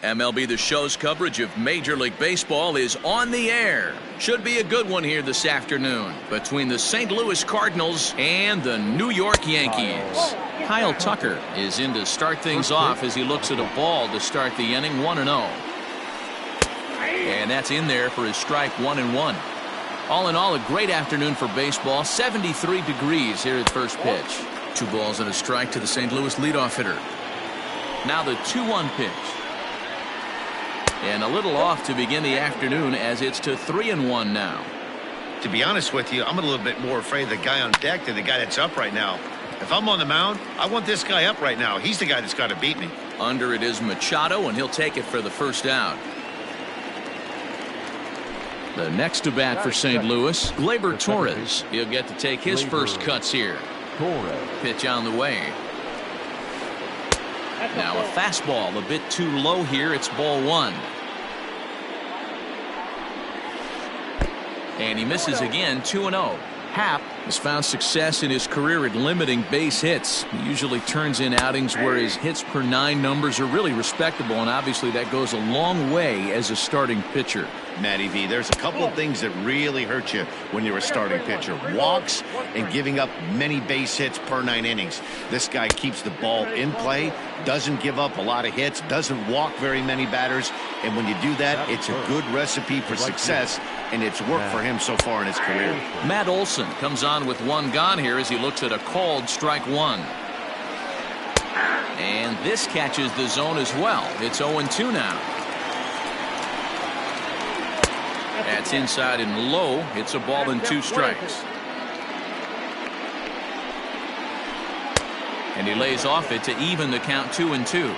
MLB The Show's coverage of Major League Baseball is on the air. Should be a good one here this afternoon between the St. Louis Cardinals and the New York Yankees. Kyle Tucker is in to start things off as he looks at a ball to start the inning, 1-0. And that's in there for his strike, 1-1. All in all, a great afternoon for baseball. 73 degrees here at first pitch. 2 balls and a strike to the St. Louis leadoff hitter. Now the 2-1 pitch. And a little off to begin the afternoon as it's to 3-1 now. To be honest with you, I'm a little bit more afraid of the guy on deck than the guy that's up right now. If I'm on the mound, I want this guy up right now. He's the guy that's got to beat me. Under it is Machado, and he'll take it for the first out. The next to bat for St. Louis, Gleyber Torres. He'll get to take his first cuts here. Pitch on the way. Now a fastball a bit too low here. It's ball 1. And he misses again, 2-0. Happ has found success in his career at limiting base hits. He usually turns in outings where his hits per 9 numbers are really respectable, and obviously that goes a long way as a starting pitcher. Matty V, there's a couple of things that really hurt you when you're a starting pitcher. Walks and giving up many base hits per 9 innings. This guy keeps the ball in play, doesn't give up a lot of hits, doesn't walk very many batters, and when you do that, it's a good recipe for success, and it's worked for him so far in his career. Matt Olson comes on with 1 gone here as he looks at a called strike 1. And this catches the zone as well. It's 0-2 now. That's inside and low. It's a ball and 2 strikes. And he lays off it to even the count, 2-2.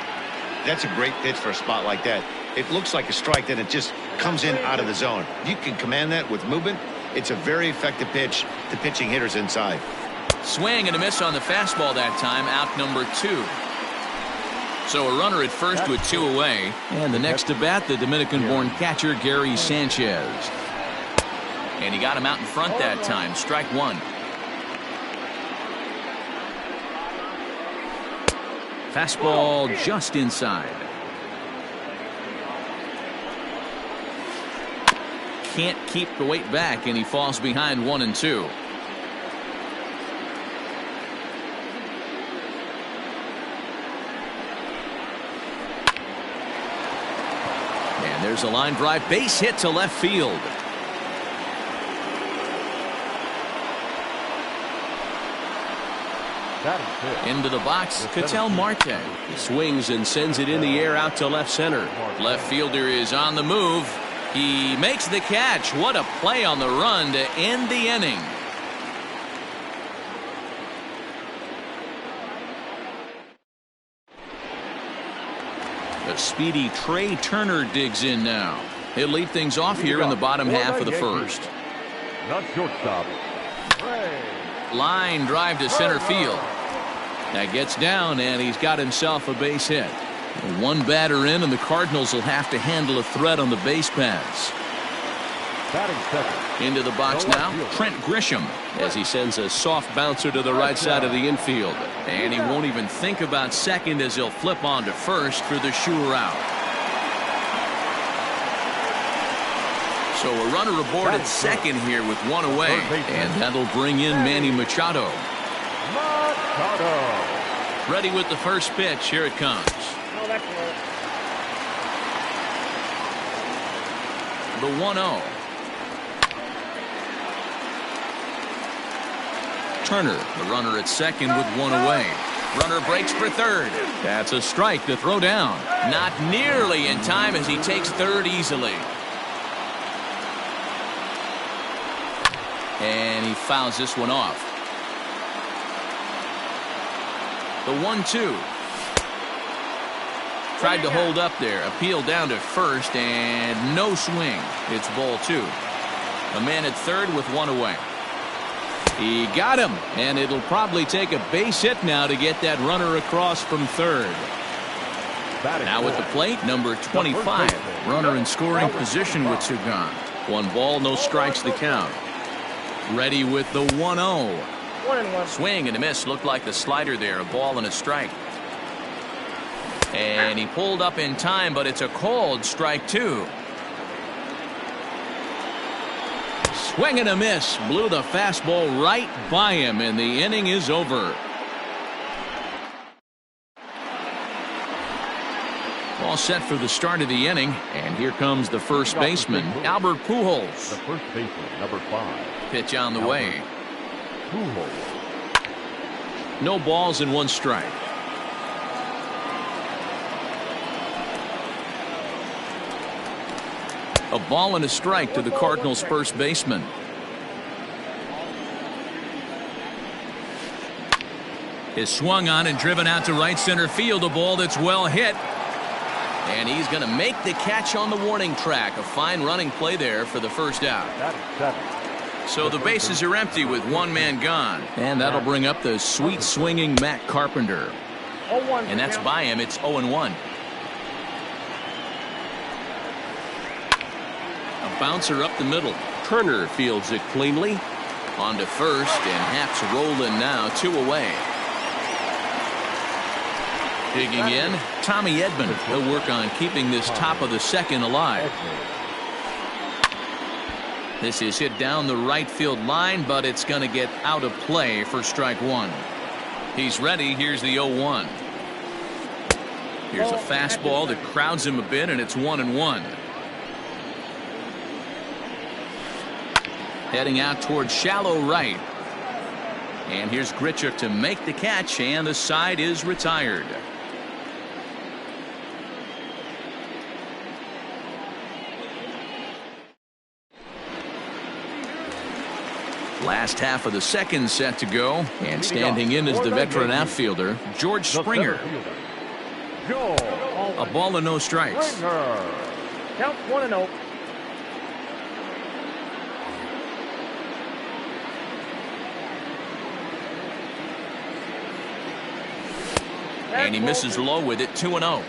That's a great pitch for a spot like that. It looks like a strike, that it just comes in out of the zone. You can command that with movement. It's a very effective pitch to pitching hitters inside. Swing and a miss on the fastball that time, out number 2. So a runner at first with 2 away. And the next to bat, the Dominican-born catcher Gary Sanchez. And he got him out in front that time, strike 1. Fastball just inside. Can't keep the weight back, and he falls behind 1-2. And there's a line drive, base hit to left field. Into the box, Ketel Marte. He swings and sends it in the air out to left center. Left fielder is on the move. He makes the catch. What a play on the run to end the inning. The speedy Trey Turner digs in now. He'll lead things off here in the bottom half of the first. Not shortstop. Line drive to center field. That gets down, and he's got himself a base hit. 1 batter in, and the Cardinals will have to handle a threat on the base paths. Into the box now, Trent Grisham, as he sends a soft bouncer to the right side of the infield. And he won't even think about second as he'll flip on to first for the sure out. So a runner aboard at second here with 1 away. And that'll bring in Manny Machado. Ready with the first pitch. Here it comes. The 1-0. Turner, the runner at second with 1 away. Runner breaks for third. That's a strike to throw down. Not nearly in time as he takes third easily. And he fouls this one off. The 1-2. Tried to hold up there. Appeal down to first, and no swing. It's ball 2. A man at third with 1 away. He got him, and it'll probably take a base hit now to get that runner across from third. Now at the plate, number 25. Runner in scoring position with 2 gone. 1 ball, no strikes the count. Ready with the 1-0. Swing and a miss. Looked like the slider there. A ball and a strike. And he pulled up in time, but it's a called strike two. Swing and a miss. Blew the fastball right by him, and the inning is over. All set for the start of the inning, and here comes the first baseman, Albert Pujols. The first baseman, number 5. Pitch on the way. Pujols. No balls and 1 strike. A ball and a strike to the Cardinals' first baseman. Is swung on and driven out to right center field. A ball that's well hit. And he's going to make the catch on the warning track. A fine running play there for the first out. That is 7. So the bases are empty with 1 man gone. And that'll bring up the sweet swinging Matt Carpenter. And that's by him. It's 0-1. A bouncer up the middle. Turner fields it cleanly. On to first, and Haps rolling now, 2 away. Digging in, Tommy Edman. He'll work on keeping this top of the second alive. This is hit down the right field line, but it's going to get out of play for strike 1. He's ready. Here's the 0-1. Here's a fastball that crowds him a bit, and it's 1-1. Heading out towards shallow right. And here's Grichuk to make the catch, and the side is retired. Last half of the second set to go, and standing in is the veteran outfielder, George Springer. A ball and no strikes. Count 1-0. And he misses low with it, 2-0.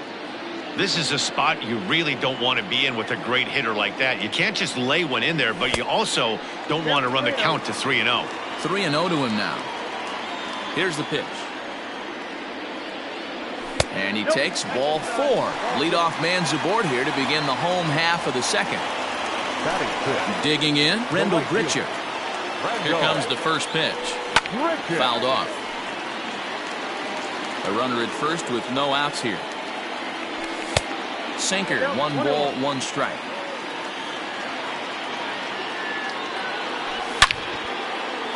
This is a spot you really don't want to be in with a great hitter like that. You can't just lay one in there, but you also don't want to run the count to 3-0. 3-0 to him now. Here's the pitch. And he takes ball 4. Leadoff man's aboard here to begin the home half of the second. Digging in, Rendell Grichuk. Here comes the first pitch. Fouled off. A runner at first with no outs here. Sinker, 1 ball, 1 strike.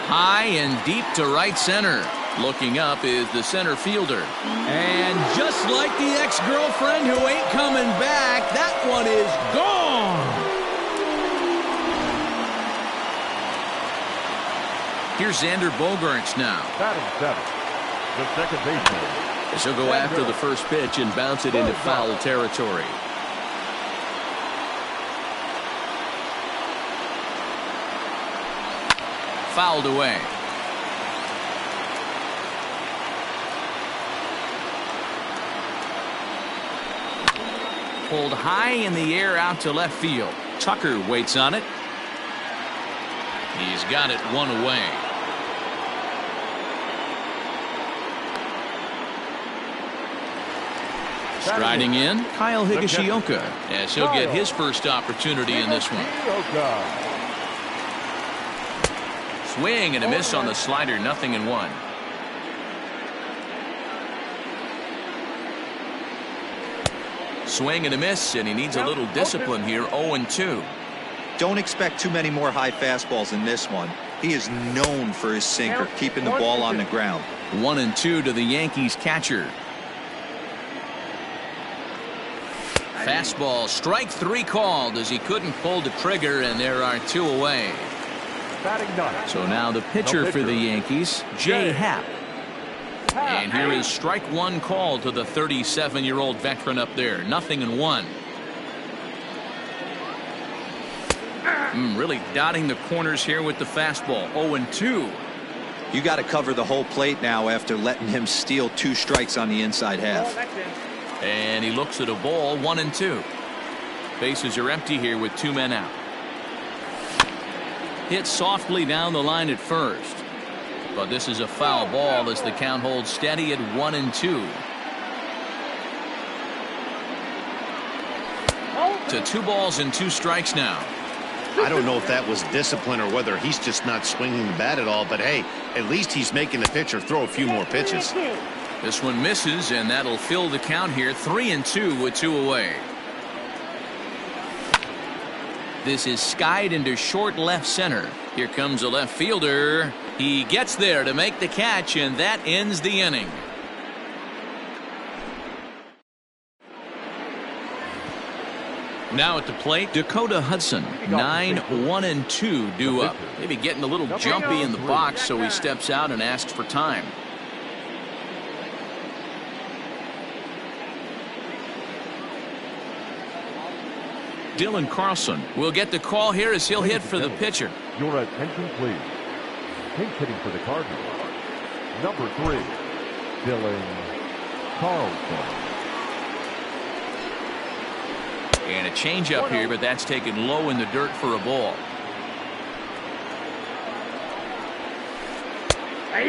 High and deep to right center. Looking up is the center fielder. And just like the ex-girlfriend who ain't coming back, that one is gone. Here's Xander Bogaerts now. Batting 7. The second baseman. He'll go after the first pitch and bounce it into foul territory. Fouled away. Pulled high in the air out to left field. Tucker waits on it. He's got it 1 away. Striding in, Kyle Higashioka, as he'll get his first opportunity in this one. Swing and a miss on the slider, 0-1. Swing and a miss, and he needs a little discipline here, 0-2. Don't expect too many more high fastballs in this one. He is known for his sinker, keeping the ball on the ground. 1-2 to the Yankees catcher. Fastball, strike 3 called as he couldn't pull the trigger, and there are 2 away. So now the pitcher for the Yankees, Jay Happ. And here is strike 1 called to the 37-year-old veteran up there. 0-1. Really dotting the corners here with the fastball. 0-2. You got to cover the whole plate now after letting him steal 2 strikes on the inside half. And he looks at a ball, 1-2. Bases are empty here with 2 men out. Hit softly down the line at first. But this is a foul ball as the count holds steady at 1-2. To 2 balls and 2 strikes now. I don't know if that was discipline or whether he's just not swinging the bat at all, but hey, at least he's making the pitcher throw a few more pitches. This one misses, and that'll fill the count here. 3-2 with 2 away. This is skied into short left center. Here comes a left fielder. He gets there to make the catch, and that ends the inning. Now at the plate, Dakota Hudson. 9-1-2 due up. Maybe getting a little jumpy in the box, so he steps out and asks for time. Dylan Carlson will get the call here as he'll hit for the pitcher. Your attention, please. Pinch hitting for the Cardinals. Number 3, Dylan Carlson. And a changeup here, but that's taken low in the dirt for a ball.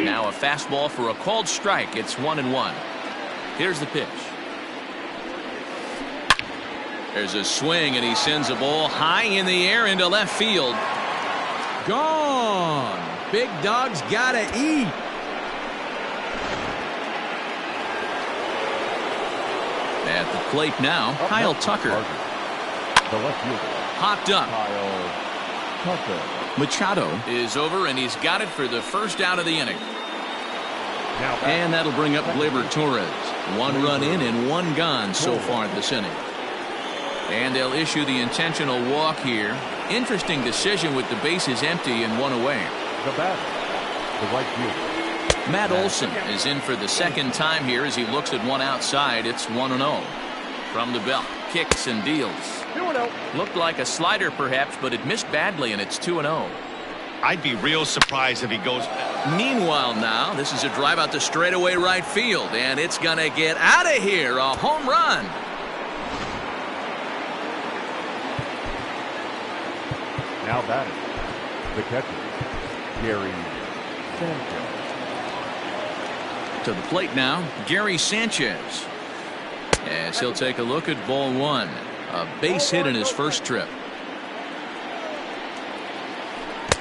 Now a fastball for a called strike. It's 1-1. Here's the pitch. There's a swing, and he sends a ball high in the air into left field. Gone. Big Dog's gotta eat. At the plate now, Kyle Tucker. The left fielder. Hopped up. Kyle Tucker. Machado is over, and he's got it for the first out of the inning. And that'll bring up Gleyber Torres. 1 run in and 1 gone so far this inning. And they'll issue the intentional walk here. Interesting decision with the bases empty and 1 away. The batter, the right fielder. Matt Olson is in for the second time here as he looks at one outside. It's 1-0. From the belt, kicks and deals. 2-0. Looked like a slider perhaps, but it missed badly, and it's 2-0. I'd be real surprised if he goes. Meanwhile now, this is a drive out to straightaway right field, and it's going to get out of here. A home run. Now batting, the catcher, Gary Sanchez. To the plate now, Gary Sanchez. As he'll take a look at ball 1. A base hit in his first trip.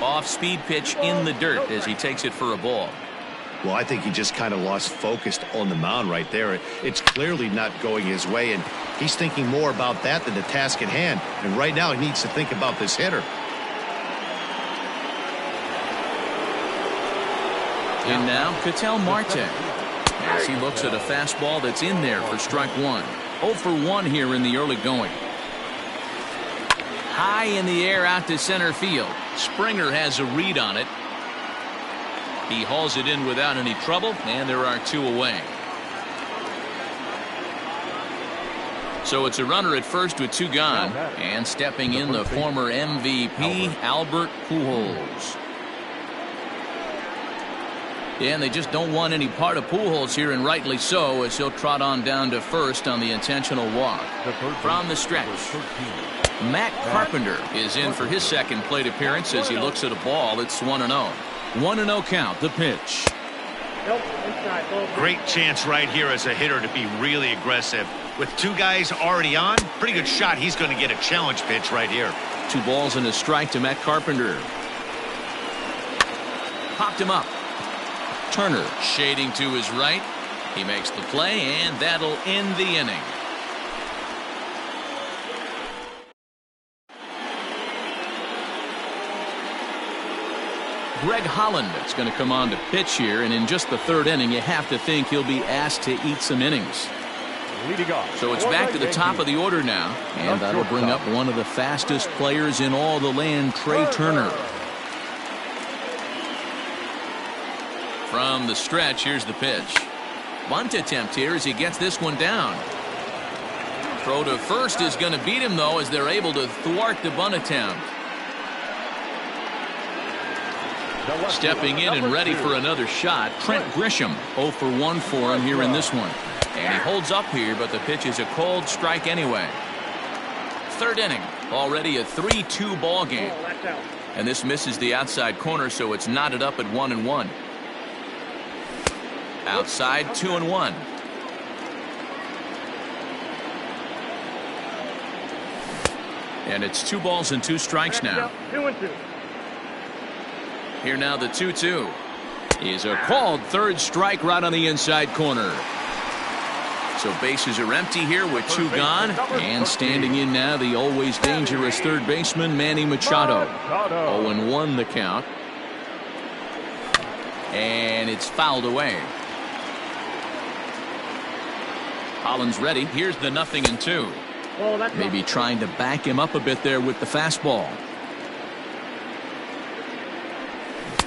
Off-speed pitch in the dirt as he takes it for a ball. Well, I think he just kind of lost focus on the mound right there. It's clearly not going his way, and he's thinking more about that than the task at hand. And right now he needs to think about this hitter. And now Ketel Marte as he looks at a fastball that's in there for strike 1. 0 for 1 here in the early going. High in the air out to center field. Springer has a read on it. He hauls it in without any trouble, and there are 2 away. So it's a runner at first with 2 gone, and stepping in the former MVP Albert Pujols. Yeah, and they just don't want any part of Pujols here, and rightly so, as he'll trot on down to first on the intentional walk. From the stretch, Matt Carpenter is in for his second plate appearance as he looks at a ball. It's 1-0. 1-0 count, the pitch. Great chance right here as a hitter to be really aggressive. With 2 guys already on, pretty good shot. He's going to get a challenge pitch right here. 2 balls and a strike to Matt Carpenter. Popped him up. Turner shading to his right. He makes the play, and that'll end the inning. Greg Holland is going to come on to pitch here, and in just the 3rd inning, you have to think he'll be asked to eat some innings. So it's back to the top of the order now, and that'll bring up one of the fastest players in all the land, Trey Turner. From the stretch, here's the pitch. Bunt attempt here as he gets this one down. Throw to first is going to beat him, though, as they're able to thwart the bunt attempt. Stepping in and ready for another shot, Trent Grisham. 0 for 1 for him here in this one. And he holds up here, but the pitch is a cold strike anyway. 3rd inning, already a 3-2 ball game. And this misses the outside corner, so it's knotted up at 1-1. Outside, 2-1. And it's 2 balls and 2 strikes now. 2-2. Here now the 2-2 is a called third strike right on the inside corner. So bases are empty here with 2 gone, and standing in now the always dangerous third baseman Manny Machado. 0-1 the count, and it's fouled away. Holland's ready. Here's the 0-2. Maybe trying to back him up a bit there with the fastball.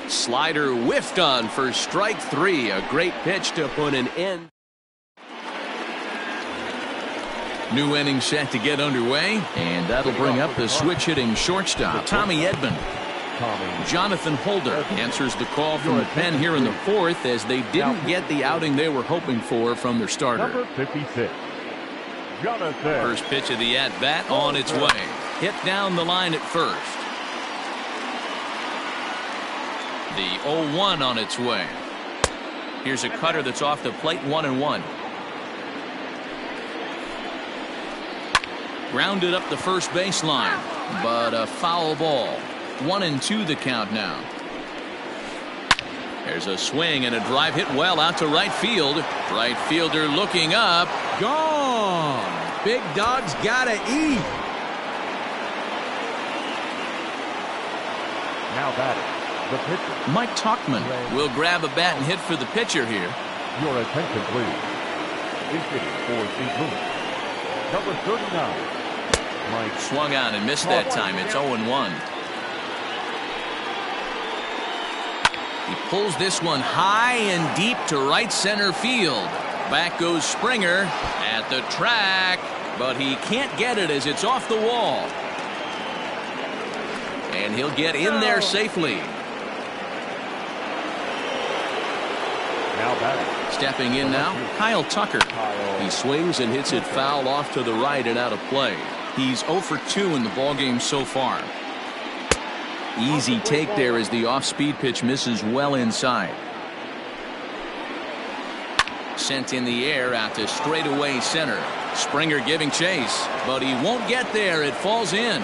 Slider whiffed on for strike 3. A great pitch to put an end. New inning set to get underway, and that'll bring up the switch hitting shortstop Tommy Edman. Jonathan Holder answers the call from the pen here in the 4th, as they didn't get the outing they were hoping for from their starter. Number 56, Jonathan. First pitch of the at-bat on its way. Hit down the line at first. The 0-1 on its way. Here's a cutter that's off the plate, 1-1. Grounded up the first baseline, but a foul ball. 1-2 the count now. There's a swing and a drive hit well out to right field. Right fielder looking up. Gone. Big dog's gotta eat. Now batting, the pitcher. Mike Tauchman will grab a bat and hit for the pitcher here. Your attention, please. Is hitting for St. Louis. Number 39. Mike Swung on and missed that time. It's 0-1. He pulls this one high and deep to right center field. Back goes Springer at the track, but he can't get it as it's off the wall. And he'll get in there safely. now batting. Stepping in now, Kyle Tucker. He swings and hits it foul off to the right and out of play. He's 0 for 2 in the ballgame so far. Easy take there as the off-speed pitch misses well inside. Sent in the air out to straightaway center. Springer giving chase, but he won't get there. It falls in.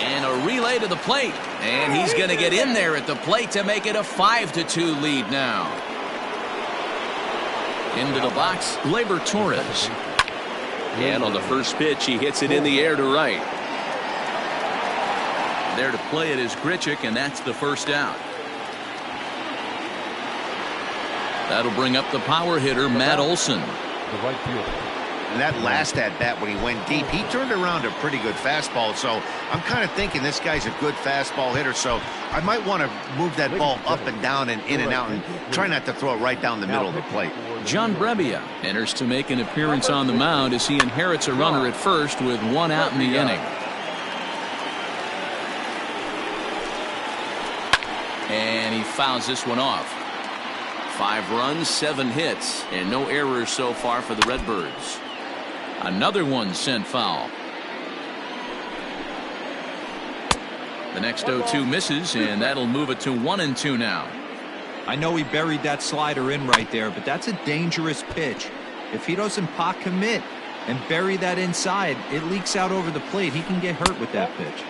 And a relay to the plate. And he's going to get in there at the plate to make it a 5-2 lead now. Into the box, Gleyber Torres. And on the first pitch, he hits it in the air to right. There to play it is Grichuk, and that's the first out. That'll bring up the power hitter, Matt Olson. The right fielder. And that last at-bat when he went deep, he turned around a pretty good fastball. So I'm kind of thinking this guy's a good fastball hitter. So I might want to move that ball up and down and in and out and try not to throw it right down the middle of the plate. John Brebbia enters to make an appearance on the mound as he inherits a runner at first with one out in the inning. And he fouls this one off. 5 runs, 7 hits, and no errors so far for the Redbirds. Another one sent foul. The next 0-2 misses, and that'll move it to 1-2 now. I know he buried that slider in right there, but that's a dangerous pitch. If he doesn't pot commit and bury that inside, it leaks out over the plate. He can get hurt with that pitch.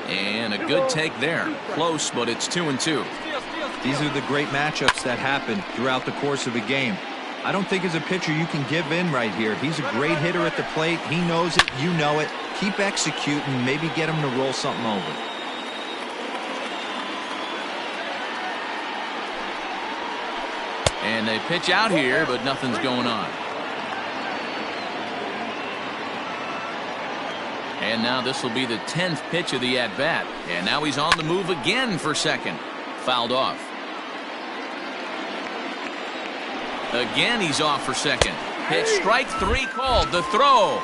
And a good take there. Close, but it's 2-2. These are the great matchups that happen throughout the course of a game. I don't think as a pitcher you can give in right here. He's a great hitter at the plate. He knows it. You know it. Keep executing. Maybe get him to roll something over. And they pitch out here, but nothing's going on. And now this will be the 10th pitch of the at-bat. And now he's on the move again for second. Fouled off. Again, he's off for second. Pitch strike 3 called. The throw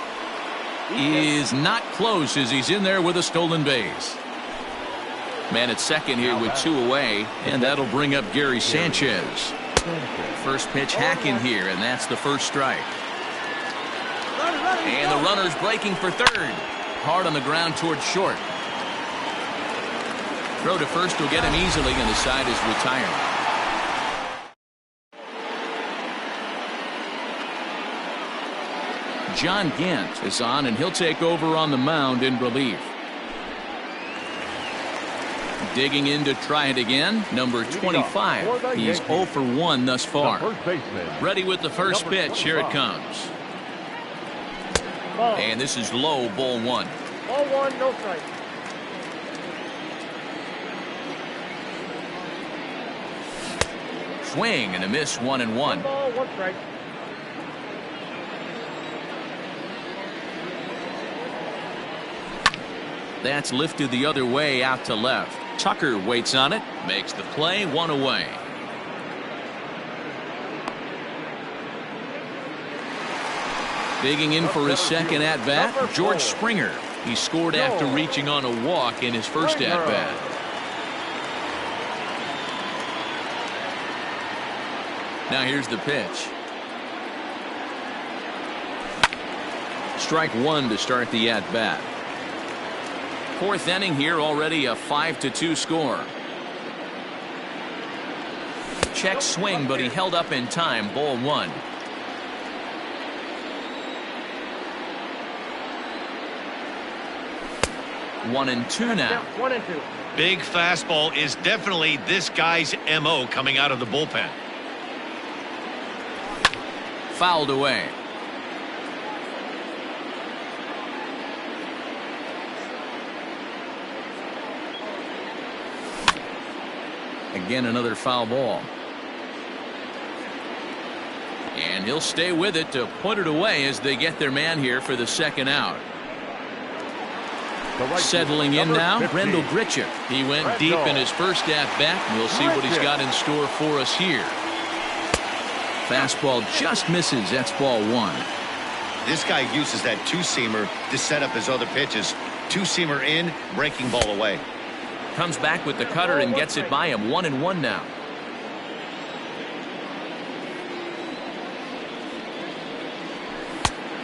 is not close as he's in there with a stolen base. Man at second here with 2 away, and that'll bring up Gary Sanchez. First pitch hacking here, and that's the first strike. And the runner's breaking for third. Hard on the ground towards short. Throw to first will get him easily, and the side is retired. John Gant is on, and he'll take over on the mound in relief. Digging in to try it again, number 25. He's 0 for 1 thus far. Ready with the first pitch. Here it comes. And this is low, ball 1. Ball 1, no strike. Swing and a miss, 1-1. 1 ball, 1 strike. That's lifted the other way out to left. Tucker waits on it, makes the play, 1 away. Digging in for his second at-bat, George Springer. He scored after reaching on a walk in his first at-bat. Now here's the pitch. Strike 1 to start the at-bat. Fourth inning here, already a 5-2 score. Check swing, but he held up in time. Ball 1. One and two now. 1 and 2. Big fastball is definitely this guy's MO coming out of the bullpen. Fouled away. Again, another foul ball. And he'll stay with it to put it away as they get their man here for the second out. Settling in now, Rendell Grichuk. He went deep in his first at-bat. We'll see what he's got in store for us here. Fastball just misses. That's ball 1. This guy uses that two-seamer to set up his other pitches. Two-seamer in, breaking ball away. Comes back with the cutter and gets it by him. 1-1 now.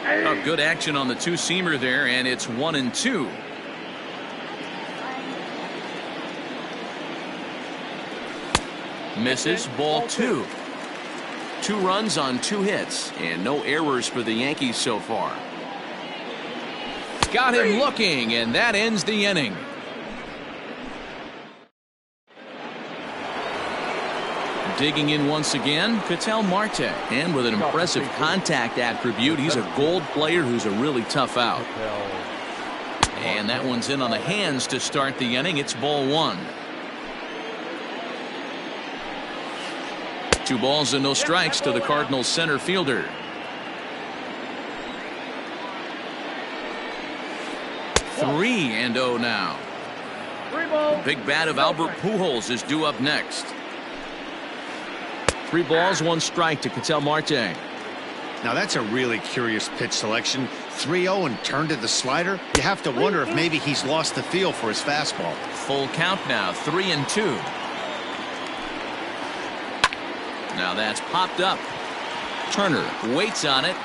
Oh, good action on the two-seamer there, and it's 1-2. Misses, ball 2. 2 runs on 2 hits, and no errors for the Yankees so far. Got him looking, and that ends the inning. Digging in once again, Ketel Marte. And with an impressive contact attribute, he's a gold player who's a really tough out. And that one's in on the hands to start the inning. It's ball 1. 2 balls and no strikes to the Cardinals center fielder. Three and 0 now. 3 balls. Big bat of Albert Pujols is due up next. 3 balls, 1 strike to Ketel Marte. Now that's a really curious pitch selection. 3-0 and turned to the slider. You have to wonder if maybe he's lost the feel for his fastball. Full count now, 3-2. Now that's popped up. Turner waits on it.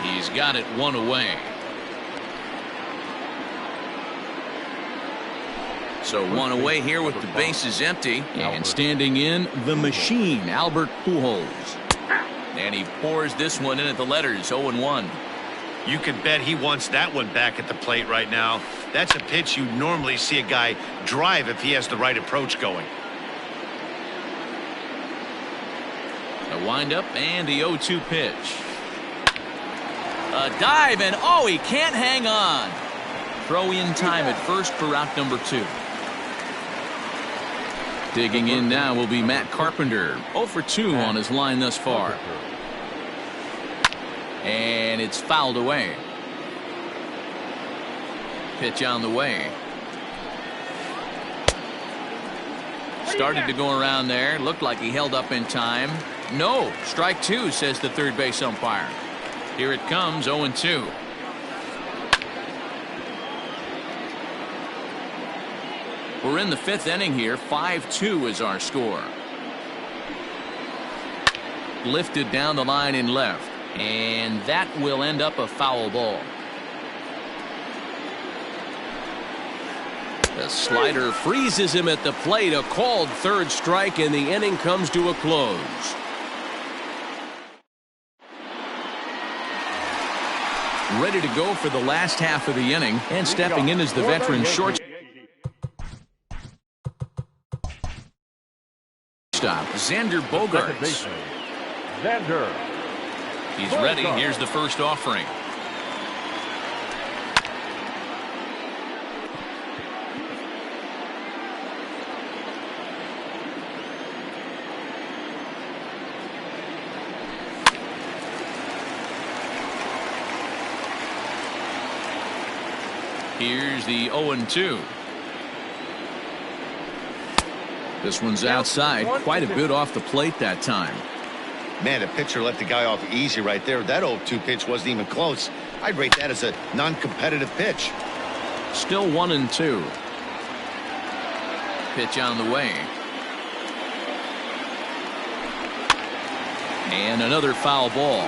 He's got it 1 away. So 1 away here with the bases empty. And standing in, the machine, Albert Pujols. And he pours this one in at the letters, 0-1. You can bet he wants that one back at the plate right now. That's a pitch you normally see a guy drive if he has the right approach going. A windup and the 0-2 pitch. A dive, and oh, he can't hang on. Throw in time at first for out number 2. Digging in now will be Matt Carpenter. 0 for 2 on his line thus far. And it's fouled away. Pitch on the way. Started to go around there. Looked like he held up in time. No, strike 2, says the third base umpire. Here it comes, 0-2. We're in the 5th inning here. 5-2 is our score. Lifted down the line in left. And that will end up a foul ball. The slider freezes him at the plate. A called third strike, and the inning comes to a close. ready to go for the last half of the inning, and stepping in as the veteran shortstop, Xander Bogaerts. Xander. He's ready. Here's the first offering. Here's the 0-2. This one's outside, quite a bit off the plate that time. Man, the pitcher let the guy off easy right there. That 0-2 pitch wasn't even close. I'd rate that as a non-competitive pitch. Still 1-2. Pitch on the way. And another foul ball.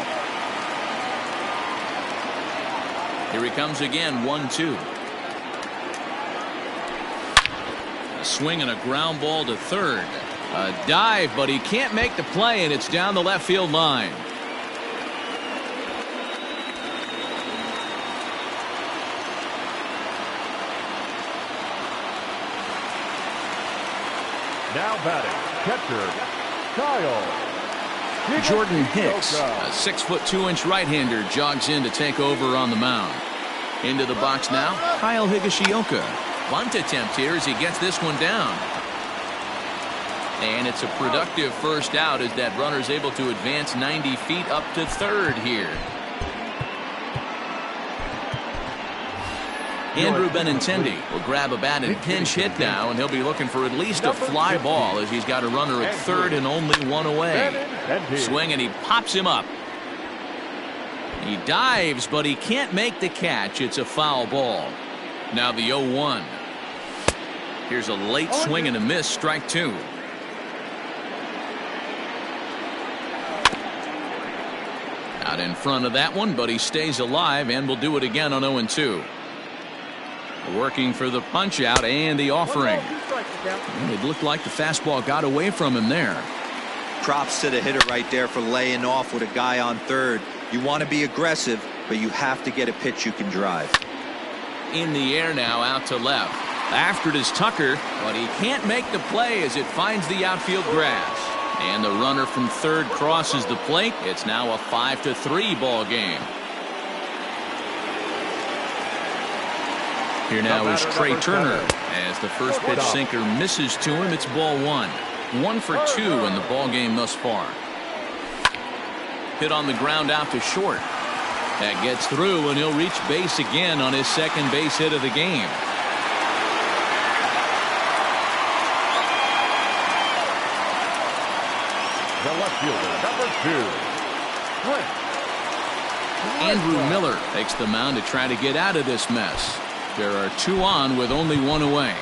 Here he comes again, 1-2. A swing and a ground ball to third. A dive, but he can't make the play, and it's down the left field line. Now batting, catcher, Kyle Jordan Hicks, a 6'2" right-hander, jogs in to take over on the mound. Into the box now, Kyle Higashioka. Bunt attempt here as he gets this one down. And it's a productive first out as that runner's able to advance 90 feet up to third here. Andrew Benintendi will grab a bat and pinch hit now, and he'll be looking for at least a fly ball as he's got a runner at third and only one away. Swing, and he pops him up. He dives, but he can't make the catch. It's a foul ball. Now the 0-1. Here's a late swing and a miss, strike two. Out in front of that one, but he stays alive and will do it again on 0-2. Working for the punch out and the offering. It looked like the fastball got away from him there. Props to the hitter right there for laying off with a guy on third. You want to be aggressive, but you have to get a pitch you can drive. In the air now, out to left. After it is Tucker, but he can't make the play as it finds the outfield grass. And the runner from third crosses the plate. It's now a 5-3 ball game. Here now is Trey Turner as the first pitch sinker misses to him. It's ball one. 1 for 2 in the ball game thus far. Hit on the ground out to short. That gets through, and he'll reach base again on his second base hit of the game. The left fielder, number 2. Andrew Miller takes the mound to try to get out of this mess. There are 2 on with only 1 away.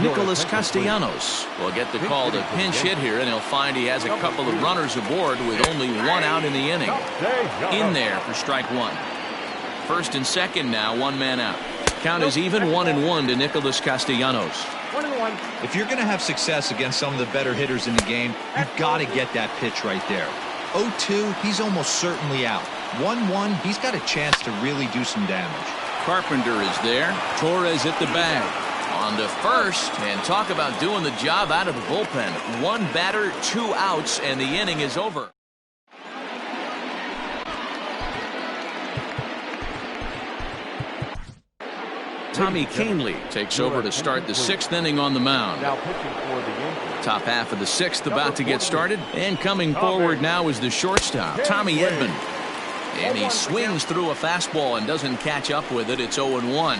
Nicholas Castellanos will get the call to pinch hit here, and he'll find he has a couple of runners aboard with only 1 out in the inning. In there for strike 1. First and second now, 1 man out. Count is even 1-1 to Nicholas Castellanos. 1-1. If you're going to have success against some of the better hitters in the game, you've got to get that pitch right there. 0-2, he's almost certainly out. 1-1, he's got a chance to really do some damage. Carpenter is there. Torres at the bag. On to first, and talk about doing the job out of the bullpen. 1 batter, 2 outs, and the inning is over. Tommy Kahnle takes over to start the 6th inning on the mound. Now pitching for the Yankees. Top half of the 6th about to get started, and coming forward now is the shortstop, Tommy Edman. And he swings through a fastball and doesn't catch up with it. It's 0-1.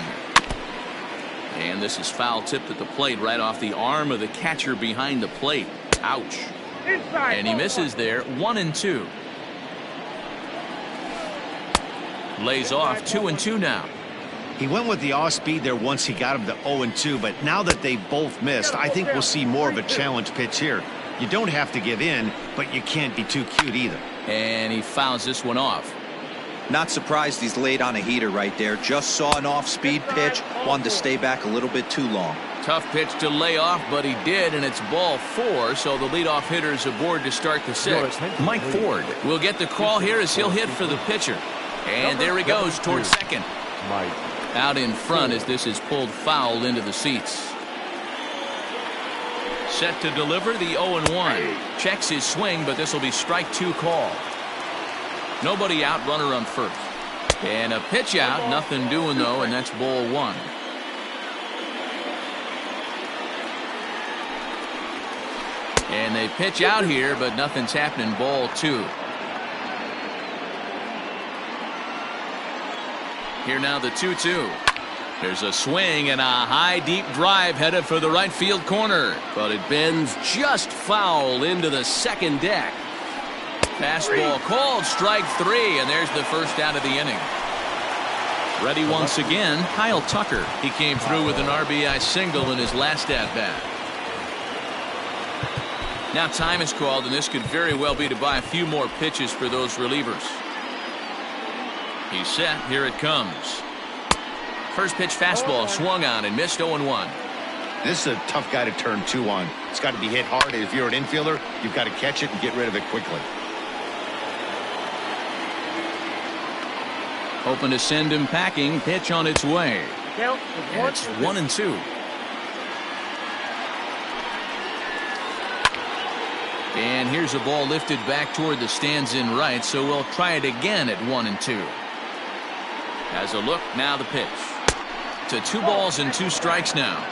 And this is foul tipped at the plate right off the arm of the catcher behind the plate. Ouch. And he misses there. 1-2. Lays off. 2-2 now. He went with the off speed there once he got him to 0-2, but now that they both missed, I think we'll see more of a challenge pitch here. You don't have to give in, but you can't be too cute either. And he fouls this one off. Not surprised he's laid on a heater right there. Just saw an off-speed pitch. Wanted to stay back a little bit too long. Tough pitch to lay off, but he did, and it's ball 4, so the leadoff hitter's aboard to start the 6th. Mike Ford will get the call here as he'll hit for the pitcher. And there he goes towards second. Mike. Out in front as this is pulled foul into the seats. Set to deliver the 0-1. Checks his swing, but this will be strike 2 call. Nobody out, runner on first. And a pitch out, nothing doing though, and that's ball 1. And they pitch out here, but nothing's happening, ball 2. Here now the 2-2. There's a swing and a high deep drive headed for the right field corner, but it bends just foul into the second deck. Fastball called, strike 3, and there's the first out of the inning. Ready once again, Kyle Tucker. He came through with an RBI single in his last at bat. Now time is called, and this could very well be to buy a few more pitches for those relievers. He's set. Here it comes. First pitch fastball swung on and missed 0-1. This is a tough guy to turn 2 on. It's got to be hit hard. If you're an infielder, you've got to catch it and get rid of it quickly. Hoping to send him packing. Pitch on its way. Count And it's 1-2. And here's a ball lifted back toward the stands in right, so we'll try it again at 1-2. As a look, now the pitch. To 2 balls and 2 strikes now.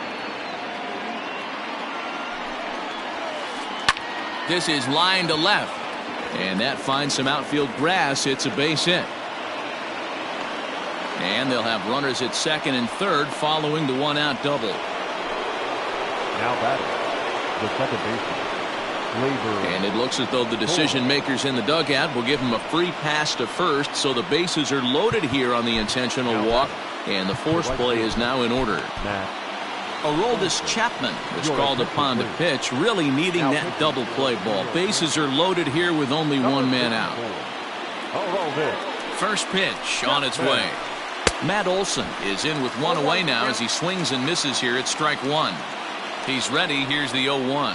This is line to left. And that finds some outfield grass. It's a base hit. And they'll have runners at second and third following the 1-out double. Now batting, the second baseman. And it looks as though the decision makers in the dugout will give him a free pass to first, so the bases are loaded here on the intentional walk, and the force play is now in order. Aroldis Chapman is called upon to pitch, really needing that double play ball. Bases are loaded here with only 1 man out. First pitch on its way. Matt Olson is in with 1 away now as he swings and misses here at strike 1. He's ready. Here's the 0-1.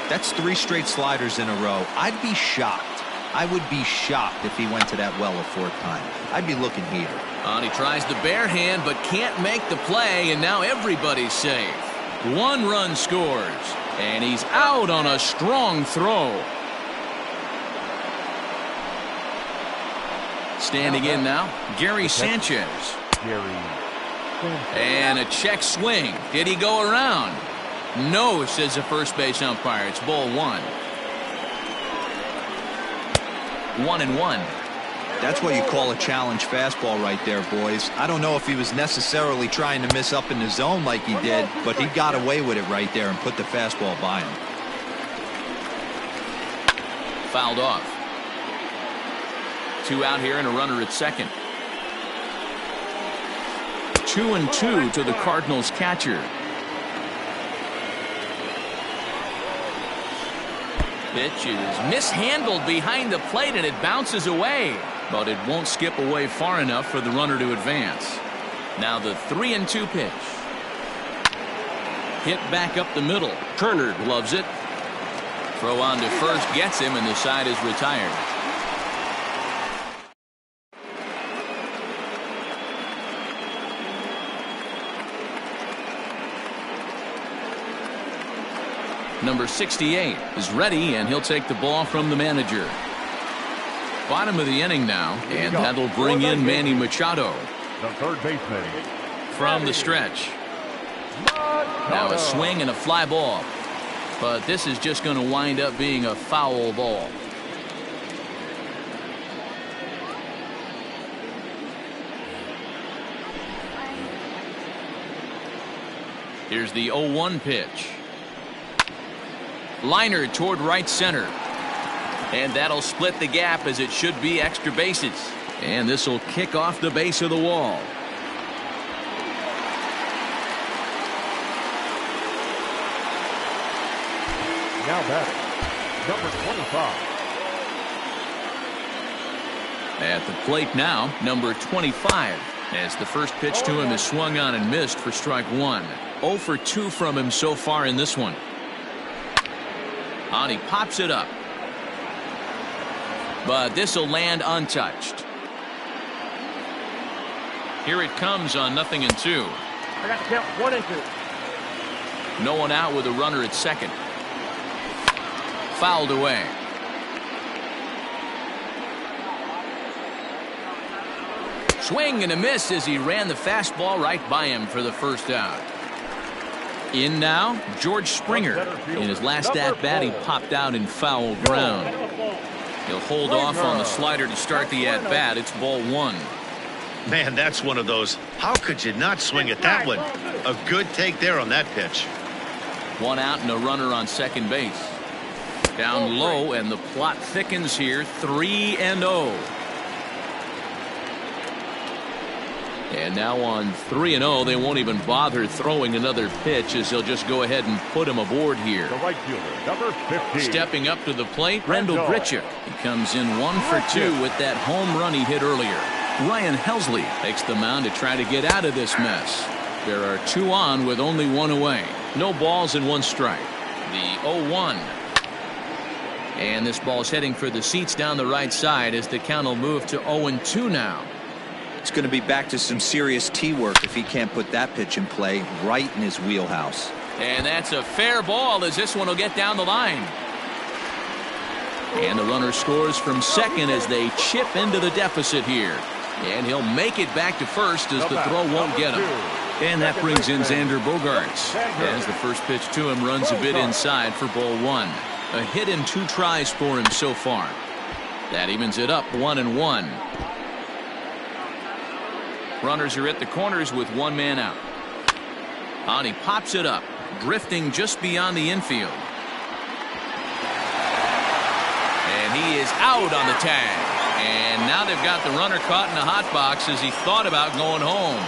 That's 3 straight sliders in a row. I'd be shocked. I would be shocked if he went to that well a 4th time. I'd be looking here. He tries the bare hand but can't make the play, and now everybody's safe. 1 run scores, and he's out on a strong throw. Standing in now, Gary Sanchez. And a check swing. Did he go around? No, says the first base umpire. It's ball 1. 1-1. That's what you call a challenge fastball right there, boys. I don't know if he was necessarily trying to miss up in the zone like he did, but he got away with it right there and put the fastball by him. Fouled off. 2 out here and a runner at second. 2-2 to the Cardinals catcher. Pitch is mishandled behind the plate and it bounces away, but it won't skip away far enough for the runner to advance. Now the 3-2 pitch. Hit back up the middle. Turner gloves it. Throw on to first gets him, and the side is retired. Number 68 is ready, and he'll take the ball from the manager. Bottom of the inning now, and that'll bring in Manny Machado. The third baseman. From the stretch. Now a swing and a fly ball. But this is just going to wind up being a foul ball. Here's the 0-1 pitch. Liner toward right center. And that'll split the gap, as it should be extra bases. And this will kick off the base of the wall. Now batting, number 25. At the plate now, number 25. As the first pitch to him is swung on and missed for strike one. 0 for 2 from him so far in this one. And he pops it up. But this will land untouched. Here it comes on 0-2. I got to count 1 and 2. No one out with a runner at second. Fouled away. Swing and a miss as he ran the fastball right by him for the first out. In now, George Springer. In his last at-bat, he popped out in foul ground. He'll hold off on the slider to start the at-bat. It's ball 1. Man, that's one of those. How could you not swing at that one? A good take there on that pitch. 1 out and a runner on second base. Down low, and the plot thickens here. 3-0. And now on 3-0, they won't even bother throwing another pitch as they'll just go ahead and put him aboard here. The right fielder, number 15. Stepping up to the plate, Rendell Grichuk. He comes in 1 for 2 with that home run he hit earlier. Ryan Helsley takes the mound to try to get out of this mess. There are 2 on with only 1 away. No balls and 1 strike. The 0-1. And this ball's heading for the seats down the right side as the count will move to 0-2 now. It's going to be back to some serious tee work if he can't put that pitch in play right in his wheelhouse. And that's a fair ball as this one will get down the line. And the runner scores from second as they chip into the deficit here. And he'll make it back to first as the throw won't get him. And that brings in Xander Bogaerts as the first pitch to him runs a bit inside for ball 1. A hit in 2 tries for him so far. That evens it up 1-1. Runners are at the corners with 1 man out. And he pops it up, drifting just beyond the infield. And he is out on the tag. And now they've got the runner caught in the hot box as he thought about going home.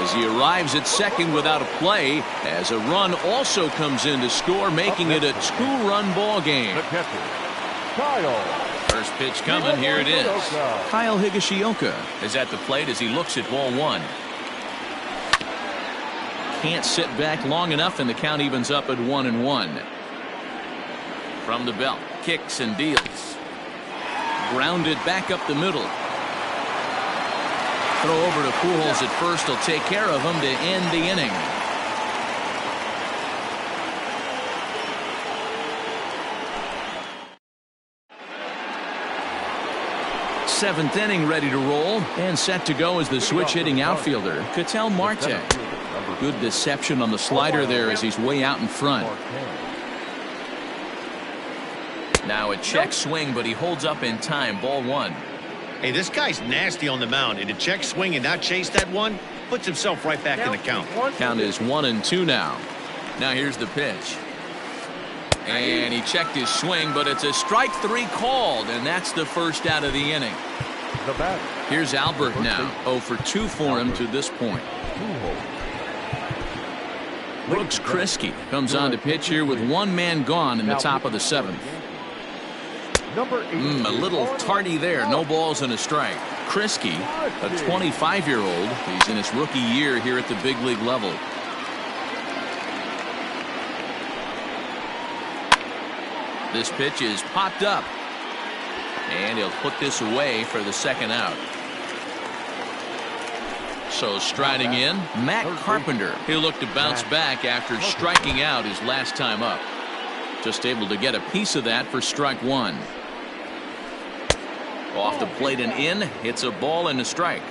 As he arrives at second without a play, as a run also comes in to score, making it a 2-run ball game. The catcher, Kyle. First pitch coming, here it is. Kyle Higashioka is at the plate as he looks at ball 1. Can't sit back long enough, and the count evens up at 1-1. From the belt, kicks and deals. Grounded back up the middle. Throw over to Pujols at first. He'll take care of him to end the inning. Seventh inning ready to roll and set to go as the switch hitting outfielder Ketel Marte. Good deception on the slider there as he's way out in front. Now a check swing, but he holds up in time. Ball 1. Hey, this guy's nasty on the mound, and to check swing and not chase that one puts himself right back in the count. Count is 1-2 now. Now here's the pitch. And he checked his swing, but it's a strike 3 called, and that's the first out of the inning. Here's Albert now. 0 for 2 for him to this point. Brooks Kriske comes on to pitch here with 1 man gone in the top of the 7th. A little tardy there. No balls and a strike. Kriske, a 25-year-old. He's in his rookie year here at the big league level. This pitch is popped up. And he'll put this away for the second out. So striding in, Matt Carpenter. He'll look to bounce back after striking out his last time up. Just able to get a piece of that for strike 1. Off the plate and in. It's a ball and a strike.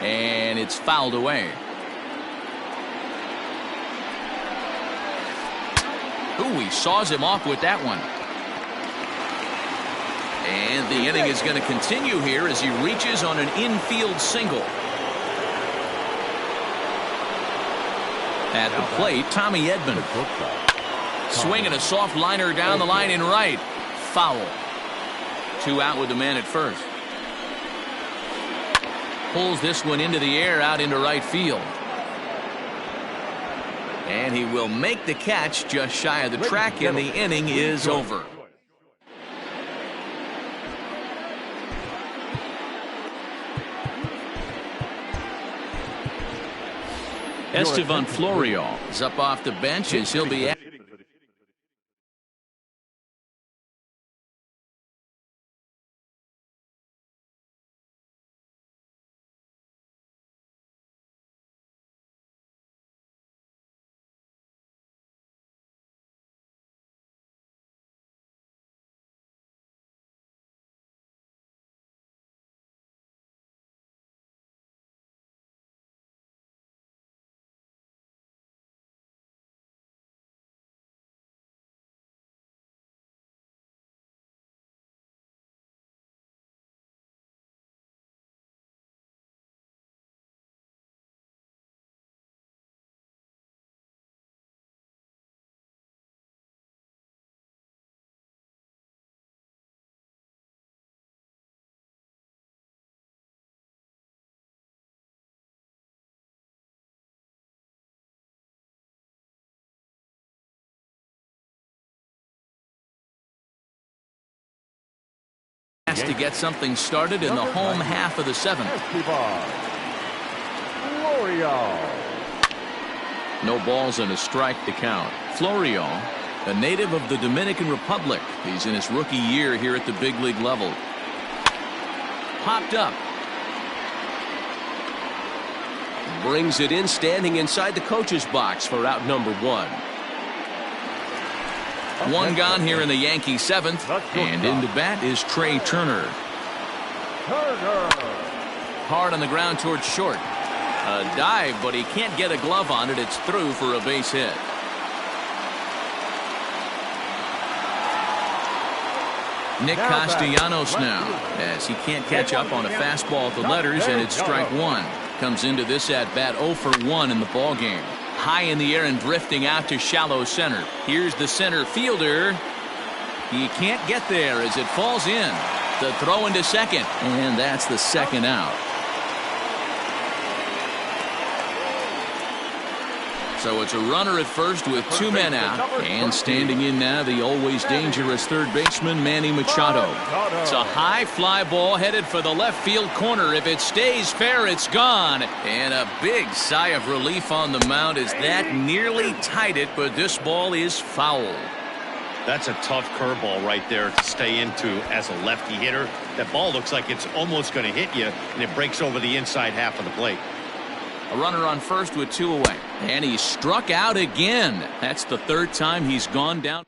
And it's fouled away. Ooh, he saws him off with that one. And the inning is going to continue here as he reaches on an infield single. At the plate, Tommy Edman. Swinging a soft liner down the line in right. Foul. 2 out with the man at first. Pulls this one into the air out into right field. And he will make the catch just shy of the track, and the inning is over. Estevan Florial is up off the bench as he'll be asked to get something started in the home half of the 7th. No balls and a strike to count. Florial, a native of the Dominican Republic. He's in his rookie year here at the big league level. Popped up. Brings it in, standing inside the coach's box for out number 1. One gone here in the Yankee 7th, and into bat is Trey Turner. Hard on the ground towards short. A dive, but he can't get a glove on it. It's through for a base hit. Nick Castellanos now, as he can't catch up on a fastball at the letters, and it's strike 1. Comes into this at bat 0 for 1 in the ball game. High in the air and drifting out to shallow center. Here's the center fielder. He can't get there as it falls in. The throw into second, and that's the second out. So it's a runner at first with 2 men out, and standing in now the always dangerous third baseman Manny Machado. It's a high fly ball headed for the left field corner. If it stays fair, it's gone. And a big sigh of relief on the mound as that nearly tied it, but this ball is foul. That's a tough curveball right there to stay into as a lefty hitter. That ball looks like it's almost going to hit you, and it breaks over the inside half of the plate. A runner on first with 2 away. And he struck out again. That's the 3rd time he's gone down.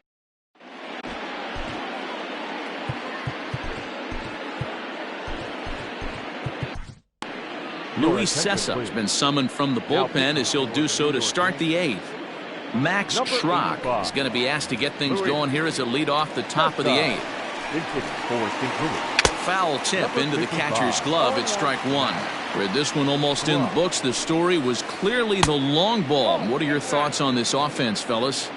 Luis Cessa has been summoned from the bullpen as he'll do so to start the 8th. Max Schrock is going to be asked to get things going here as a lead off the top of the 8th. Foul tip into the catcher's glove at strike 1. With this one almost in the books, the story was clearly the long ball. What are your thoughts on this offense, fellas?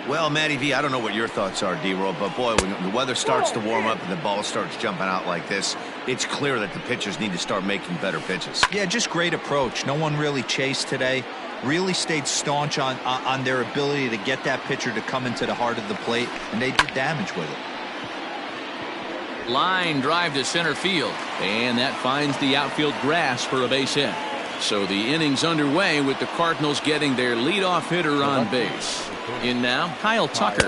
Well, Matty V, I don't know what your thoughts are, D-Roll, but boy, when the weather starts to warm up and the ball starts jumping out like this, it's clear that the pitchers need to start making better pitches. Yeah, just great approach. No one really chased today. Really stayed staunch on their ability to get that pitcher to come into the heart of the plate, and they did damage with it. Line drive to center field, and that finds the outfield grass for a base hit. So the inning's underway with the Cardinals getting their leadoff hitter on base. In now, Kyle Tucker.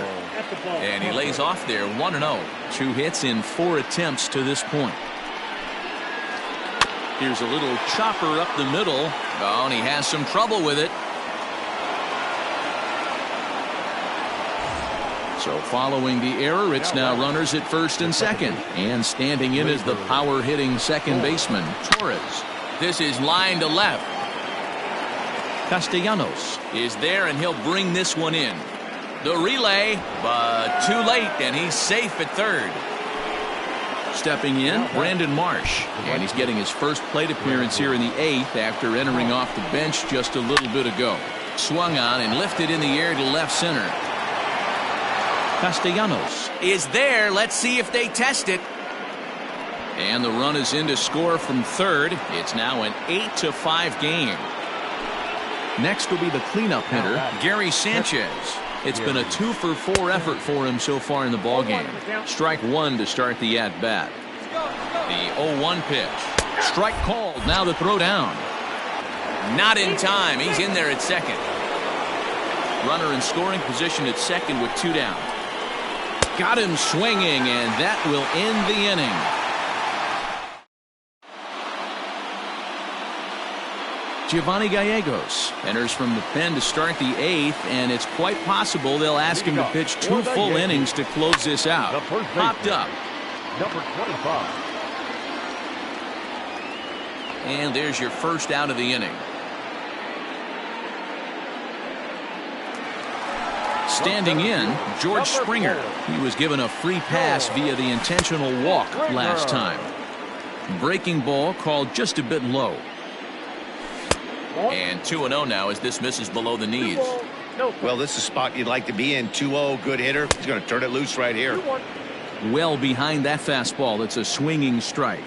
And he lays off there 1-0. 2 hits in 4 attempts to this point. Here's a little chopper up the middle. Oh, and he has some trouble with it. So following the error, it's now runners at first and second. And standing in is the power-hitting second baseman, Torres. This is line to left. Castellanos is there, and he'll bring this one in. The relay, but too late, and he's safe at third. Stepping in, Brandon Marsh. And he's getting his first plate appearance here in the 8th after entering off the bench just a little bit ago. Swung on and lifted in the air to left center. Castellanos is there. Let's see if they test it. And the run is in to score from third. It's now an 8-5 game. Next will be the cleanup hitter, Gary Sanchez. It's been a 2-for-4 effort for him so far in the ballgame. Strike 1 to start the at-bat. The 0-1 pitch. Strike called. Now the throw down. Not in time. He's in there at second. Runner in scoring position at second with 2 down. Got him swinging, and that will end the inning. Giovanni Gallegos enters from the pen to start the 8th, and it's quite possible they'll ask him to pitch 2 full innings to close this out. Popped up. Number 25. And there's your first out of the inning. Standing in, George Springer. He was given a free pass via the intentional walk last time. Breaking ball called just a bit low. And 2-0 now as this misses below the knees. Well, this is a spot you'd like to be in. 2-0, good hitter. He's going to turn it loose right here. Well behind that fastball. It's a swinging strike.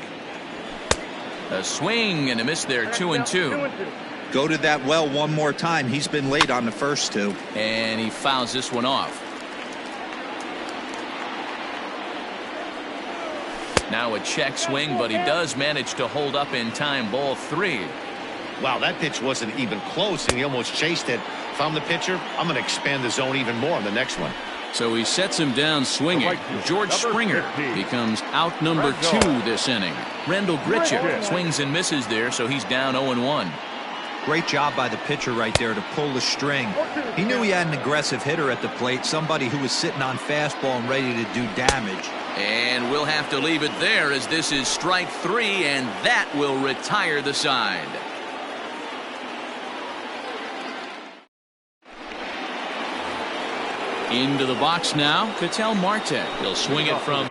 A swing and a miss there. 2-2. Go to that well one more time. He's been late on the first 2. And he fouls this one off. Now a check swing, but he does manage to hold up in time. Ball 3. Wow, that pitch wasn't even close, and he almost chased it. If I'm the pitcher, I'm going to expand the zone even more on the next one. So he sets him down swinging. George Springer becomes out number 2 this inning. Rendell Grichuk swings and misses there, so he's down 0-1. Great job by the pitcher right there to pull the string. He knew he had an aggressive hitter at the plate, somebody who was sitting on fastball and ready to do damage. And we'll have to leave it there as this is strike 3, and that will retire the side. Into the box now, Ketel Marte. He'll swing it from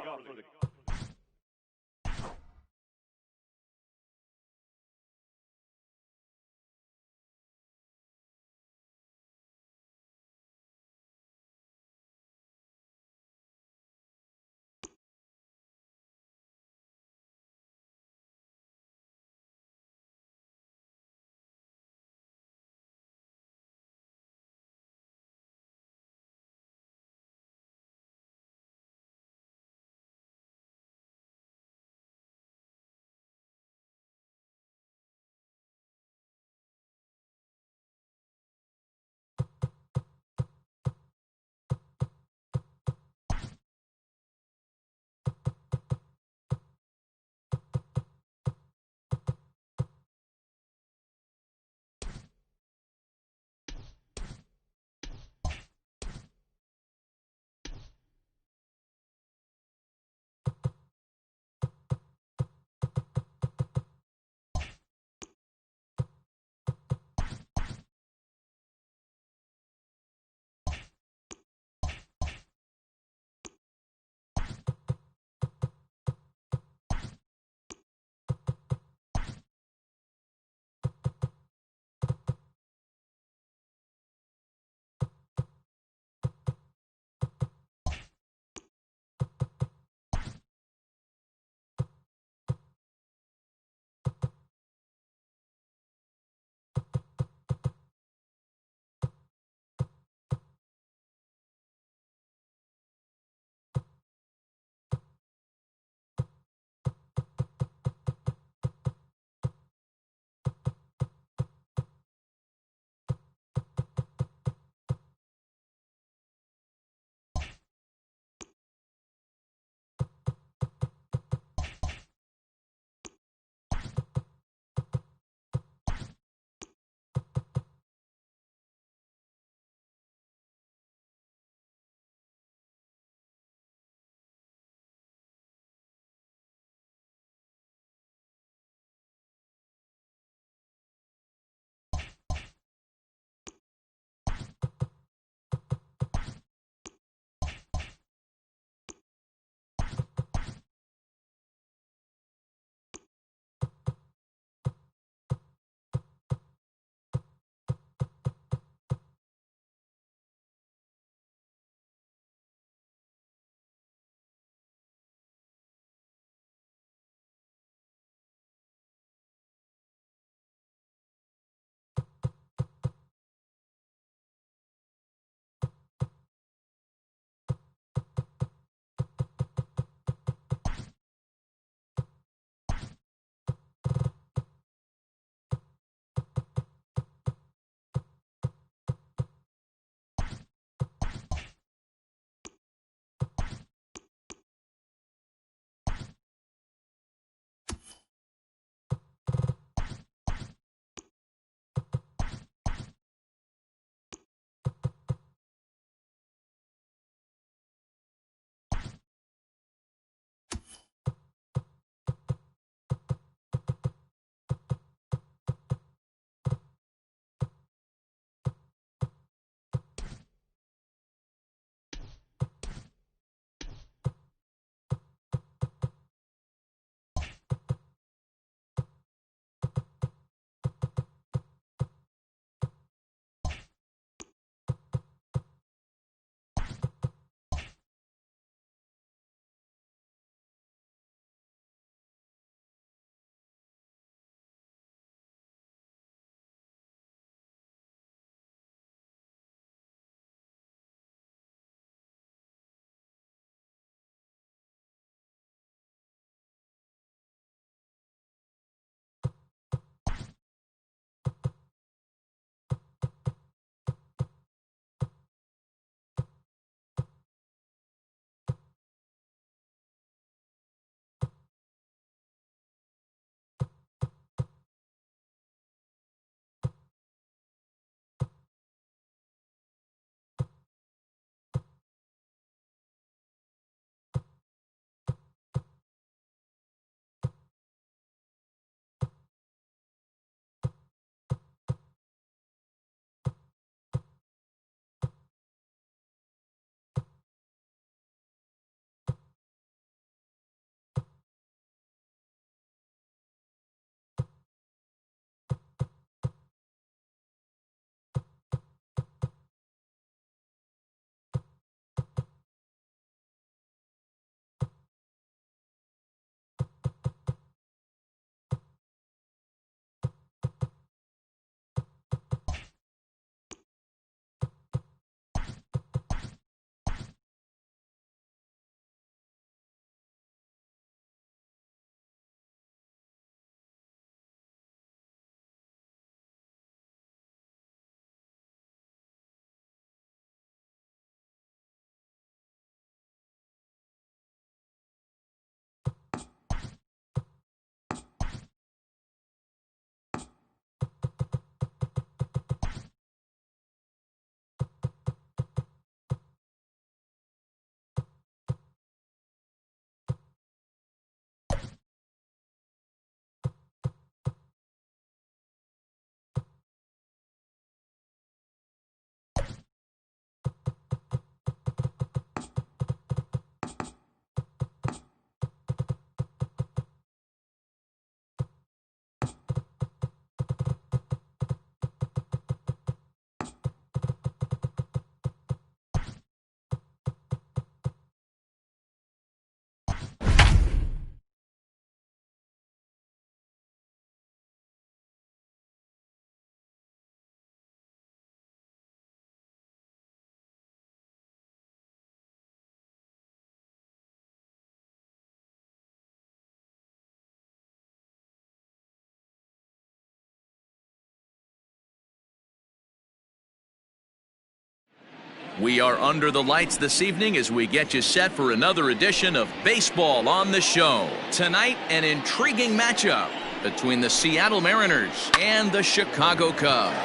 We are under the lights this evening as we get you set for another edition of Baseball on the Show. Tonight, an intriguing matchup between the Seattle Mariners and the Chicago Cubs.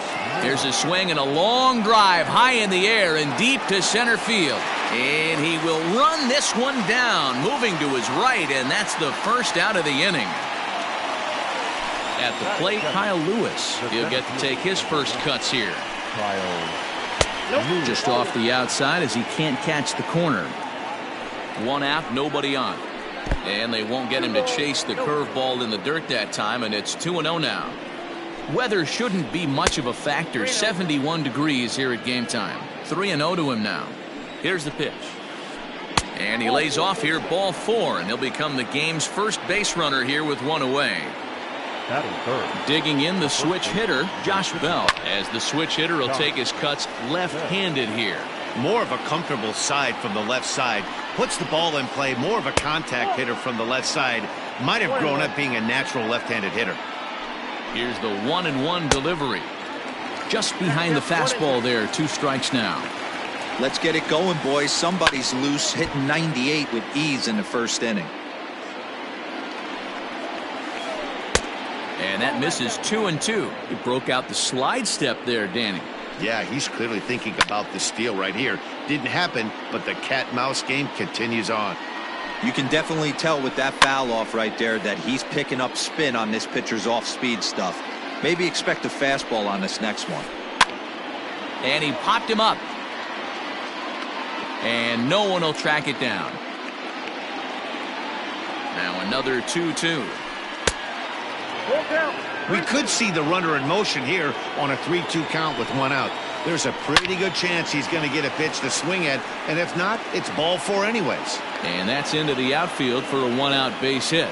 Here's a swing and a long drive high in the air and deep to center field. And he will run this one down, moving to his right, and that's the first out of the inning. At the plate, Kyle Lewis. He'll get to take his first cuts here. Just off the outside as he can't catch the corner. One out, nobody on. And they won't get him to chase the curveball in the dirt that time, and it's 2-0 now. Weather shouldn't be much of a factor. 71 degrees here at game time. 3-0 to him now. Here's the pitch. And he lays off here, ball 4, and he'll become the game's first base runner here with one away. Digging in the switch hitter, Josh Bell, as the switch hitter will take his cuts left-handed here. More of a comfortable side from the left side. Puts the ball in play. More of a contact hitter from the left side. Might have grown up being a natural left-handed hitter. Here's the 1-1 delivery. Just behind the fastball there. 2 strikes now. Let's get it going, boys. Somebody's loose, hitting 98 with ease in the first inning. And that misses 2-2. He broke out the slide step there, Danny. Yeah, he's clearly thinking about the steal right here. Didn't happen, but the cat-mouse game continues on. You can definitely tell with that foul off right there that he's picking up spin on this pitcher's off-speed stuff. Maybe expect a fastball on this next one. And he popped him up. And no one will track it down. Now another 2-2. We could see the runner in motion here on a 3-2 count with 1 out. There's a pretty good chance he's going to get a pitch to swing at, and if not, it's ball 4 anyways. And that's into the outfield for a 1-out base hit.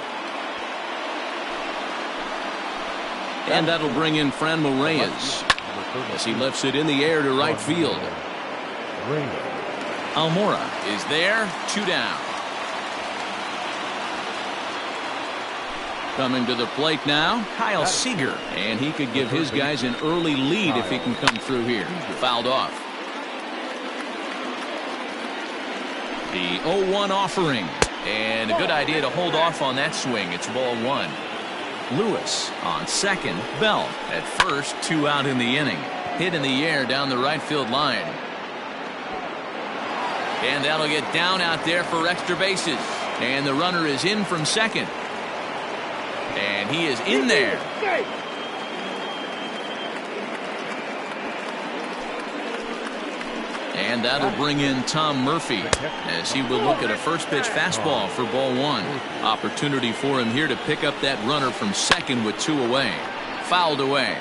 And that'll bring in Franmil Reyes as he lifts it in the air to right field. Almora is there, 2 down. Coming to the plate now, Kyle Seager, and he could give his guys an early lead if he can come through here. Fouled off. The 0-1 offering, and a good idea to hold off on that swing. It's ball 1. Lewis on second, Bell at first, 2 out in the inning. Hit in the air down the right field line. And that'll get down out there for extra bases. And the runner is in from second. And he is in there. And that'll bring in Tom Murphy as he will look at a first pitch fastball for ball 1. Opportunity for him here to pick up that runner from second with 2 away. Fouled away.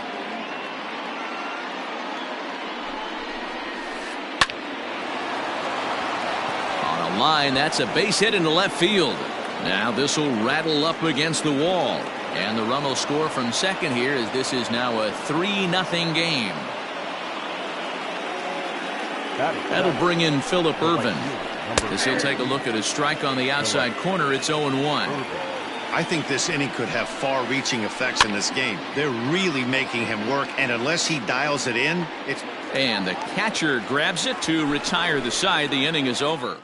On a line, that's a base hit into left field. Now this will rattle up against the wall. And the run will score from second here as this is now a 3-0 game. That'll bring in Phillip Ervin. As he'll take a look at a strike on the outside corner. It's 0-1. I think this inning could have far-reaching effects in this game. They're really making him work, and unless he dials it in, it's... And the catcher grabs it to retire the side. The inning is over.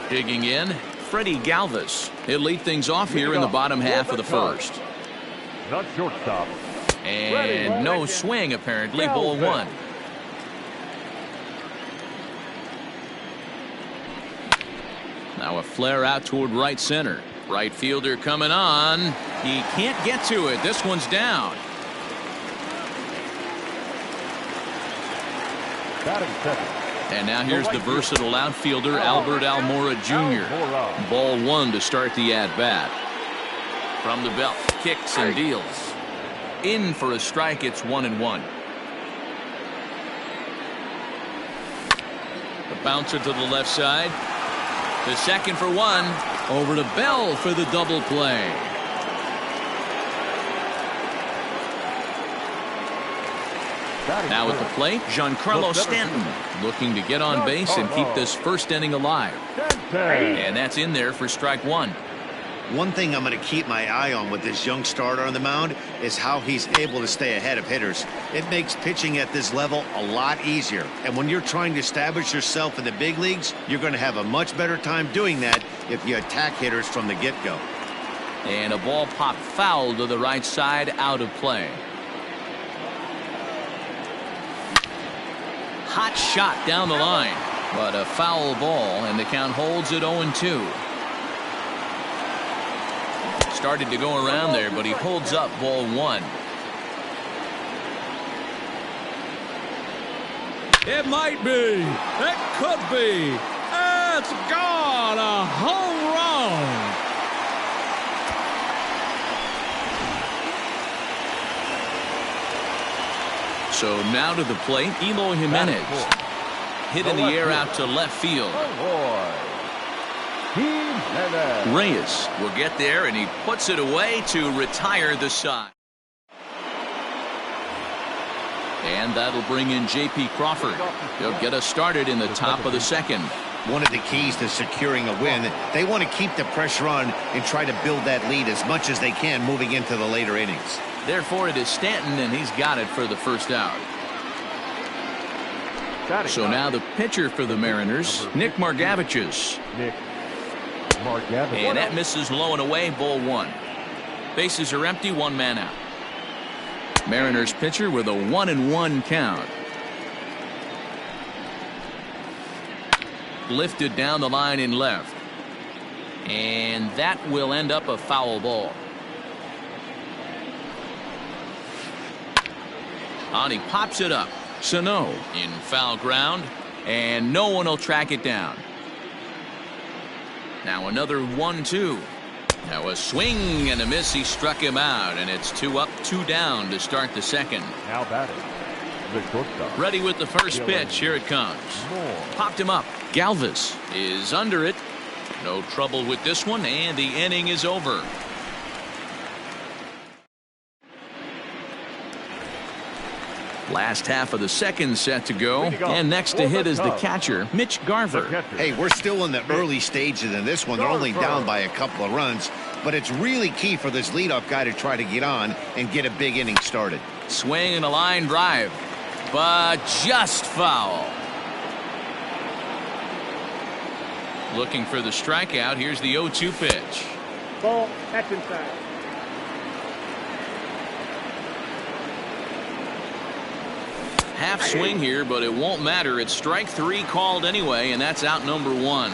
Digging in, Freddie Galvis. He'll lead things off here in the bottom half of the first. Not shortstop. And no swing, apparently. Ball 1. Now a flare out toward right center. Right fielder coming on. He can't get to it. This one's down. Batting second. And now here's the versatile outfielder, Albert Almora Jr. Ball 1 to start the at-bat. From the belt, kicks and deals. In for a strike, it's 1-1. The bouncer to the left side. The second for 1. Over to Bell for the double play. Now at the plate, Giancarlo Stanton looking to get on base and keep this first inning alive. And that's in there for strike 1. One thing I'm going to keep my eye on with this young starter on the mound is how he's able to stay ahead of hitters. It makes pitching at this level a lot easier. And when you're trying to establish yourself in the big leagues, you're going to have a much better time doing that if you attack hitters from the get-go. And a ball popped foul to the right side, out of play. Hot shot down the line, but a foul ball, and the count holds at 0-2. Started to go around there, but he holds up ball one. It might be. It could be. It's gone. A home run. So now to the plate, Eloy Jimenez. Hit in the air out to left field. Reyes will get there, and he puts it away to retire the side. And that'll bring in J.P. Crawford. He'll get us started in the top of the second. One of the keys to securing a win, they want to keep the pressure on and try to build that lead as much as they can moving into the later innings. Therefore, it is Stanton, and he's got it for the first out. So now the pitcher for the Mariners, Nick Margevicius. And that misses low and away, ball one. Bases are empty, one man out. Mariners pitcher with a 1-1 count. Lifted down the line in left. And that will end up a foul ball. And he pops it up. Sano in foul ground, and no one will track it down. Now another 1-2. Now a swing and a miss. He struck him out, and it's 2 up, 2 down to start the second. Now batting, the shortstop. Ready with the first pitch. Here it comes. Popped him up. Galvis is under it. No trouble with this one, and the inning is over. Last half of the second set to go, and next to hit is the catcher, Mitch Garver. Hey, we're still in the early stages in this one. They're only down by a couple of runs, but it's really key for this leadoff guy to try to get on and get a big inning started. Swing and a line drive, but just foul. Looking for the strikeout. Here's the 0-2 pitch. Ball, that's inside. Half swing here, but it won't matter. It's strike 3 called anyway, and that's out number 1.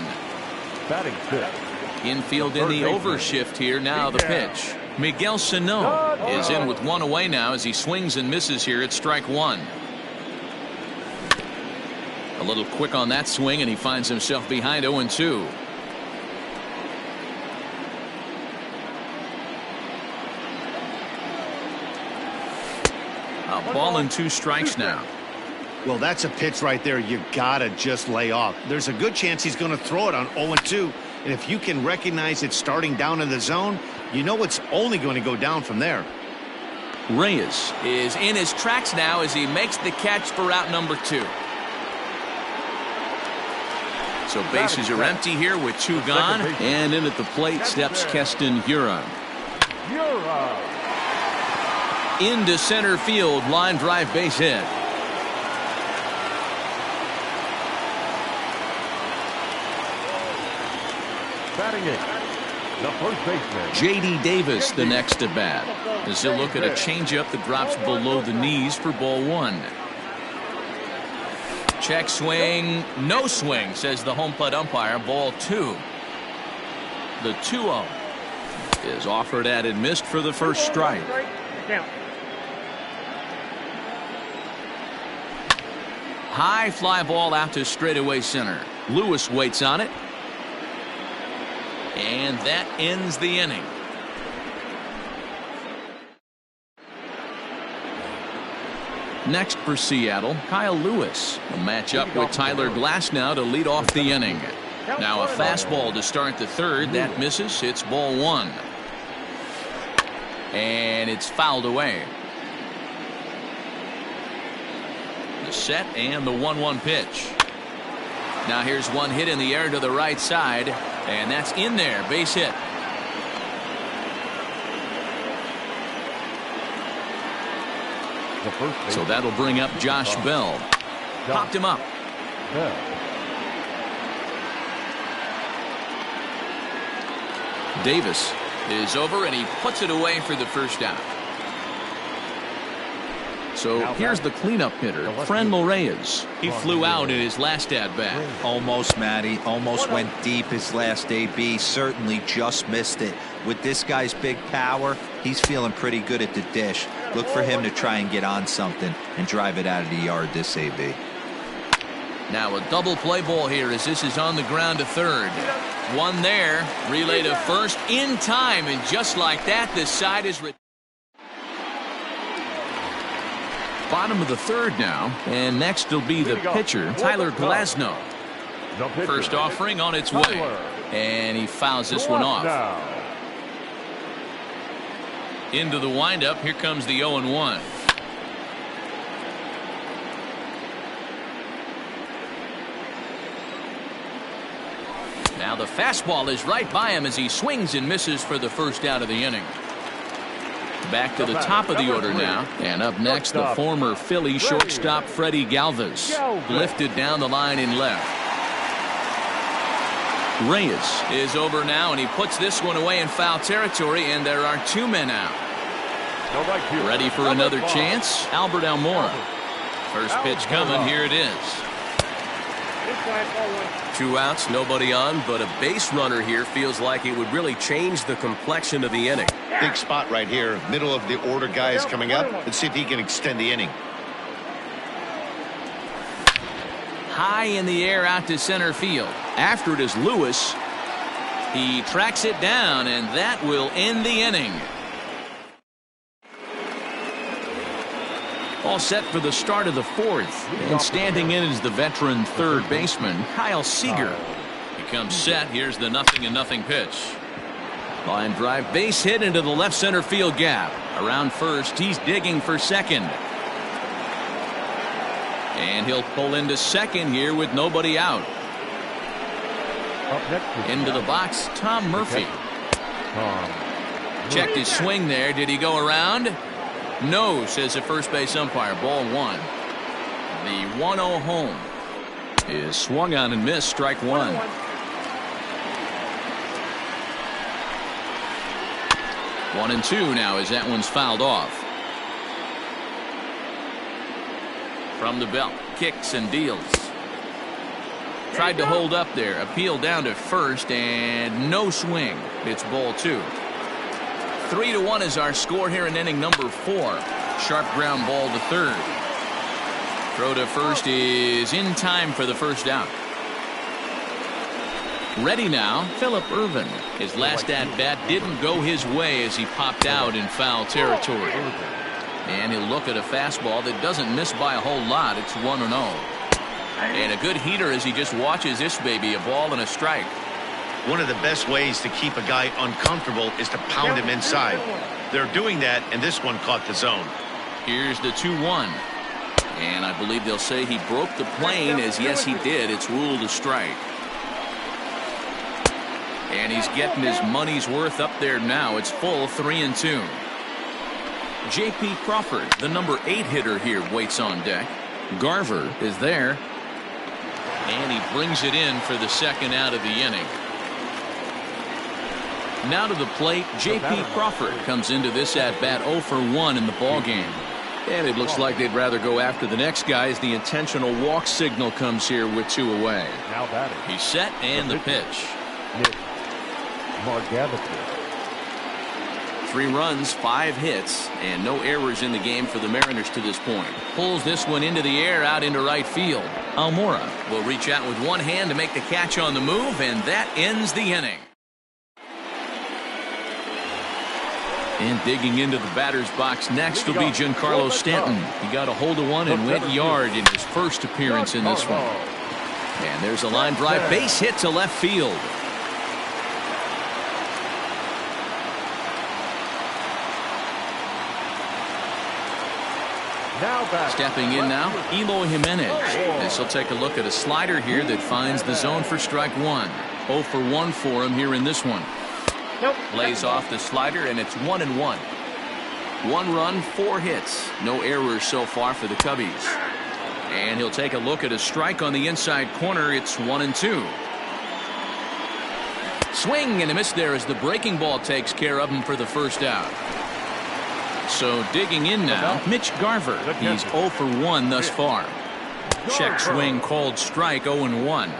Batting fifth. Infield in the overshift here. Now the pitch. Miguel Sano is in with 1 away now as he swings and misses here at strike 1. A little quick on that swing, and he finds himself behind 0-2. A ball and 2 strikes now. Well, that's a pitch right there you gotta just lay off. There's a good chance he's going to throw it on 0-2, and if you can recognize it starting down in the zone, you know it's only going to go down from there. Reyes is in his tracks now as he makes the catch for out number 2. So bases are empty here with 2 gone, and in at the plate steps Keston Hiura. Into center field, line drive, base hit. Batting eighth, the first baseman, J.D. Davis, the next at bat, as he'll look at a changeup that drops below the knees for ball 1. Check swing, no swing, says the home plate umpire. Ball 2. The 2-0 is offered at and missed for the first strike. High fly ball out to straightaway center. Lewis waits on it. And that ends the inning. Next for Seattle, Kyle Lewis. A matchup with Tyler Glasnow to lead off the inning. Now a fastball to start the third. That misses. It's ball 1. And it's fouled away. The set and the 1-1 pitch. Now here's one hit in the air to the right side, and that's in there. Base hit. The first So that'll bring up Josh Bell. Popped him up. Bell. Davis is over, and he puts it away for the first down. So here's the cleanup hitter, Franmil Reyes. He flew out in his last at-bat. Almost, Matty. Almost went deep his last AB. Certainly just missed it. With this guy's big power, he's feeling pretty good at the dish. Look for him to try and get on something and drive it out of the yard this AB. Now a double play ball here as this is on the ground to third. One there, relay to first in time, and just like that, the side is bottom of the third now, and next will be the pitcher, Tyler Glasnow. First offering on its way, and he fouls this one off. Into the windup, here comes the 0-1. Now the fastball is right by him as he swings and misses for the first out of the inning. Back to the top of the order now. And up next, the former Philly shortstop Freddie Galvis. Lifted down the line in left. Reyes is over now, and he puts this one away in foul territory, and there are two men out. Ready for another chance? Albert Almora. First pitch coming. Here it is. 2 outs, nobody on, but a base runner here feels like it would really change the complexion of the inning. Big spot right here. Middle of the order guy is coming up. Let's see if he can extend the inning. High in the air out to center field. After it is Lewis. He tracks it down, and that will end the inning. All set for the start of the fourth. And standing in is the veteran third baseman, Kyle Seager. He comes set. Here's the 0-0 pitch. Line drive, base hit into the left center field gap. Around first, he's digging for second. And he'll pull into second here with nobody out. Into the box, Tom Murphy. Checked his swing there. Did he go around? No, says the first base umpire. Ball one. The 1-0 home is swung on and missed. Strike one. One and two now as that one's fouled off. From the belt, kicks and deals. Tried to hold up there. Appeal down to first, and no swing. It's ball two. 3-1 is our score here in inning number 4. Sharp ground ball to third. Throw to first is in time for the first out. Ready now, Phillip Ervin. His last at-bat didn't go his way as he popped out in foul territory. And he'll look at a fastball that doesn't miss by a whole lot. It's 1-0. And a good heater as he just watches this baby, a ball and a strike. One of the best ways to keep a guy uncomfortable is to pound him inside. They're doing that, and this one caught the zone. Here's the 2-1. And I believe they'll say he broke the plane, as yes he did. It's ruled a strike. And he's getting his money's worth up there now. It's full 3-2. J.P. Crawford, the number 8 hitter here, waits on deck. Garver is there. And he brings it in for the second out of the inning. Now to the plate, J.P. Crawford comes into this at-bat 0 for 1 in the ballgame. And it looks like they'd rather go after the next guy as the intentional walk signal comes here with 2 away. Now batting. He's set and the pitch. Nick Margavity. 3 runs, 5 hits, and no errors in the game for the Mariners to this point. Pulls this one into the air out into right field. Almora will reach out with one hand to make the catch on the move, and that ends the inning. And digging into the batter's box next will be Giancarlo Stanton. He got a hold of one and went yard in his first appearance in this one. And there's a line drive, base hit to left field. Stepping in now, Eloy Jimenez. This will take a look at a slider here that finds the zone for strike one. 0 for 1 for him here in this one. Lays off the slider, and it's 1-1. 1 run, 4 hits. No errors so far for the Cubbies. And he'll take a look at a strike on the inside corner. It's 1-2. Swing and a miss there as the breaking ball takes care of him for the first out. So digging in now, Mitch Garver. He's 0 for 1 thus far. Check swing called strike, 0-1.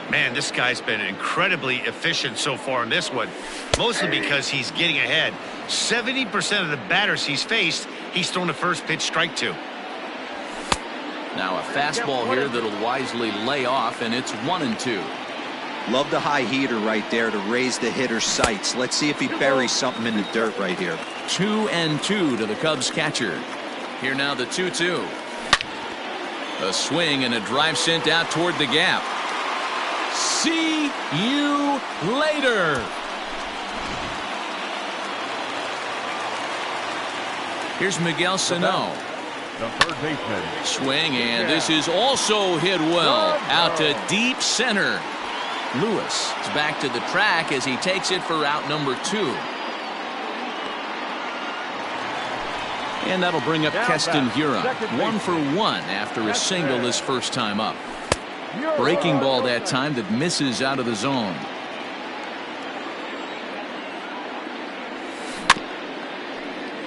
Man, this guy's been incredibly efficient so far in this one, mostly because he's getting ahead. 70% of the batters he's faced, he's thrown the first pitch strike to. Now a fastball here that'll wisely lay off, and it's 1-2. Love the high heater right there to raise the hitter's sights. Let's see if he buries something in the dirt right here. 2-2 to the Cubs catcher. Here now the 2-2. A swing and a drive sent out toward the gap. See you later. Here's Miguel Sano. The third baseman. Swing, and this is also hit well out to deep center. Lewis is back to the track as he takes it for out number 2. And that'll bring up Keston Hiura. 1 for 1 after a single his first time up. Breaking ball that time that misses out of the zone.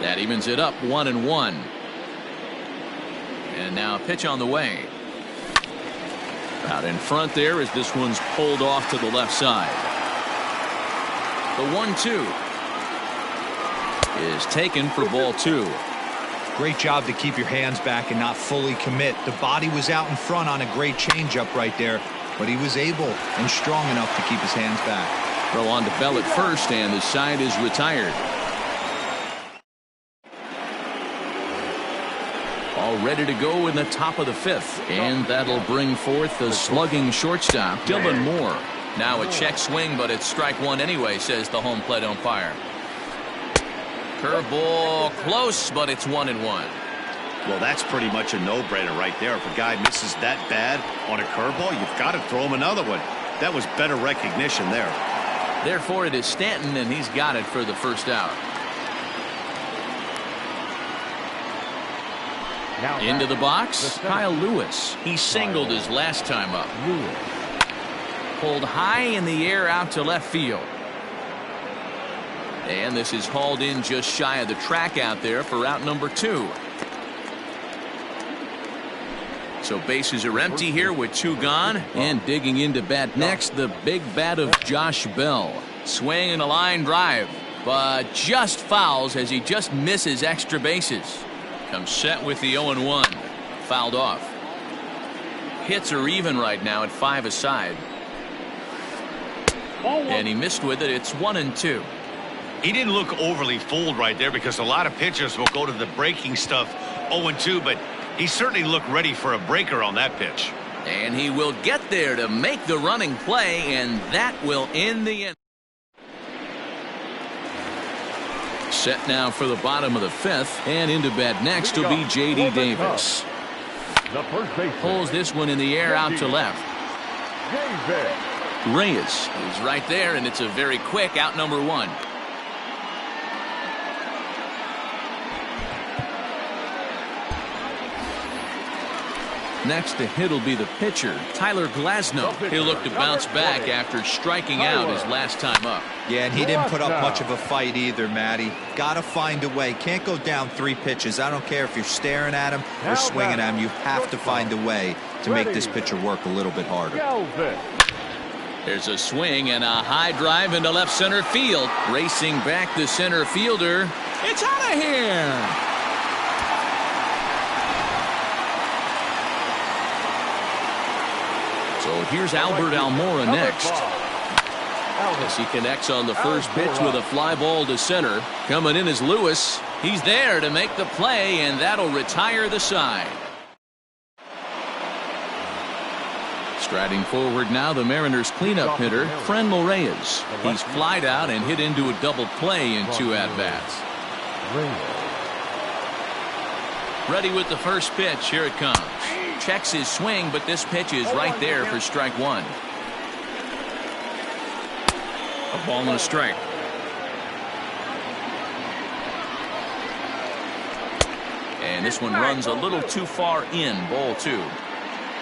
That evens it up 1-1. And now a pitch on the way. Out in front there as this one's pulled off to the left side. The 1-2 is taken for ball 2. Great job to keep your hands back and not fully commit. The body was out in front on a great changeup right there, but he was able and strong enough to keep his hands back. Throw on to Bell at first, and the side is retired. All ready to go in the top of the 5th, and that'll bring forth the slugging shortstop, Dylan Moore. Now a check swing, but it's strike 1 anyway, says the home plate umpire. Curveball close, but it's 1-1. Well, that's pretty much a no-brainer right there. If a guy misses that bad on a curveball, you've got to throw him another one. That was better recognition there. Therefore, it is Stanton, and he's got it for the first out. Into the box, Kyle Lewis. He singled his last time up. Pulled high in the air out to left field. And this is hauled in just shy of the track out there for out number 2. So bases are empty here with 2 gone. And digging into bat next, the big bat of Josh Bell. Swing and a line drive, but just fouls as he just misses extra bases. Comes set with the 0-1. Fouled off. Hits are even right now at 5 aside. And he missed with it. It's 1-2. He didn't look overly fooled right there because a lot of pitchers will go to the breaking stuff 0-2, but he certainly looked ready for a breaker on that pitch. And he will get there to make the running play, and that will end the inning. Set now for the bottom of the 5th, and into bat next will be J.D. Davis. The first baseman. Pulls this one in the air out to left. Reyes is right there, and it's a very quick out number 1. Next to hit will be the pitcher, Tyler Glasnow. He'll look to bounce back after striking out his last time up. Yeah, and he didn't put up much of a fight either, Matty. Got to find a way. Can't go down 3 pitches. I don't care if you're staring at him or swinging at him. You have to find a way to make this pitcher work a little bit harder. There's a swing and a high drive into left center field. Racing back the center fielder. It's out of here. So here's Albert Almora next. As he connects on the first pitch with a fly ball to center. Coming in is Lewis. He's there to make the play, and that'll retire the side. Striding forward now, the Mariners cleanup hitter, Franmil Reyes. He's flied out and hit into a double play in 2 at-bats. Ready with the first pitch. Here it comes. Checks his swing, but this pitch is right there for strike 1. A ball and a strike. And this one runs a little too far in. Ball 2.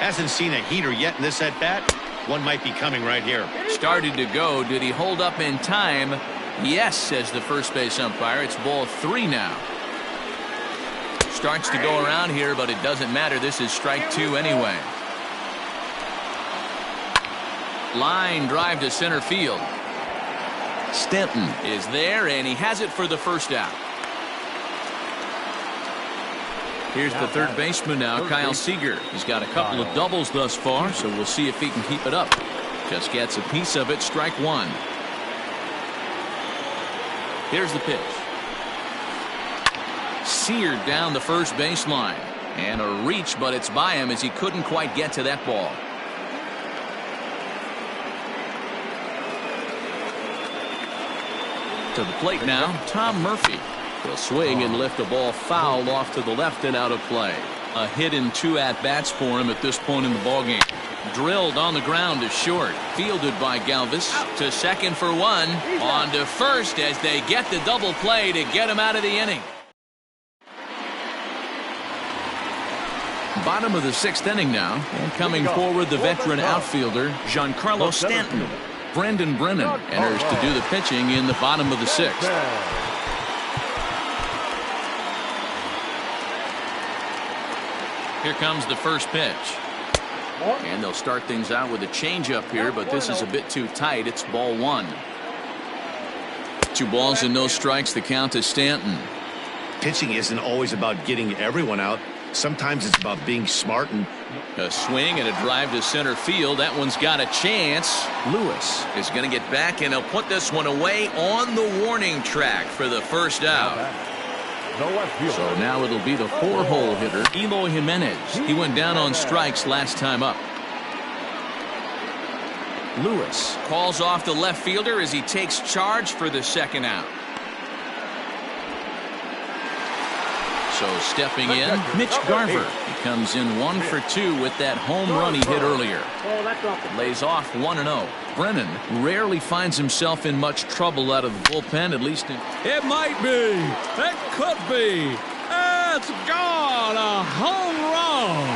Hasn't seen a heater yet in this at-bat. One might be coming right here. Started to go. Did he hold up in time? Yes, says the first base umpire. It's ball 3 now. Starts to go around here, but it doesn't matter. This is strike 2 anyway. Line drive to center field. Stanton is there, and he has it for the first out. Here's the third baseman now, Kyle Seager. He's got a couple of doubles thus far, so we'll see if he can keep it up. Just gets a piece of it, strike 1. Here's the pitch. Seared down the first baseline. And a reach, but it's by him as he couldn't quite get to that ball. To the plate now, Tom Murphy. He'll swing and lift the ball foul off to the left and out of play. A hit in 2 at-bats for him at this point in the ballgame. Drilled on the ground to short. Fielded by Galvis. To second for 1. On to first as they get the double play to get him out of the inning. Bottom of the 6th inning now. And coming forward, the veteran outfielder, Giancarlo Stanton. Brendan Brennan enters to do the pitching in the bottom of the 6th. Here comes the first pitch. And they'll start things out with a changeup here, but this is a bit too tight. It's ball 1. 2 balls and no strikes. The count to Stanton. Pitching isn't always about getting everyone out. Sometimes it's about being smart. And a swing and a drive to center field. That one's got a chance. Lewis is going to get back, and he'll put this one away on the warning track for the first out. So now it'll be the 4-hole hitter, Eloy Jimenez. He went down on strikes last time up. Lewis calls off the left fielder as he takes charge for the second out. So stepping in, Mitch Garver. He comes in 1 for 2 with that home run he hit earlier. Lays off 1-0. Brennan rarely finds himself in much trouble out of the bullpen, at least in... It might be. It could be. It's gone. A home run.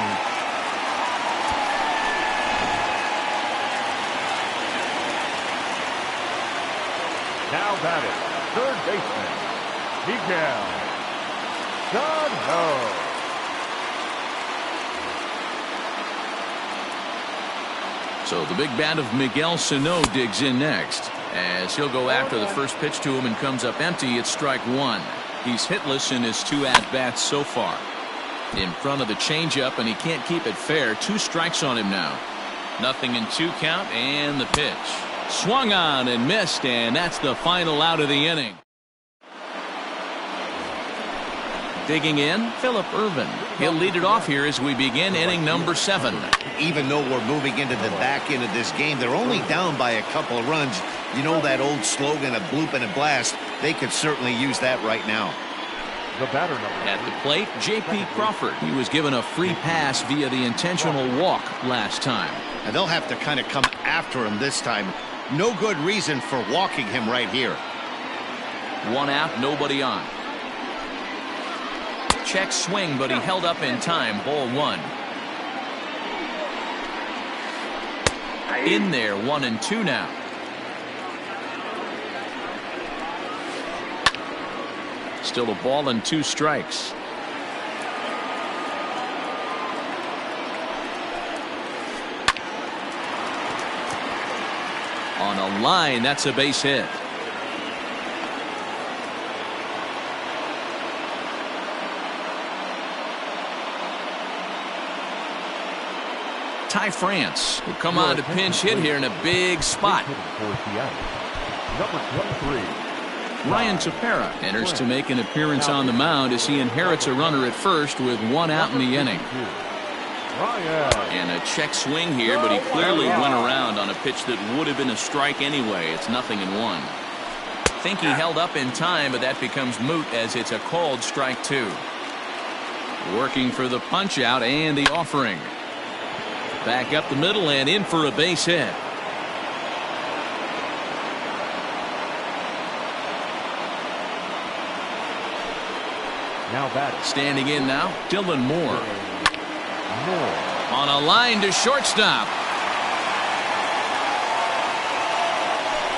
Now batting, third baseman, Miguel Sano. So the big bat of Miguel Sano digs in next as he'll go after the first pitch to him and comes up empty. It's strike 1. He's hitless in his 2 at-bats so far. In front of the changeup, and he can't keep it fair. 2 strikes on him now. 0-2 count, and the pitch. Swung on and missed, and that's the final out of the inning. Digging in, Phillip Ervin. He'll lead it off here as we begin inning number 7. even though we're moving into the back end of this game, they're only down by a couple of runs. You know that old slogan, a bloop and a blast. They could certainly use that right now. The batter number at the plate, J.P. Crawford. He was given a free pass via the intentional walk last time. And they'll have to kind of come after him this time. No good reason for walking him right here. 1 out, nobody on. Check swing, but he held up in time. Ball 1. In there, 1-2 now. Still a ball and 2 strikes. On a line, that's a base hit. Ty France will come on to pinch hit here in a big spot. Number 23. Ryan Tepera enters to make an appearance on the mound as he inherits a runner at first with 1 out in the inning. And a check swing here, but he clearly went around on a pitch that would have been a strike anyway. It's 0-1. Think he held up in time, but that becomes moot as it's a called strike 2. Working for the punch out and the offering. Back up the middle and in for a base hit. Now batting. Standing in now, Dylan Moore. On a line to shortstop.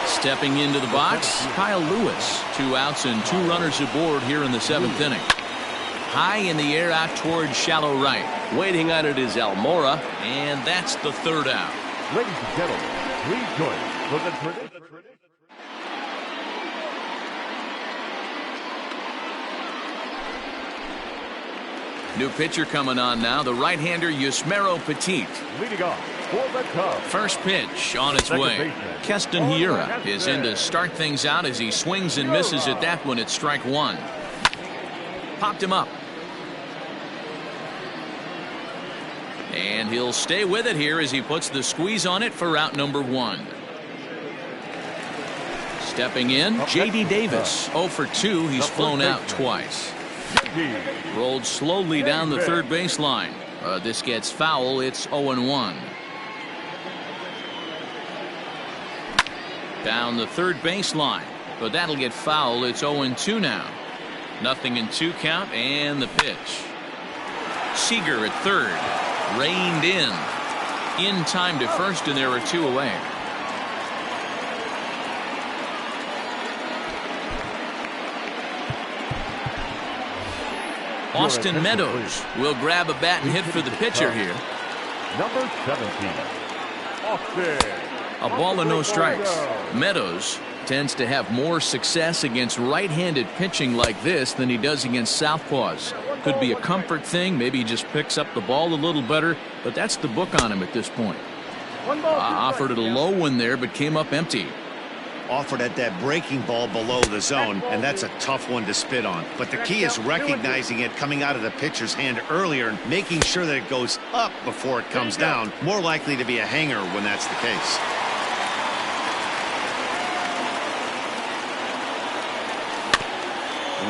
Stepping into the box, Kyle Lewis. 2 outs and 2 runners aboard here in the 7th inning. High in the air out towards shallow right. Waiting on it is Almora. And that's the 3rd out. Ladies and gentlemen, please join us for the tradition. New pitcher coming on now, the right-hander Yusmeiro Petit. Leading off for the Cubs. First pitch on its way. Keston Hiura is in to start things out as he swings and misses at that one at strike 1. Popped him up. And he'll stay with it here as he puts the squeeze on it for out number 1. Stepping in, J.D. Davis. 0 for 2. He's flown out twice. Rolled slowly down the third baseline. This gets foul. It's 0-1. Down the third baseline, but that'll get foul. It's 0-2 now. 0-2 count, and the pitch. Seager at third. Reined in time to first, and there are 2 away. Austin Meadows will grab a bat and hit for the pitcher here. Number 17, Austin. A ball and no strikes. Meadows tends to have more success against right-handed pitching like this than he does against southpaws. Could be a comfort thing. Maybe he just picks up the ball a little better, but that's the book on him at this point. Offered it a low one there, but came up empty. Offered at that breaking ball below the zone, and that's a tough one to spit on. But the key is recognizing it coming out of the pitcher's hand earlier and making sure that it goes up before it comes down. More likely to be a hanger when that's the case.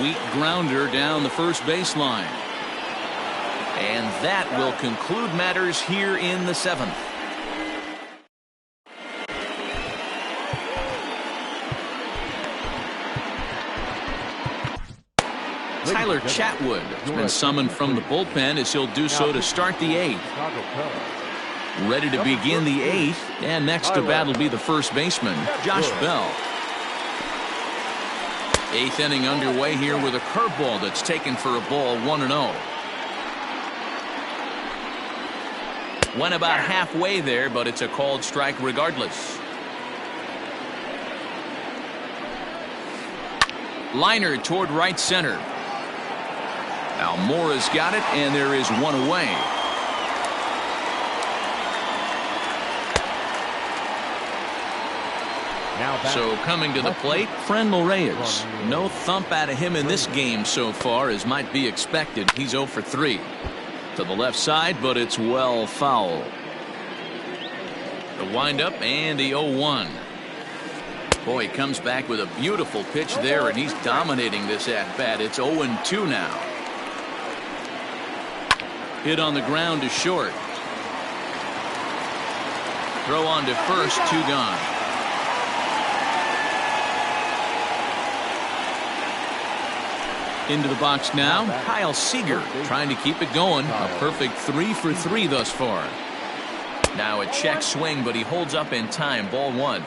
Weak grounder down the first baseline. And that will conclude matters here in the 7th. Tyler Chatwood has been summoned from the bullpen as he'll do so to start the 8th. Ready to begin the 8th, and next to bat will be the first baseman, Josh Bell. 8th inning underway here with a curveball that's taken for a ball, 1-0. Went about halfway there, but it's a called strike regardless. Liner toward right center. Almora's got it, and there is 1 away. So coming to the plate, Friendl Reyes. No thump out of him in this game so far, as might be expected. He's 0 for 3. To the left side, but it's well foul. The windup and the 0-1. Boy, he comes back with a beautiful pitch there, and he's dominating this at-bat. It's 0-2 now. Hit on the ground to short. Throw on to first, 2 gone. Into the box now, Kyle Seager trying to keep it going. A perfect 3 for 3 thus far. Now a check swing, but he holds up in time. Ball 1.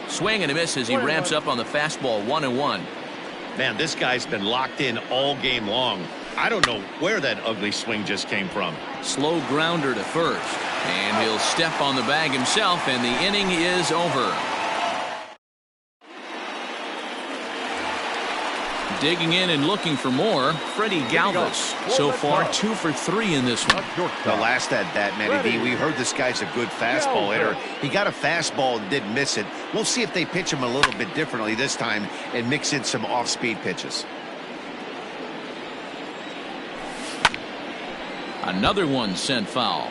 Swing and a miss as he ramps up on the fastball. 1-1. Man, this guy's been locked in all game long. I don't know where that ugly swing just came from. Slow grounder to first, and he'll step on the bag himself, and the inning is over. Digging in and looking for more, Freddie Galvis. So far 2 for 3 in this one. The last at bat, Matty D, we heard this guy's a good fastball hitter. He got a fastball and didn't miss it. We'll see if they pitch him a little bit differently this time and mix in some off-speed pitches. Another one sent foul.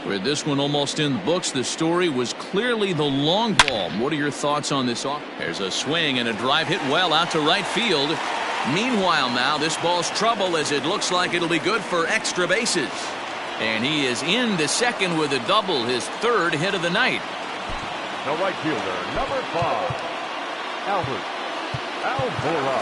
With this one almost in the books, the story was clearly the long ball. What are your thoughts on this? There's a swing and a drive hit well out to right field. Meanwhile now, this ball's trouble as it looks like it'll be good for extra bases. And he is into second with a double, his 3rd hit of the night. The right fielder, number 5, Albert Almora.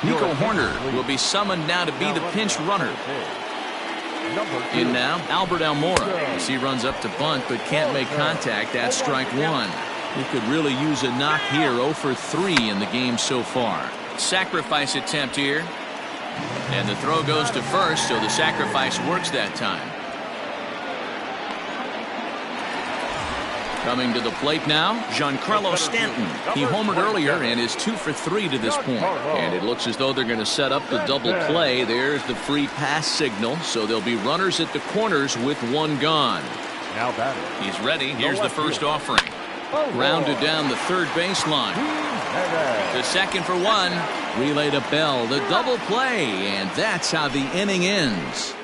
Nico Horner will be summoned now to be the pinch runner. In now, Albert Almora as he runs up to bunt but can't make contact. That's strike one. He could really use a knock here. 0 for 3 in the game so far. Sacrifice attempt here. And the throw goes to first, so the sacrifice works that time. Coming to the plate now, Giancarlo Stanton. He homered earlier and is 2 for 3 to this point. And it looks as though they're going to set up the double play. There's the free pass signal, so there'll be runners at the corners with one gone. Now batting. He's ready. Here's the first offering. Grounded down the third baseline. The second for one. Relay to Bell. The double play, and that's how the inning ends.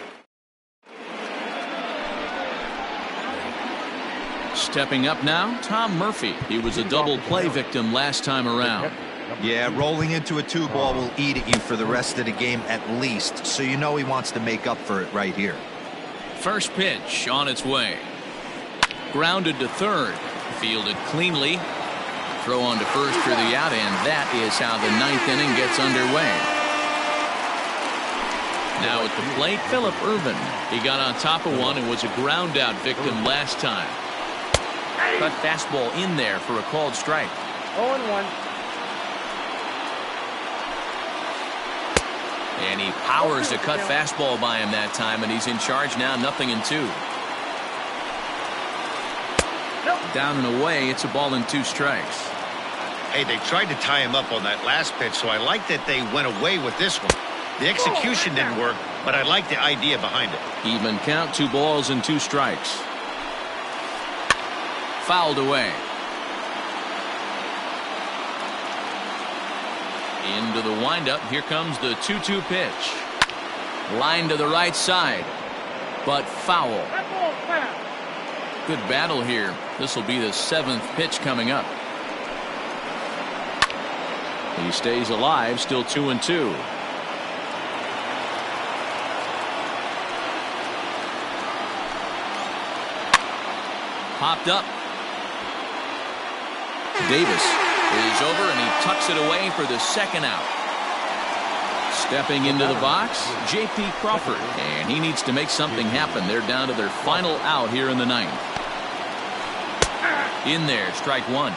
Stepping up now, Tom Murphy. He was a double play victim last time around. Yeah, rolling into a 2-ball will eat at you for the rest of the game at least, so you know he wants to make up for it right here. First pitch on its way. Grounded to third. Fielded cleanly. Throw on to first for the out, and that is how the ninth inning gets underway. Now at the plate, Phillip Ervin. He got on top of one and was a ground out victim last time. Cut fastball in there for a called strike. 0-1. And he powers the cut fastball by him that time, and he's in charge now, 0-2. Down and away, it's a ball and 2 strikes. Hey, they tried to tie him up on that last pitch, so I like that they went away with this one. The execution didn't work, but I like the idea behind it. Even count, 2 balls and 2 strikes. Fouled away. Into the windup. Here comes the 2-2 pitch. Line to the right side, but foul. Good battle here. This will be the 7th pitch coming up. He stays alive, still 2-2. Popped up. Davis is over, and he tucks it away for the second out. Stepping into the box, J.P. Crawford, and he needs to make something happen. They're down to their final out here in the 9th. In there, strike one.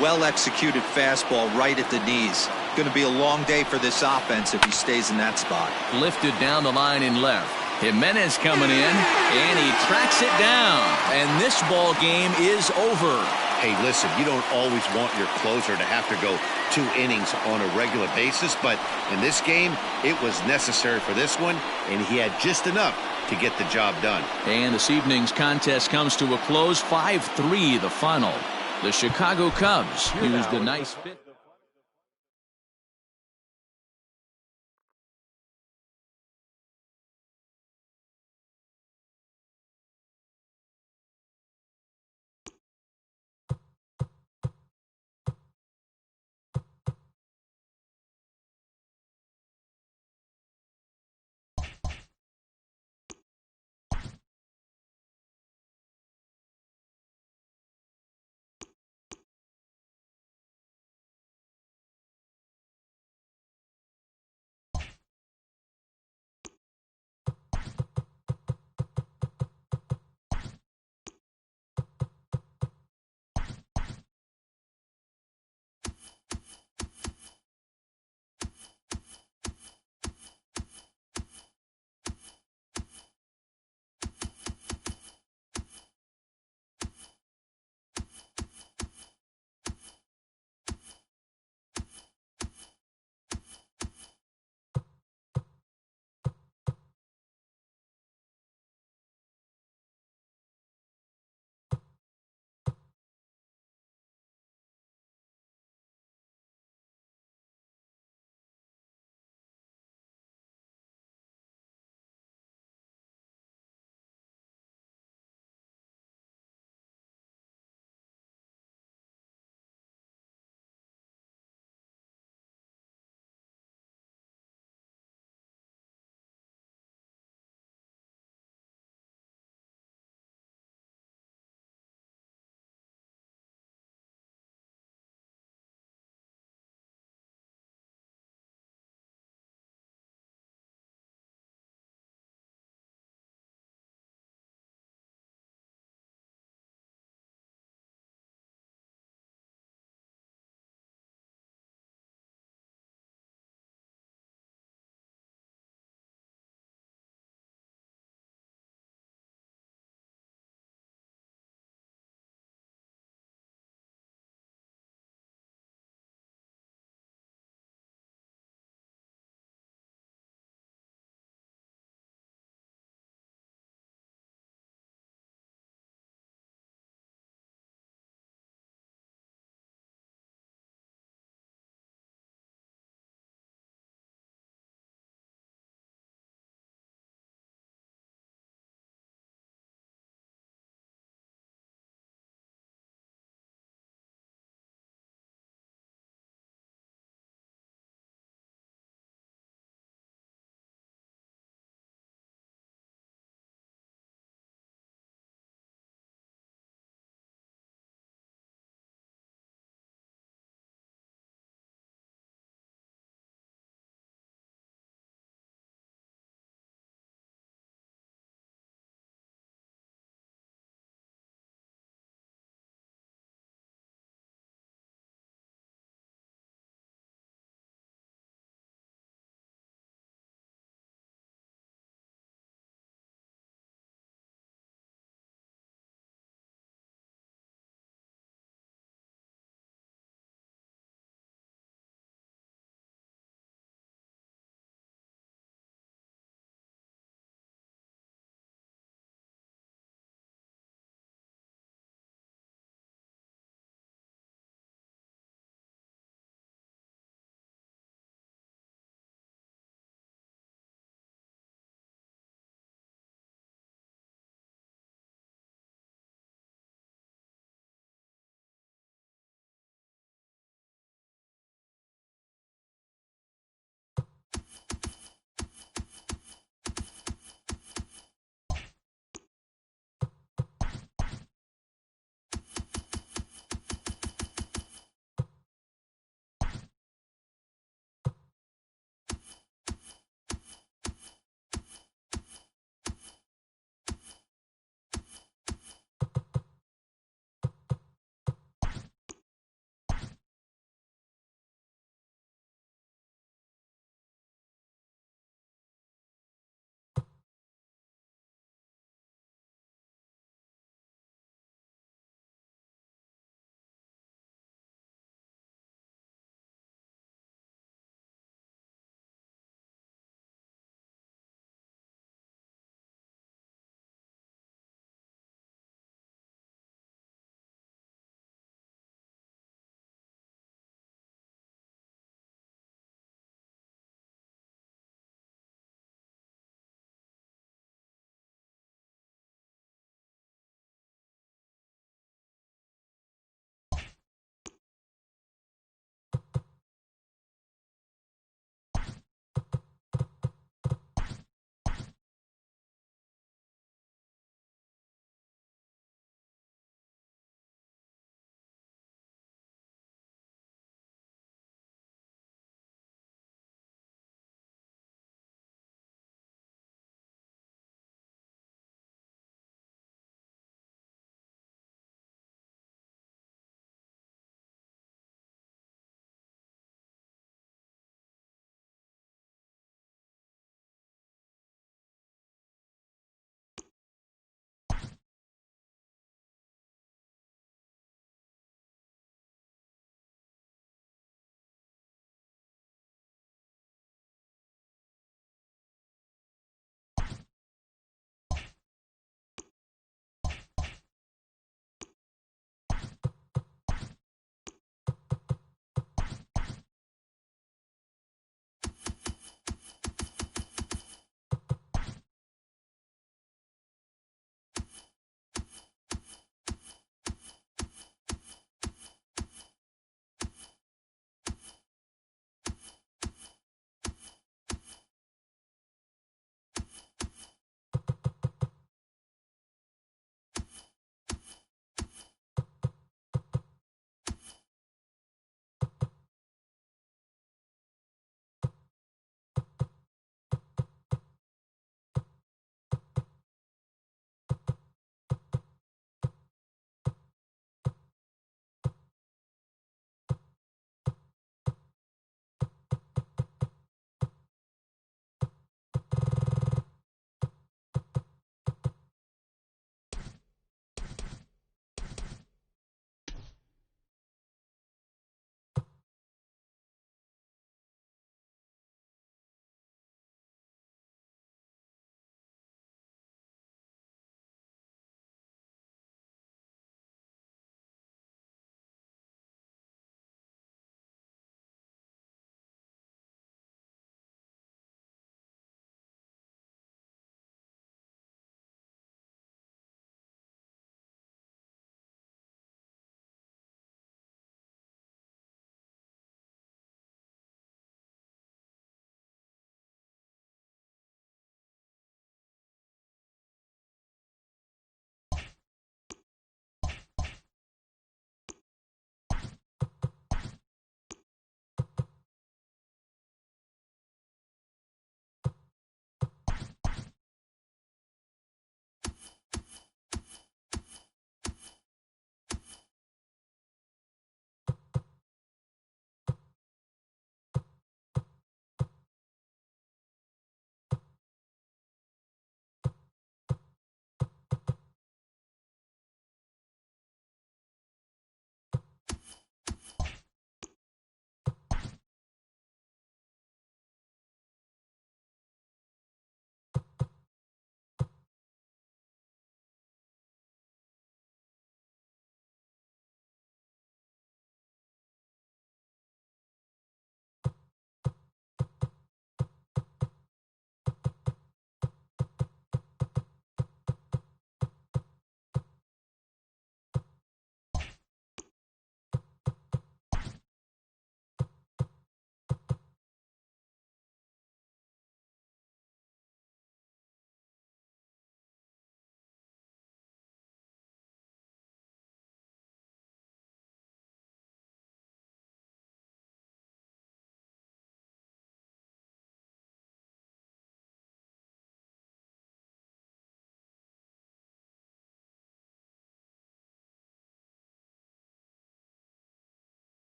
Well executed fastball right at the knees. Going to be a long day for this offense if he stays in that spot. Lifted down the line in left. Jimenez coming in, and he tracks it down. And this ball game is over. Hey, listen, you don't always want your closer to have to go 2 innings on a regular basis, but in this game, it was necessary for this one, and he had just enough to get the job done. And this evening's contest comes to a close, 5-3 the final. The Chicago Cubs used a nice fit.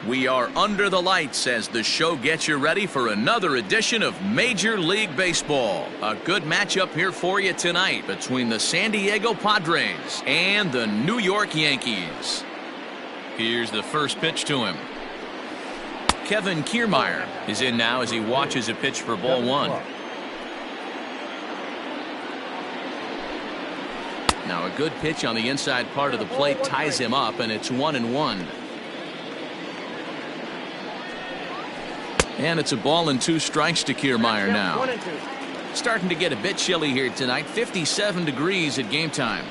We are under the lights as the show gets you ready for another edition of Major League Baseball. A good matchup here for you tonight between the San Diego Padres and the New York Yankees. Here's the first pitch to him. Kevin Kiermaier is in now as he watches a pitch for ball one. Now a good pitch on the inside part of the plate ties him up, and it's 1-1. And it's a ball and 2 strikes to Kiermaier now. Starting to get a bit chilly here tonight. 57 degrees at game time.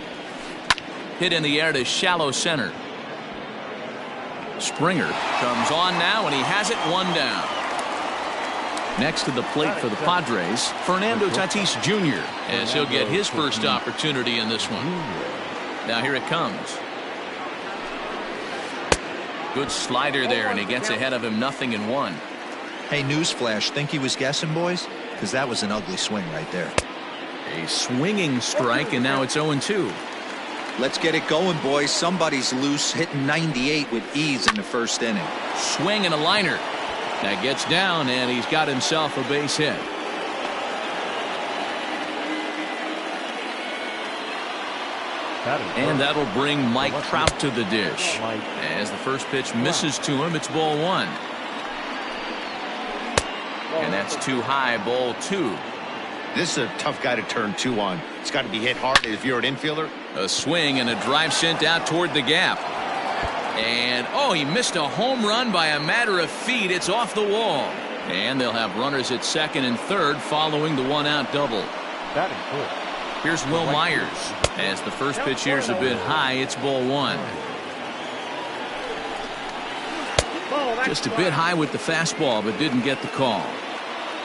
Hit in the air to shallow center. Springer comes on now, and he has it 1 down. Next to the plate for the Padres, Fernando Tatis Jr. as he'll get his first opportunity in this one. Now here it comes. Good slider there, and he gets ahead of him 0-1. Hey, newsflash, think he was guessing, boys? Because that was an ugly swing right there. A swinging strike, and now it's 0-2. Let's get it going, boys. Somebody's loose, hitting 98 with ease in the first inning. Swing and a liner. That gets down, and he's got himself a base hit. And that'll bring Mike Trout to the dish. As the first pitch misses to him, it's ball 1. And that's too high, ball 2. This is a tough guy to turn 2 on. It's got to be hit hard if you're an infielder. A swing and a drive sent out toward the gap. And, oh, he missed a home run by a matter of feet. It's off the wall. And they'll have runners at second and third following the 1-out double. Here's Will Myers. As the first pitch here's a bit high, it's ball 1. Just a bit high with the fastball, but didn't get the call.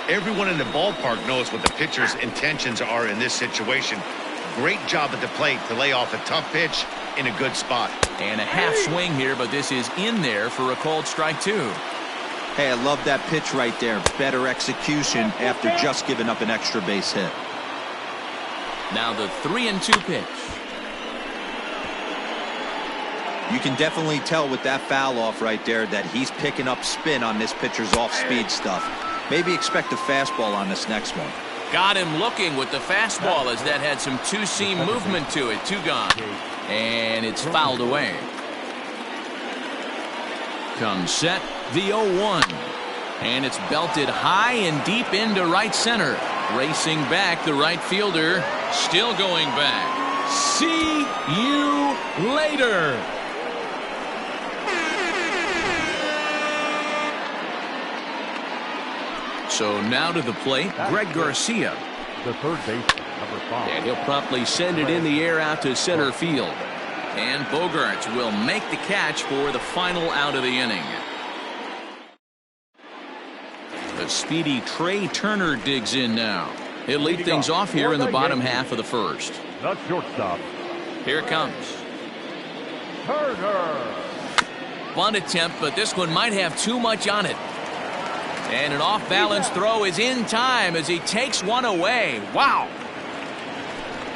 Everyone in the ballpark knows what the pitcher's intentions are in this situation. Great job at the plate to lay off a tough pitch in a good spot. And a half swing here, but this is in there for a called strike 2. Hey, I love that pitch right there. Better execution after just giving up an extra base hit. Now the 3-2 pitch. You can definitely tell with that foul off right there that he's picking up spin on this pitcher's off-speed stuff. Maybe expect a fastball on this next one. Got him looking with the fastball as that had some two-seam movement to it. 2 gone. And it's fouled away. Comes set, the 0-1. And it's belted high and deep into right center. Racing back, the right fielder. Still going back. See you later. So now to the plate, Greg Garcia. The third baseman, number 5. And he'll promptly send it in the air out to center field. And Bogaerts will make the catch for the final out of the inning. The speedy Trey Turner digs in now. He'll lead things off here in the bottom half of the first. The shortstop. Here it comes. Turner. Bunt attempt, but this one might have too much on it. And an off-balance throw is in time as he takes one away. Wow.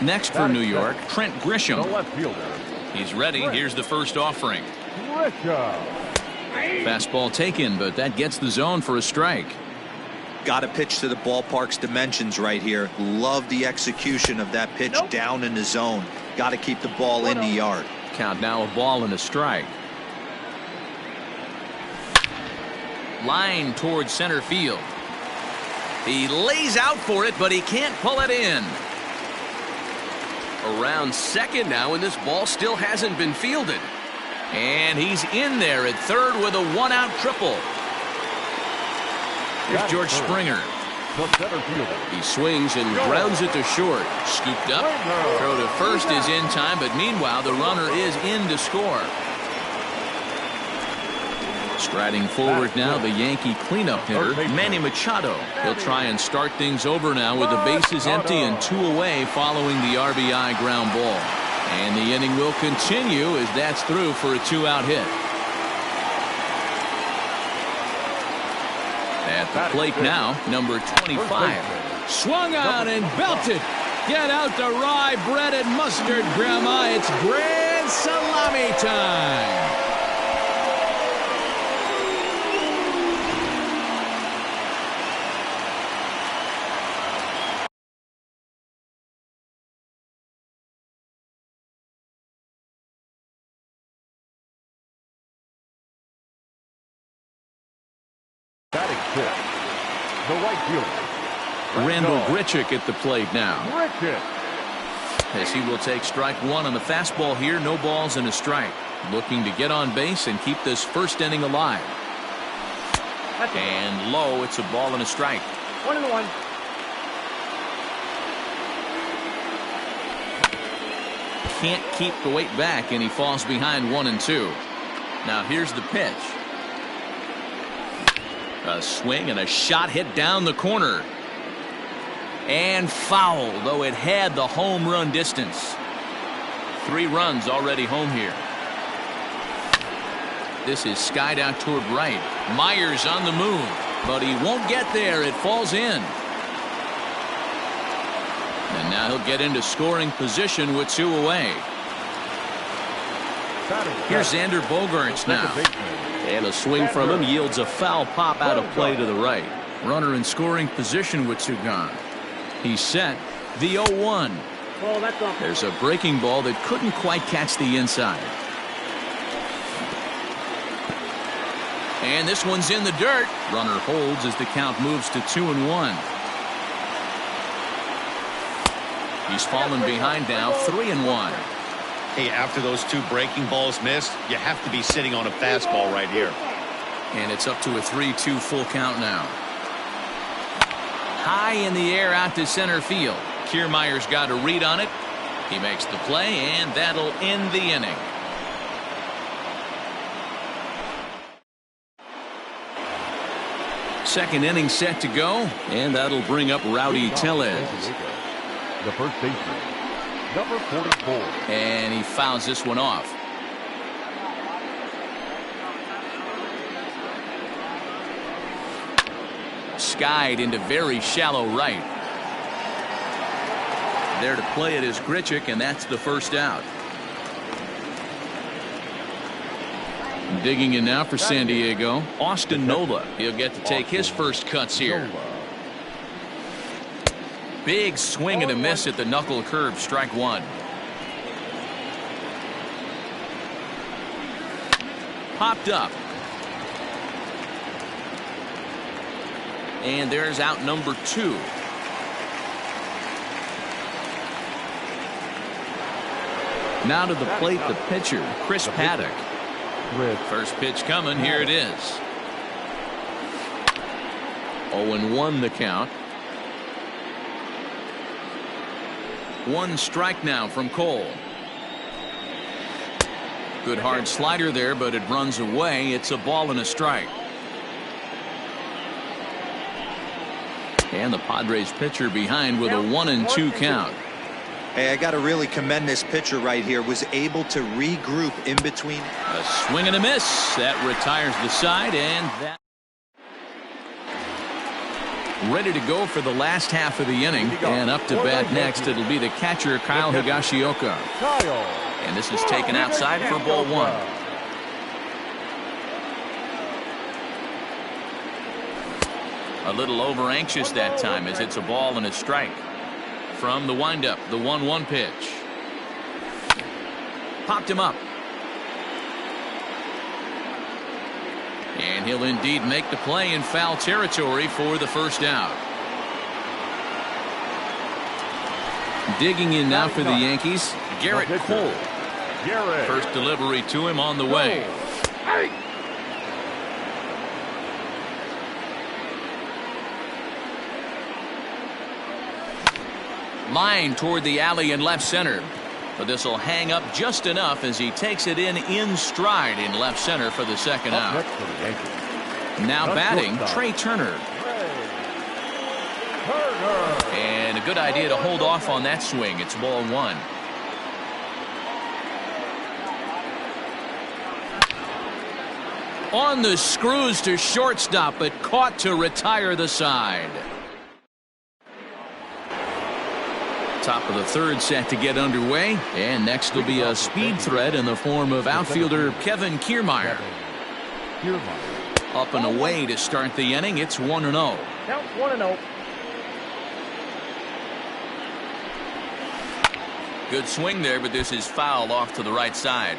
Next for New York, Trent Grisham. The left fielder. He's ready. Here's the first offering. Grisham. Fastball taken, but that gets the zone for a strike. Got to pitch to the ballpark's dimensions right here. Love the execution of that pitch down in the zone. Got to keep the ball in the yard. Count now a ball and a strike. Line towards center field. He lays out for it, but he can't pull it in. Around second now, and this ball still hasn't been fielded. And he's in there at third with a 1-out triple. Here's George Springer. The center fielder. He swings and grounds it to short. Scooped up. Throw to first is in time, but meanwhile the runner is in to score. Striding forward now, the Yankee cleanup hitter, Manny Machado. He'll try and start things over now with the bases empty and 2 away following the RBI ground ball. And the inning will continue as that's through for a 2-out hit. At the plate now, number 25. Swung on and belted. Get out the rye bread and mustard, Grandma. It's grand salami time. pitch. The right fielder. Randall Grichuk at the plate now. Grichuk. As he will take strike one on the fastball here. No balls and a strike. Looking to get on base and keep this first inning alive. And low, it's a ball and a strike. 1-1. Can't keep the weight back, and he falls behind 1-2. Now here's the pitch. A swing and a shot hit down the corner. And foul, though it had the home run distance. 3 runs already home here. This is skied out toward right. Myers on the move, but he won't get there. It falls in. And now he'll get into scoring position with 2 away. Here's Xander Bogaerts now. And a swing from him yields a foul pop out of play to the right. Runner in scoring position with 2 gone. He's set. The 0-1. Oh, that's off. There's a breaking ball that couldn't quite catch the inside. And this one's in the dirt. Runner holds as the count moves to 2-1. He's fallen behind now, 3-1. Hey, after those 2 breaking balls missed, you have to be sitting on a fastball right here. And it's up to a 3-2 full count now. High in the air out to center field. Kiermaier's got a read on it. He makes the play, and that'll end the inning. Second inning set to go, and that'll bring up Rowdy Tellez. The first baseman, number 44. And he fouls this one off. Skied into very shallow right. There to play it is Grichuk, and that's the first out. Digging in now for San Diego, Austin Nola. He'll get to take his first cuts here. Big swing and a miss at the knuckle curve, strike 1. Popped up. And there's out number 2. Now to the plate, the pitcher, Chris Paddock. First pitch coming, here it is. 0-1 the count. 1 strike now from Cole. Good hard slider there, but it runs away. It's a ball and a strike. And the Padres pitcher behind with a 1-2 count. Hey, I got to really commend this pitcher right here. Was able to regroup in between. A swing and a miss. That retires the side, and that ready to go for the last half of the inning. And up to bat next, it'll be the catcher, Kyle Higashioka. And this is taken outside for ball 1. A little over anxious that time as it's a ball and a strike. From the windup, the 1-1 pitch. Popped him up. And he'll indeed make the play in foul territory for the first out. Digging in now for the Yankees, Garrett Cole. First delivery to him on the way. Line toward the alley in left center. But this will hang up just enough as he takes it in stride in left center for the second out. Now batting, Trey Turner. And a good idea to hold off on that swing. It's ball 1. On the screws to shortstop, but caught to retire the side. Top of the third set to get underway, and next will be a speed threat in the form of outfielder Kevin Kiermaier. Up and away to start the inning. It's 1-0. Count 1-0. Good swing there, but this is foul off to the right side.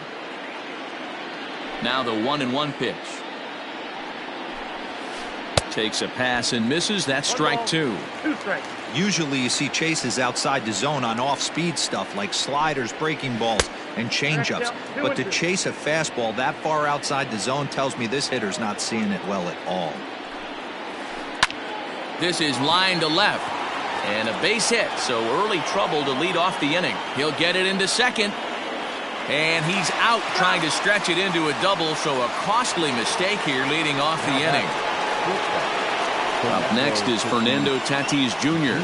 Now the 1-1 pitch. Takes a pass and misses. That's strike 2. 2 strikes. Usually you see chases outside the zone on off-speed stuff like sliders, breaking balls, and changeups. But to chase a fastball that far outside the zone tells me this hitter's not seeing it well at all. This is line to left. And a base hit, so early trouble to lead off the inning. He'll get it into second. And he's out trying to stretch it into a double, so a costly mistake here leading off the inning. Up next is Fernando Tatis Jr.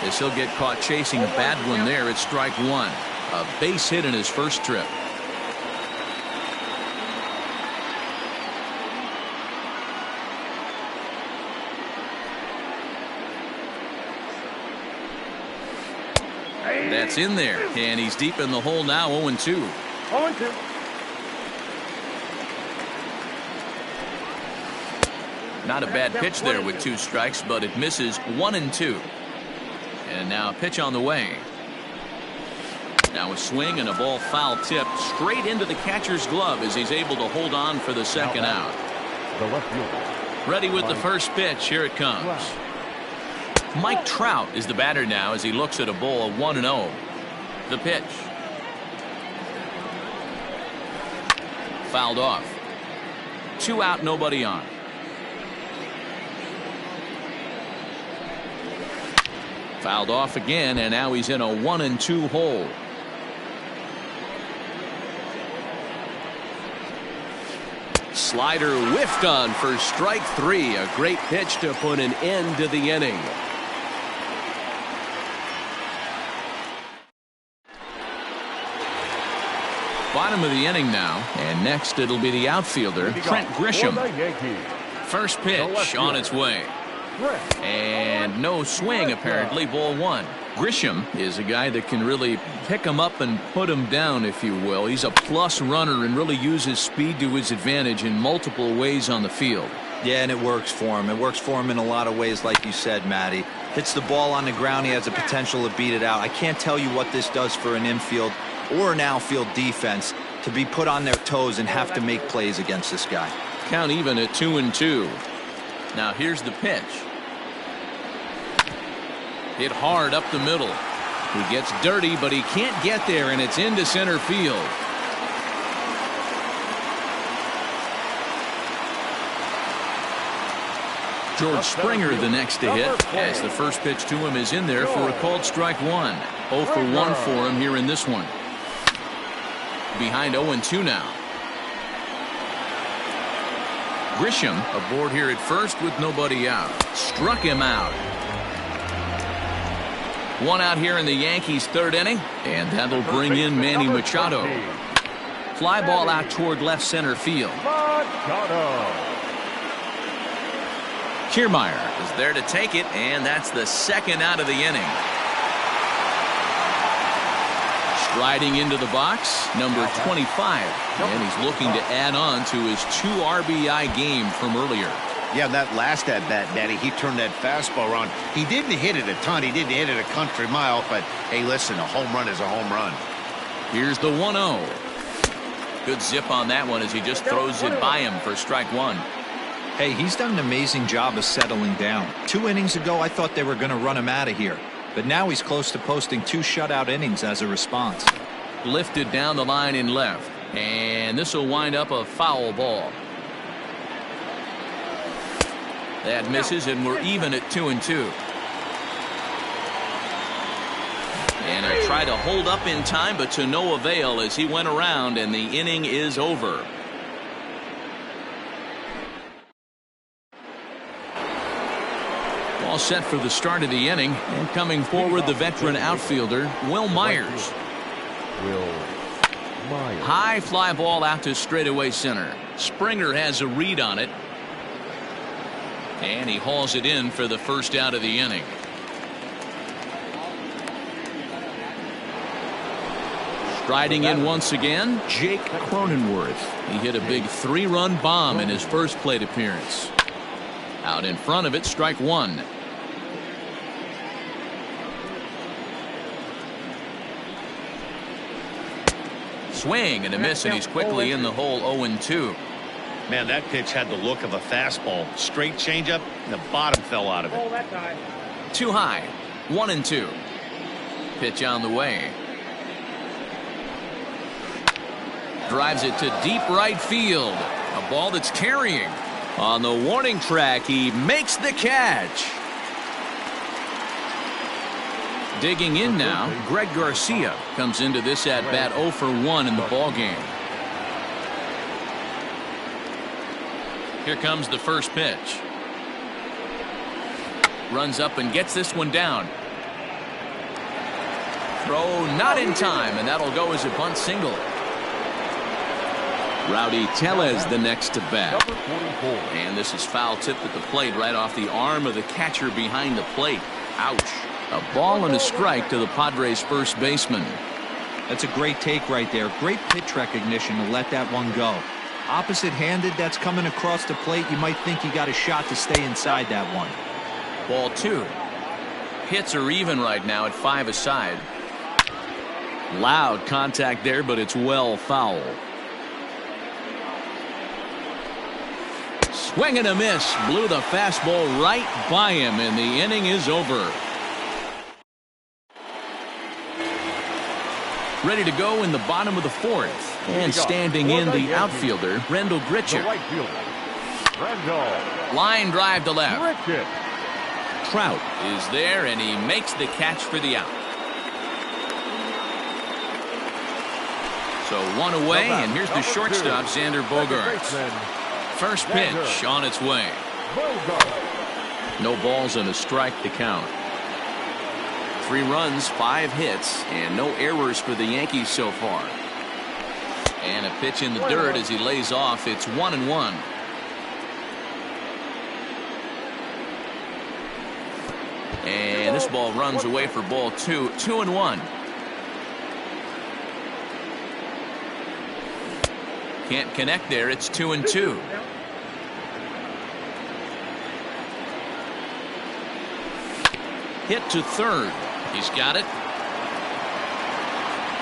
As he'll get caught chasing a bad one there at strike 1. A base hit in his first trip. That's in there, and he's deep in the hole now, 0-2. 0-2. Not a bad pitch there with 2 strikes, but it misses. 1-2. And now a pitch on the way. Now a swing and a ball foul tipped straight into the catcher's glove as he's able to hold on for the second out. The left fielder. Ready with the first pitch. Here it comes. Mike Trout is the batter now as he looks at a ball 1-0. The pitch. Fouled off. 2 out, nobody on. Fouled off again, and now he's in a 1-2 hole. Slider whiffed on for strike 3. A great pitch to put an end to the inning. Bottom of the inning now, and next it'll be the outfielder, Trent Grisham. First pitch on its way. And no swing, apparently. Ball 1. Grisham is a guy that can really pick him up and put him down, if you will. He's a plus runner and really uses speed to his advantage in multiple ways on the field. Yeah, and it works for him. It works for him in a lot of ways, like you said, Matty. Hits the ball on the ground. He has the potential to beat it out. I can't tell you what this does for an infield or an outfield defense to be put on their toes and have to make plays against this guy. Count even at 2-2. Now here's the pitch. Hit hard up the middle. He gets dirty, but he can't get there, and it's into center field. George Springer the next to hit, as the first pitch to him is in there for a called strike 1. 0 for 1 for him here in this one. Behind 0-2 now. Grisham aboard here at first with nobody out. Struck him out. 1 out here in the Yankees' 3rd inning, and that'll bring in Manny Machado. Fly ball out toward left center field. Kiermaier is there to take it, and that's the 2nd out of the inning. Striding into the box, number 25, and he's looking to add on to his 2 RBI game from earlier. Yeah, that last at bat, Daddy, he turned that fastball around. He didn't hit it a ton. He didn't hit it a country mile, but hey, listen, a home run is a home run. Here's the 1-0. Good zip on that one as he just throws it by him for strike 1. Hey, he's done an amazing job of settling down. 2 innings ago, I thought they were going to run him out of here. But now he's close to posting 2 shutout innings as a response. Lifted down the line in left. And this will wind up a foul ball. That misses, and we're even at 2-2. And he tried to hold up in time, but to no avail as he went around, and the inning is over. All set for the start of the inning, and coming forward the veteran outfielder Wil Myers. High fly ball out to straightaway center. Springer has a read on it, and he hauls it in for the 1st out of the inning. Striding in once again, Jake Cronenworth. He hit a big 3-run bomb in his first plate appearance. Out in front of it, strike 1. Swing and a miss, and he's quickly in the hole. 0-2. Man, that pitch had the look of a fastball. Straight changeup, and the bottom fell out of it. Oh, that time. Too high. 1-2. Pitch on the way. Drives it to deep right field. A ball that's carrying. On the warning track, he makes the catch. Digging in now, Greg Garcia comes into this at bat 0 for 1 in the ball game. Here comes the first pitch. Runs up and gets this one down. Throw not in time, and that'll go as a bunt single. Rowdy Tellez the next to bat. And this is foul tip at the plate right off the arm of the catcher behind the plate. Ouch. A ball and a strike to the Padres first baseman. That's a great take right there. Great pitch recognition to let that one go. Opposite-handed, that's coming across the plate. You might think you got a shot to stay inside that one. Ball 2. Hits are even right now at 5 aside. Loud contact there, but it's well foul. Swing and a miss. Blew the fastball right by him, and the inning is over. Ready to go in the bottom of the 4th. And standing in the outfielder, Rendell Grichuk. Line drive to left. Trout is there, and he makes the catch for the out. So 1 away, and here's the shortstop, Xander Bogaerts. First pitch on its way. No balls and a strike to count. 3 runs, 5 hits, and no errors for the Yankees so far. And a pitch in the dirt as he lays off. It's 1-1. And this ball runs away for ball 2. 2-1. Can't connect there. It's 2-2. Hit to third. He's got it.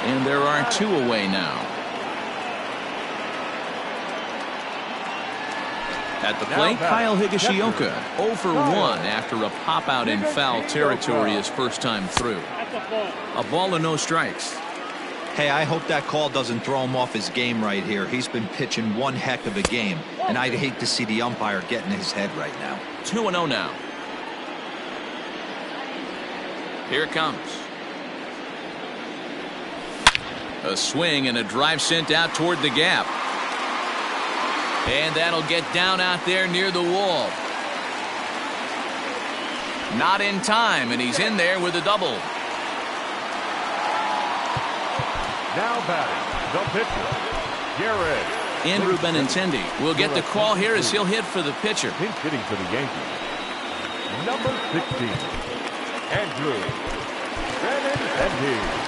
And there are 2 away now. At the plate, Kyle Higashioka 0 for 1 after a pop out in foul territory his first time through. A ball and no strikes. Hey, I hope that call doesn't throw him off his game right here. He's been pitching one heck of a game, and I'd hate to see the umpire get in his head right now. 2-0 now. Here it comes. A swing and a drive sent out toward the gap. And that'll get down out there near the wall. Not in time, and he's in there with a double. Now batting, the pitcher, Garrett. Andrew Benintendi will get the call here as he'll hit for the pitcher. Pinch hitting for the Yankees. Number 16, Andrew Benintendi.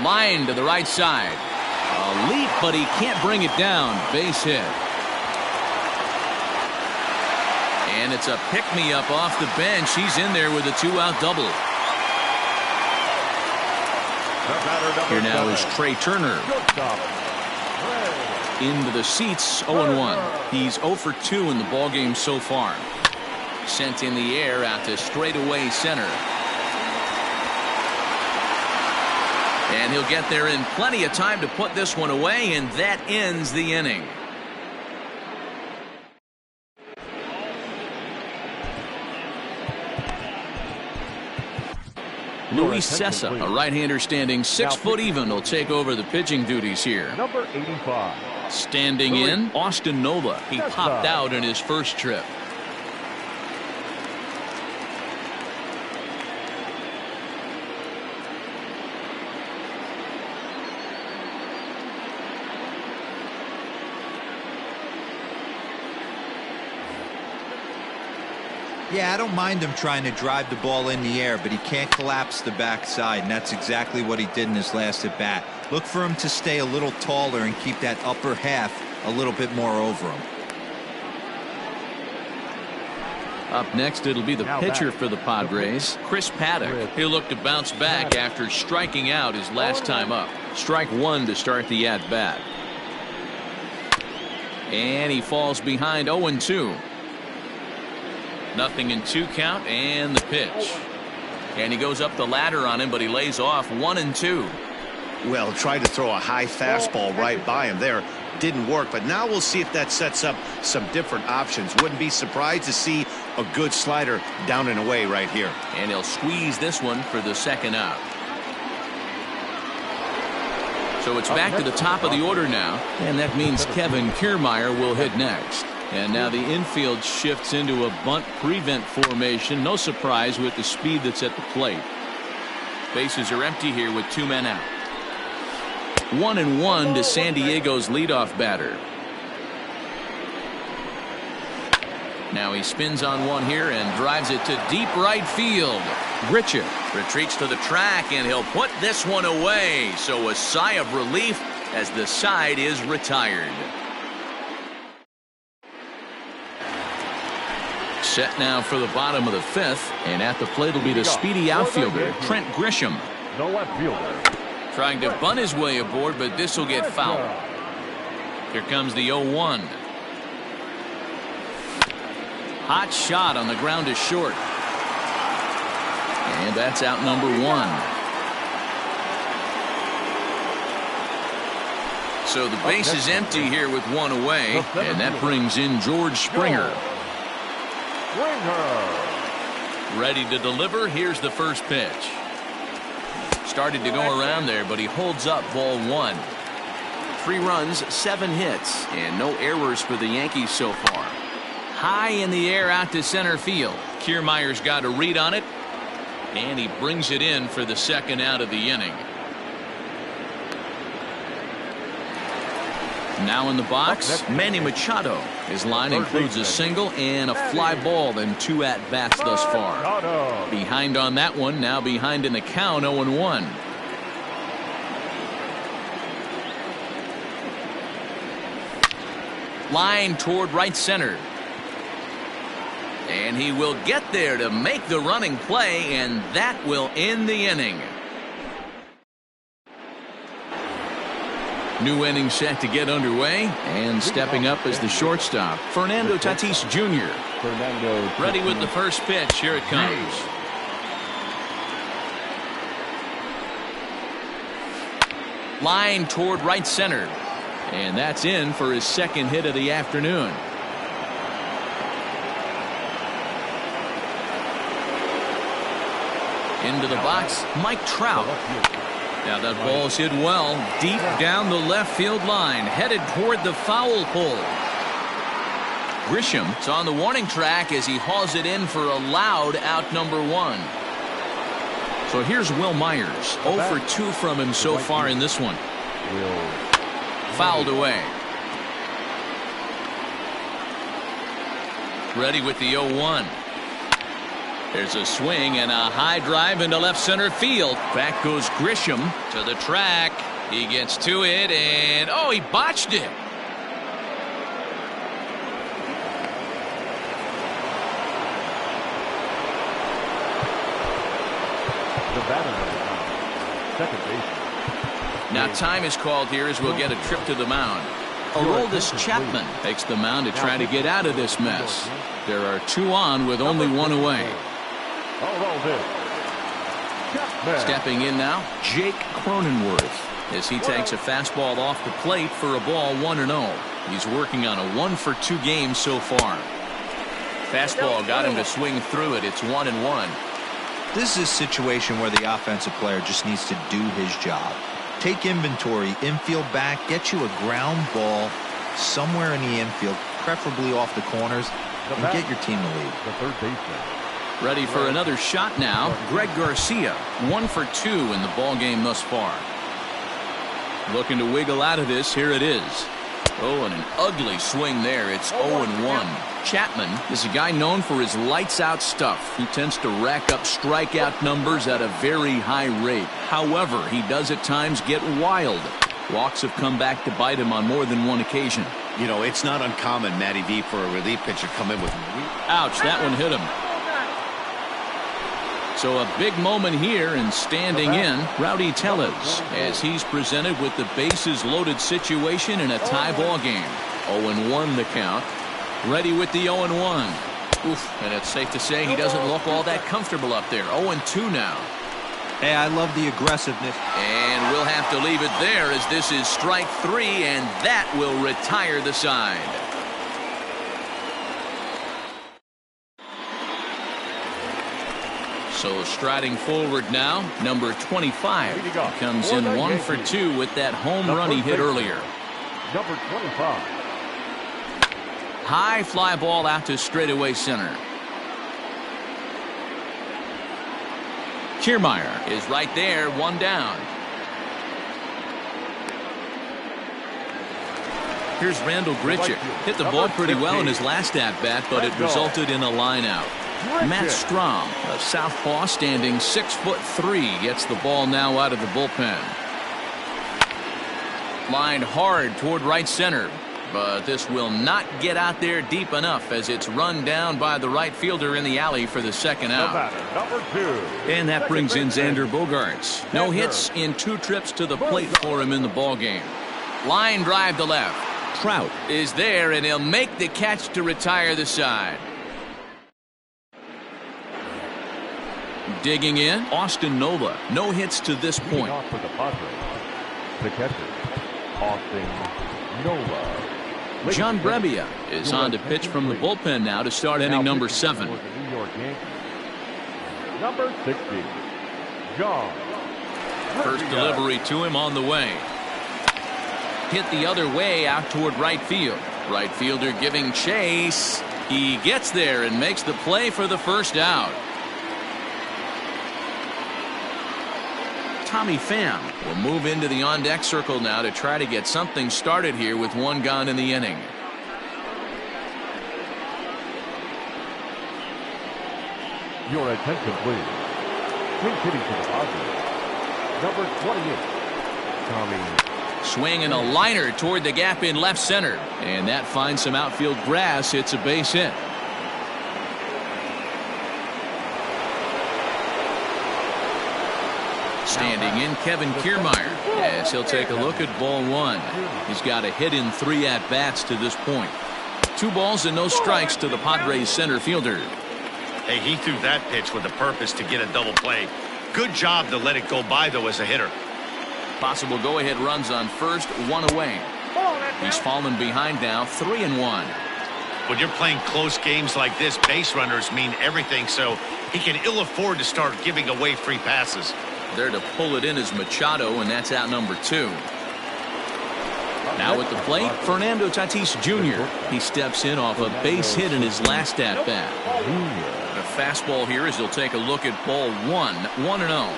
Line to the right side. A leap, but he can't bring it down. Base hit. And it's a pick-me-up off the bench. He's in there with a 2-out double. Here now is Trey Turner. Into the seats, 0-1. He's 0 for 2 in the ballgame so far. Sent in the air out to straightaway center. And he'll get there in plenty of time to put this one away, and that ends the inning. Luis Cessa, a right-hander standing 6 foot even, will take over the pitching duties here. Number 85. Standing in, Austin Nova. He popped out in his first trip. Yeah, I don't mind him trying to drive the ball in the air, but he can't collapse the backside, and that's exactly what he did in his last at bat. Look for him to stay a little taller and keep that upper half a little bit more over him. Up next, it'll be the pitcher for the Padres, Chris Paddock. He'll look to bounce back after striking out his last time up. Strike one to start the at-bat. And he falls behind 0-2. 0-2 count, and the pitch. And he goes up the ladder on him, but he lays off 1-2. Well, tried to throw a high fastball right by him there. Didn't work, but now we'll see if that sets up some different options. Wouldn't be surprised to see a good slider down and away right here. And he'll squeeze this one for the second out. So it's back to the top of the order now, and that means Kevin Kiermaier will hit next. And now the infield shifts into a bunt prevent formation. No surprise with the speed that's at the plate. Bases are empty here with 2 men out. 1-1 to San Diego's leadoff batter. Now he spins on one here and drives it to deep right field. Grisham retreats to the track, and he'll put this one away. So a sigh of relief as the side is retired. Set now for the bottom of the 5th, and at the plate will be the speedy outfielder Trent Grisham. No left fielder. Trying to bunt his way aboard, but this will get fouled. Here comes the 0-1. Hot shot on the ground is short. And that's out number 1. So the base is empty here with 1 away, and that brings in George Springer. Ready to deliver. Here's the first pitch. Started to go around there, but he holds up ball 1. 3 runs, 7 hits, and no errors for the Yankees so far. High in the air out to center field. Kiermaier's got a read on it, and he brings it in for the second out of the inning. Now in the box, Manny Machado. His line includes a single and a fly ball and 2 at-bats thus far. Behind on that one, now behind in the count, 0-1. Line toward right center. And he will get there to make the running play, and that will end the inning. New inning set to get underway, and stepping up is the shortstop, Fernando Tatis Jr. Ready with the first pitch. Here it comes. Line toward right center. And that's in for his second hit of the afternoon. Into the box, Mike Trout. Now that ball's hit well, deep down the left field line, headed toward the foul pole. Grisham's on the warning track as he hauls it in for a loud out number 1. So here's Wil Myers. 0 for 2 from him so far in this one. Fouled away. Ready with the 0-1. There's a swing and a high drive into left center field. Back goes Grisham to the track. He gets to it, and oh, he botched it. The batter, second base. Now time is called here as we'll get a trip to the mound. Aroldis Chapman takes the mound to try to get out of this mess. There are 2 on with only 1 away. Stepping in now, Jake Cronenworth, as he takes a fastball off the plate for a ball 1-0. He's working on a 1 for 2 game so far. Fastball got him to swing through it. It's 1-1. This is a situation where the offensive player just needs to do his job. Take inventory, infield back, get you a ground ball somewhere in the infield, preferably off the corners, and get your team the lead. The third baseman. Ready for another shot now. Greg Garcia, 1 for 2 in the ball game thus far. Looking to wiggle out of this. Here it is. Oh, and an ugly swing there. It's 0-1. Chapman is a guy known for his lights-out stuff. He tends to rack up strikeout numbers at a very high rate. However, he does at times get wild. Walks have come back to bite him on more than one occasion. You know, it's not uncommon, Matty V, for a relief pitcher to come in with... Ouch, that one hit him. So a big moment here, and standing in, Rowdy Tellez, as he's presented with the bases loaded situation in a tie ball game. 0-1 the count. Ready with the 0-1. Oof, and it's safe to say he doesn't look all that comfortable up there. 0-2 now. Hey, I love the aggressiveness. And we'll have to leave it there, as this is strike 3, and that will retire the side. So striding forward now, number 25 comes in 1 for 2 with that home run he hit earlier. Number 25. High fly ball out to straightaway center. Kiermaier is right there, 1 down. Here's Randall Grichuk. Hit the ball pretty well in his last at-bat, but it resulted in a line out. Matt Strahm, a southpaw, standing 6'3", gets the ball now out of the bullpen. Lined hard toward right center, but this will not get out there deep enough, as it's run down by the right fielder in the alley for the second out. Number 2. And that brings in Xander Bogaerts. No hits in 2 trips to the plate for him in the ballgame. Line drive to left. Trout is there, and he'll make the catch to retire the side. Digging in, Austin Nola. No hits to this point. Off for the Padres. The catcher, Austin Nola. John Brebbia is on to pitch from the bullpen now to start inning number 7. Number 60, John. First delivery to him on the way. Hit the other way out toward right field. Right fielder giving chase. He gets there and makes the play for the first out. Tommy Pham will move into the on-deck circle now to try to get something started here with 1 gone in the inning. Your attention, please. Swing hitting to the Padres. Number 28, Tommy. Swinging a liner toward the gap in left center, and that finds some outfield grass. It's a base hit. Standing in, Kevin Kiermaier, as he'll take a look at ball 1. He's got a hit in 3 at-bats to this point. 2 balls and no strikes to the Padres center fielder. Hey, he threw that pitch with a purpose to get a double play. Good job to let it go by, though, as a hitter. Possible go-ahead runs on first, 1 away. He's fallen behind now, 3-1. When you're playing close games like this, base runners mean everything, so he can ill afford to start giving away free passes. There to pull it in is Machado, and that's out number 2. Now at the plate, Fernando Tatis Jr. He steps in off a base hit in his last at-bat. A fastball here as he'll take a look at ball 1, 1-0.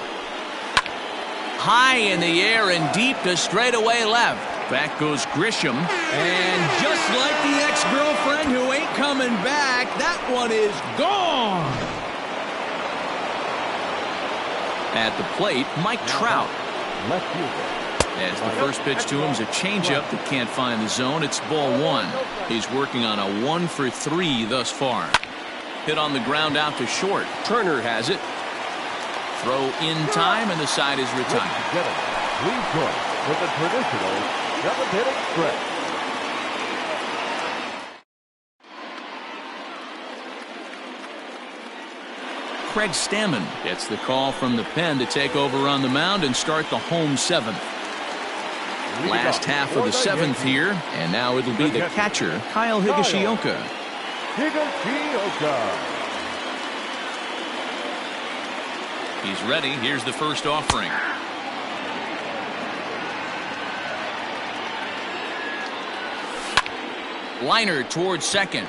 High in the air and deep to straightaway left. Back goes Grisham. And just like the ex-girlfriend who ain't coming back, that one is gone. At the plate, Mike Trout. Left fielder. As the first pitch to him is a changeup that can't find the zone. It's ball 1. He's working on a 1 for 3 thus far. Hit on the ground out to short. Turner has it. Throw in time, and the side is retired. Please join with the traditional 7th-inning stretch. Craig Stammen gets the call from the pen to take over on the mound and start the home 7th. Last half of the 7th here, and now it'll be the catcher, Kyle Higashioka. He's ready. Here's the first offering. Liner towards second.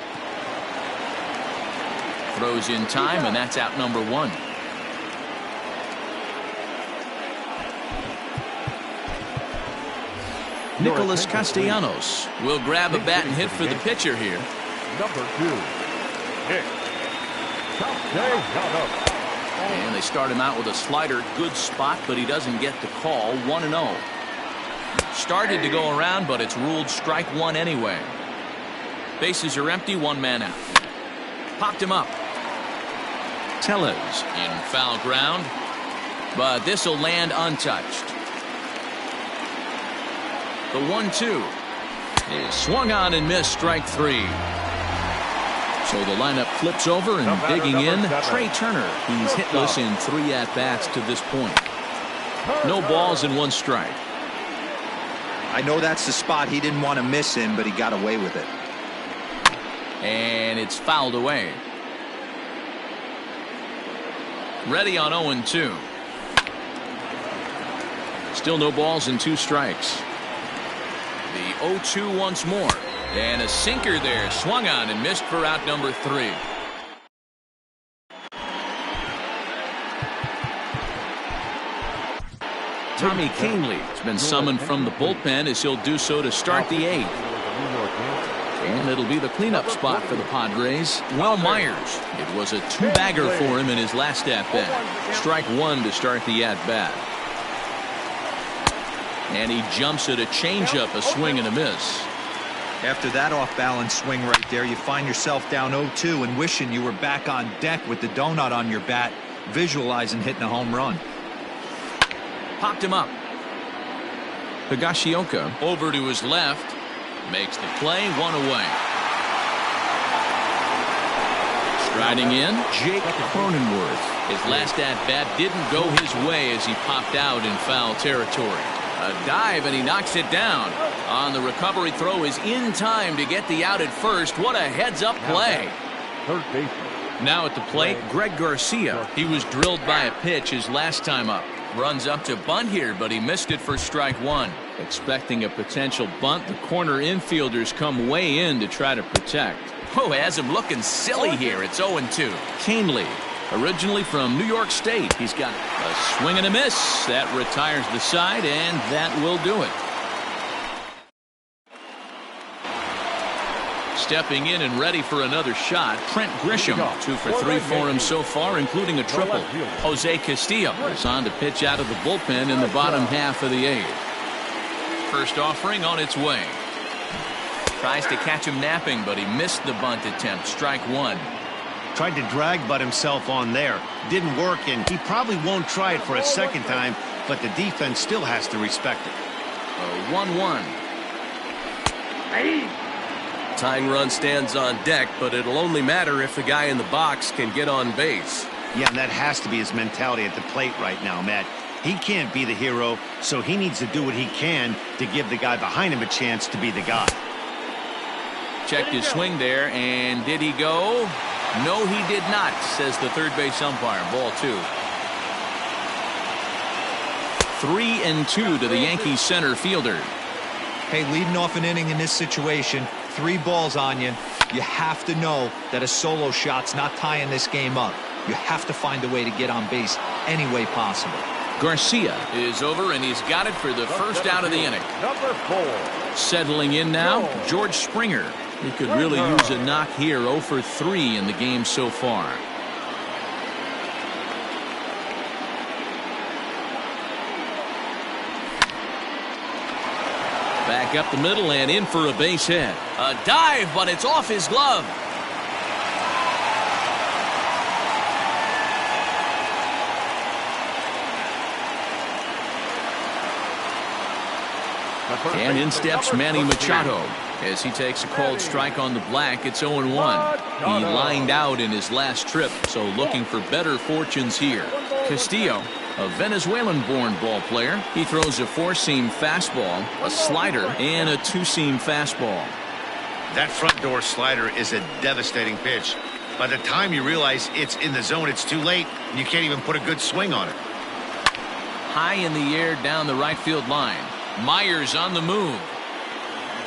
Throws in time, and that's out number 1. Nicholas Castellanos will grab a bat and hit for the pitcher here. Number 2, Nick Castellanos. And they start him out with a slider. Good spot, but he doesn't get the call. 1-0. Started to go around, but it's ruled strike one anyway. Bases are empty, one man out. Popped him up. Tellez in foul ground, but this will land untouched. The 1-2 is swung on and missed, strike three. So the lineup flips over and digging in, Trey Turner. He's hitless in 3 at-bats to this point. No balls and 1 strike. I know that's the spot he didn't want to miss in, but he got away with it. And it's fouled away. Ready on 0-2. Still no balls and 2 strikes. The 0-2 once more. And a sinker there, swung on and missed for out number 3. Tommy Kahnle has been summoned from the bullpen as he'll do so to start the 8th. And it'll be the cleanup spot for the Padres. Will Myers. It was a 2-bagger for him in his last at-bat. Strike 1 to start the at-bat. And he jumps at a changeup, a swing and a miss. After that off-balance swing right there, you find yourself down 0-2 and wishing you were back on deck with the donut on your bat, visualizing hitting a home run. Popped him up. Higashioka over to his left. Makes the play, 1 away. Striding in, Jake Cronenworth. His last at-bat didn't go his way as he popped out in foul territory. A dive and he knocks it down. On the recovery throw is in time to get the out at first. What a heads-up play. Third baseman. Now at the plate, Greg Garcia. He was drilled by a pitch his last time up. Runs up to bunt here, but he missed it for strike 1. Expecting a potential bunt, the corner infielders come way in to try to protect. Oh, has him looking silly here. It's 0-2. Kahnle, originally from New York State. He's got a swing and a miss. That retires the side, and that will do it. Stepping in and ready for another shot, Trent Grisham. 2 for 3 for him so far, including a triple. Jose Castillo is on to pitch out of the bullpen in the bottom half of the 8th. First offering on its way. Tries to catch him napping, but he missed the bunt attempt. Strike 1. Tried to drag butt himself on there. Didn't work, and he probably won't try it for a second time, but the defense still has to respect it. A 1-1. Tying run stands on deck, but it'll only matter if the guy in the box can get on base. Yeah, and that has to be his mentality at the plate right now, Matt. He can't be the hero, so he needs to do what he can to give the guy behind him a chance to be the guy. Checked his swing there, and did he go? No, he did not, says the third base umpire. Ball 2. 3-2 to the Yankees center fielder. Hey, leading off an inning in this situation, 3 balls on you. You have to know that a solo shot's not tying this game up. You have to find a way to get on base any way possible. Garcia is over, and he's got it for the first out of the inning. Number 4. Settling in now, George Springer. He could really use a knock here. 0 for 3 in the game so far. Back up the middle and in for a base hit. A dive, but it's off his glove. And in steps Manny Machado as he takes a called strike on the black. It's 0-1. He lined out in his last trip, so looking for better fortunes here. Castillo, a Venezuelan-born ball player. He throws a 4-seam fastball, a slider, and a 2-seam fastball. That front door slider is a devastating pitch. By the time you realize it's in the zone, it's too late, and you can't even put a good swing on it. High in the air down the right field line. Myers on the move.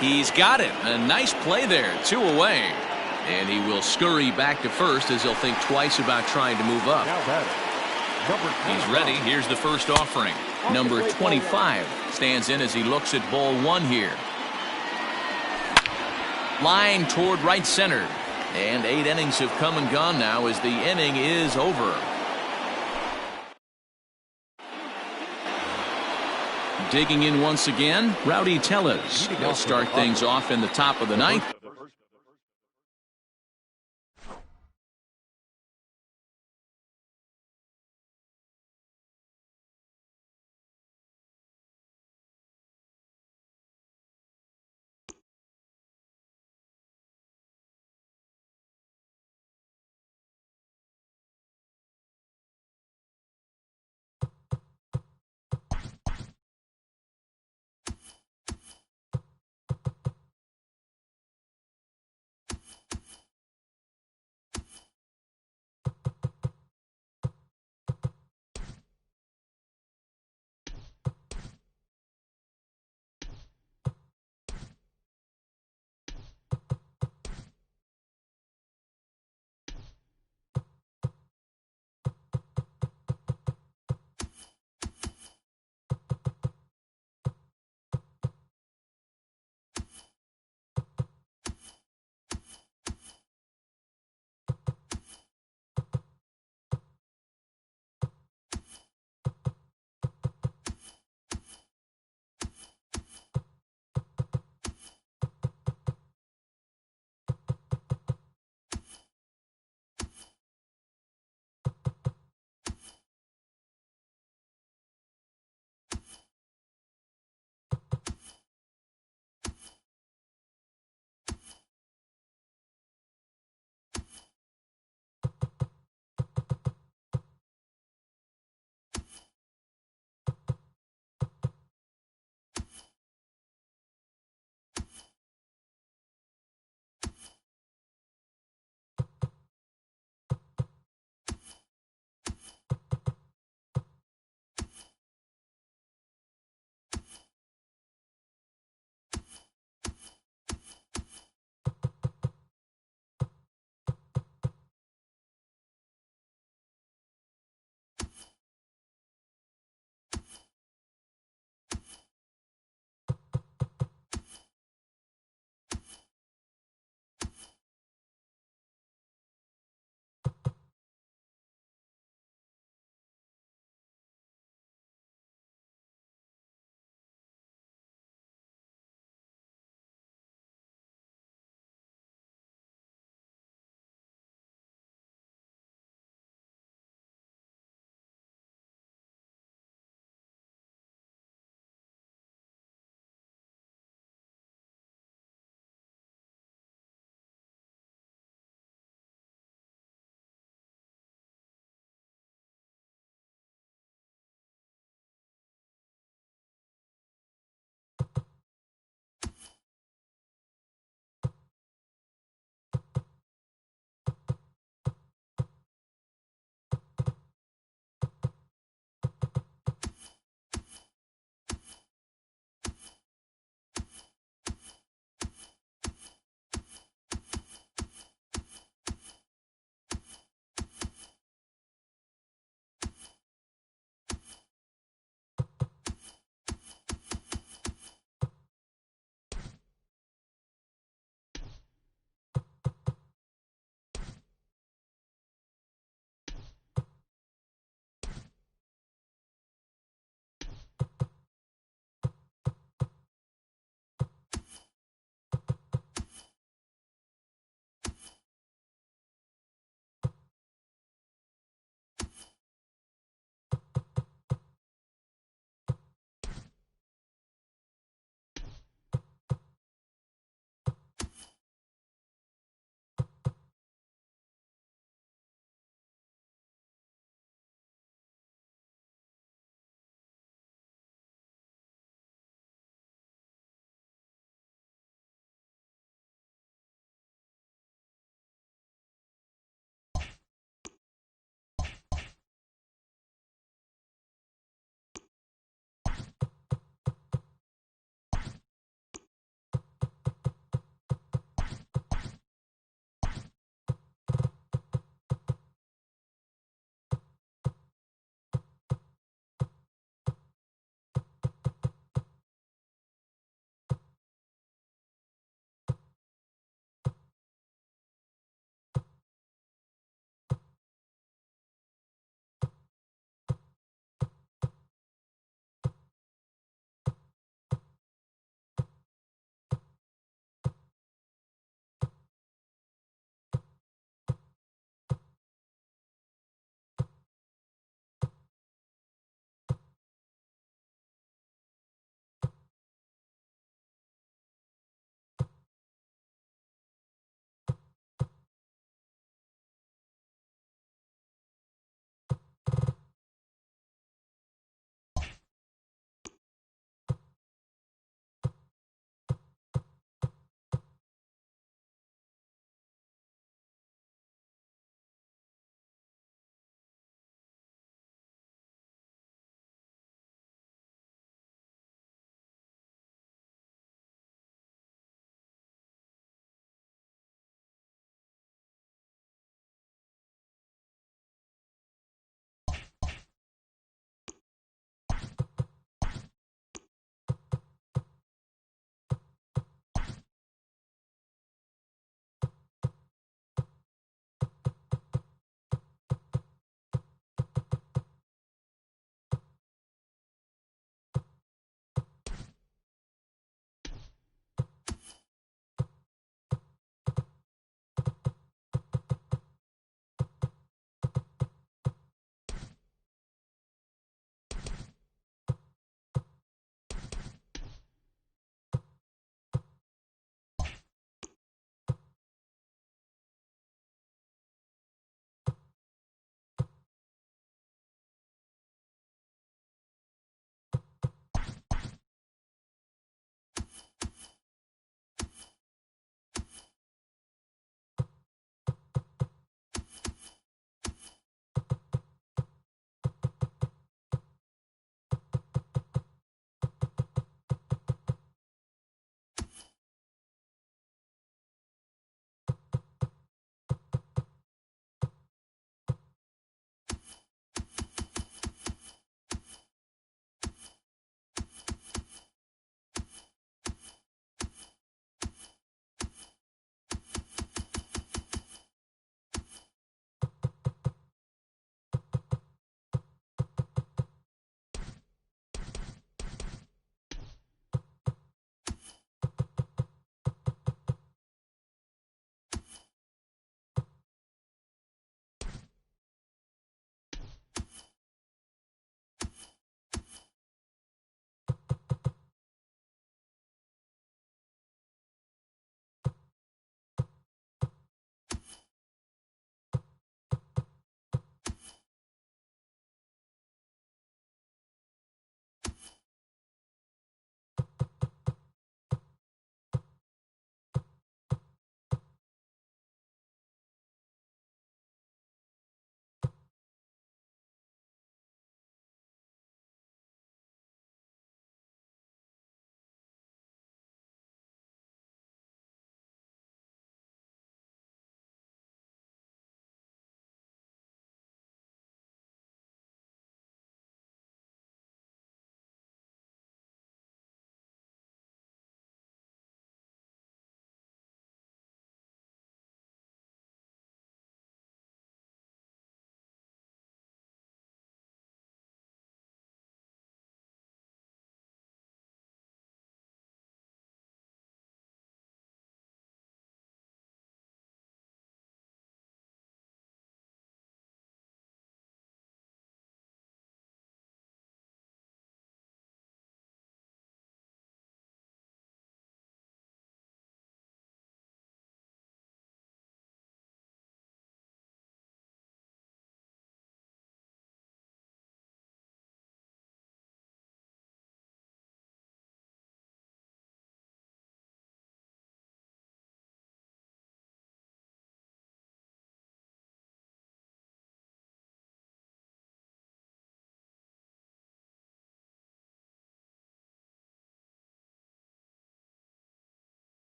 He's got it. A nice play there. 2 away. And he will scurry back to first as he'll think twice about trying to move up. He's ready. Here's the first offering. Number 25 stands in as he looks at ball 1 here. Line toward right center. And 8 innings have come and gone now as the inning is over. Digging in once again, Rowdy Tellez. They'll start things off in the top of the ninth.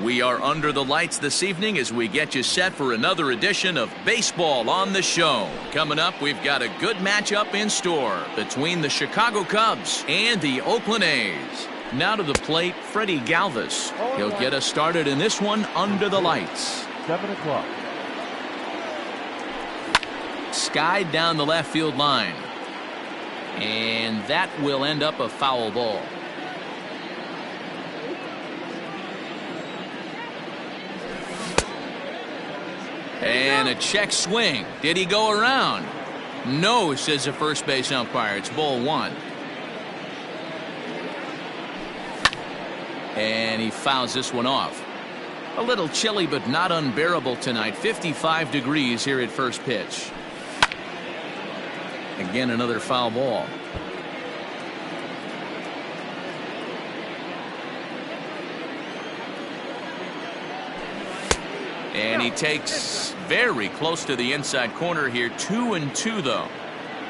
We are under the lights this evening as we get you set for another edition of Baseball on the Show. Coming up, we've got a good matchup in store between the Chicago Cubs and the Oakland A's. Now to the plate, Freddie Galvis. He'll get us started in this one under the lights. 7 o'clock. Skied down the left field line. And that will end up a foul ball. And a check swing. Did he go around? No, says the first base umpire. It's ball 1. And he fouls this one off. A little chilly but not unbearable tonight. 55 degrees here at first pitch. Again, another foul ball. And he takes very close to the inside corner here. 2-2 though.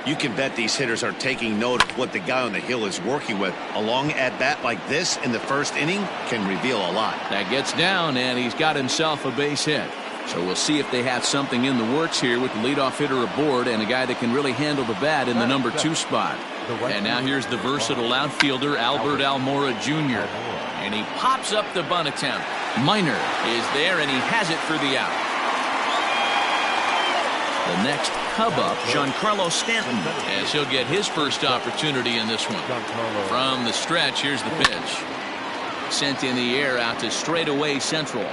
You can bet these hitters are taking note of what the guy on the hill is working with. A long at bat like this in the first inning can reveal a lot. That gets down, and he's got himself a base hit. So we'll see if they have something in the works here with the leadoff hitter aboard and a guy that can really handle the bat in the number 2 spot. And now here's the versatile outfielder Albert Almora Jr. And he pops up the bunt attempt. Minor is there, and he has it for the out. The next Cub up, Giancarlo Stanton, as he'll get his first opportunity in this one. From the stretch, here's the pitch. Sent in the air out to straightaway central.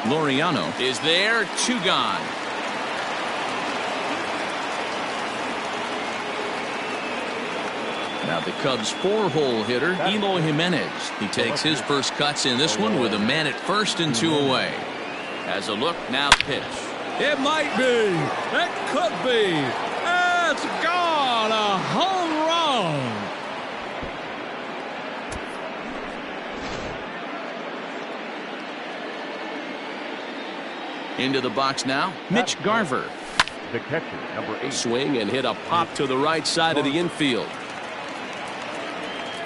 Laureano is there, 2 gone. Now the Cubs' 4-hole hitter, Eloy Jimenez. He takes his first cuts in this one with a man at first and 2 away. Has a look, now pitch. It might be. It could be. It's gone. A home run. Into the box now, Mitch Garver. The catcher, number 8. Swing and hit a pop to the right side of the infield.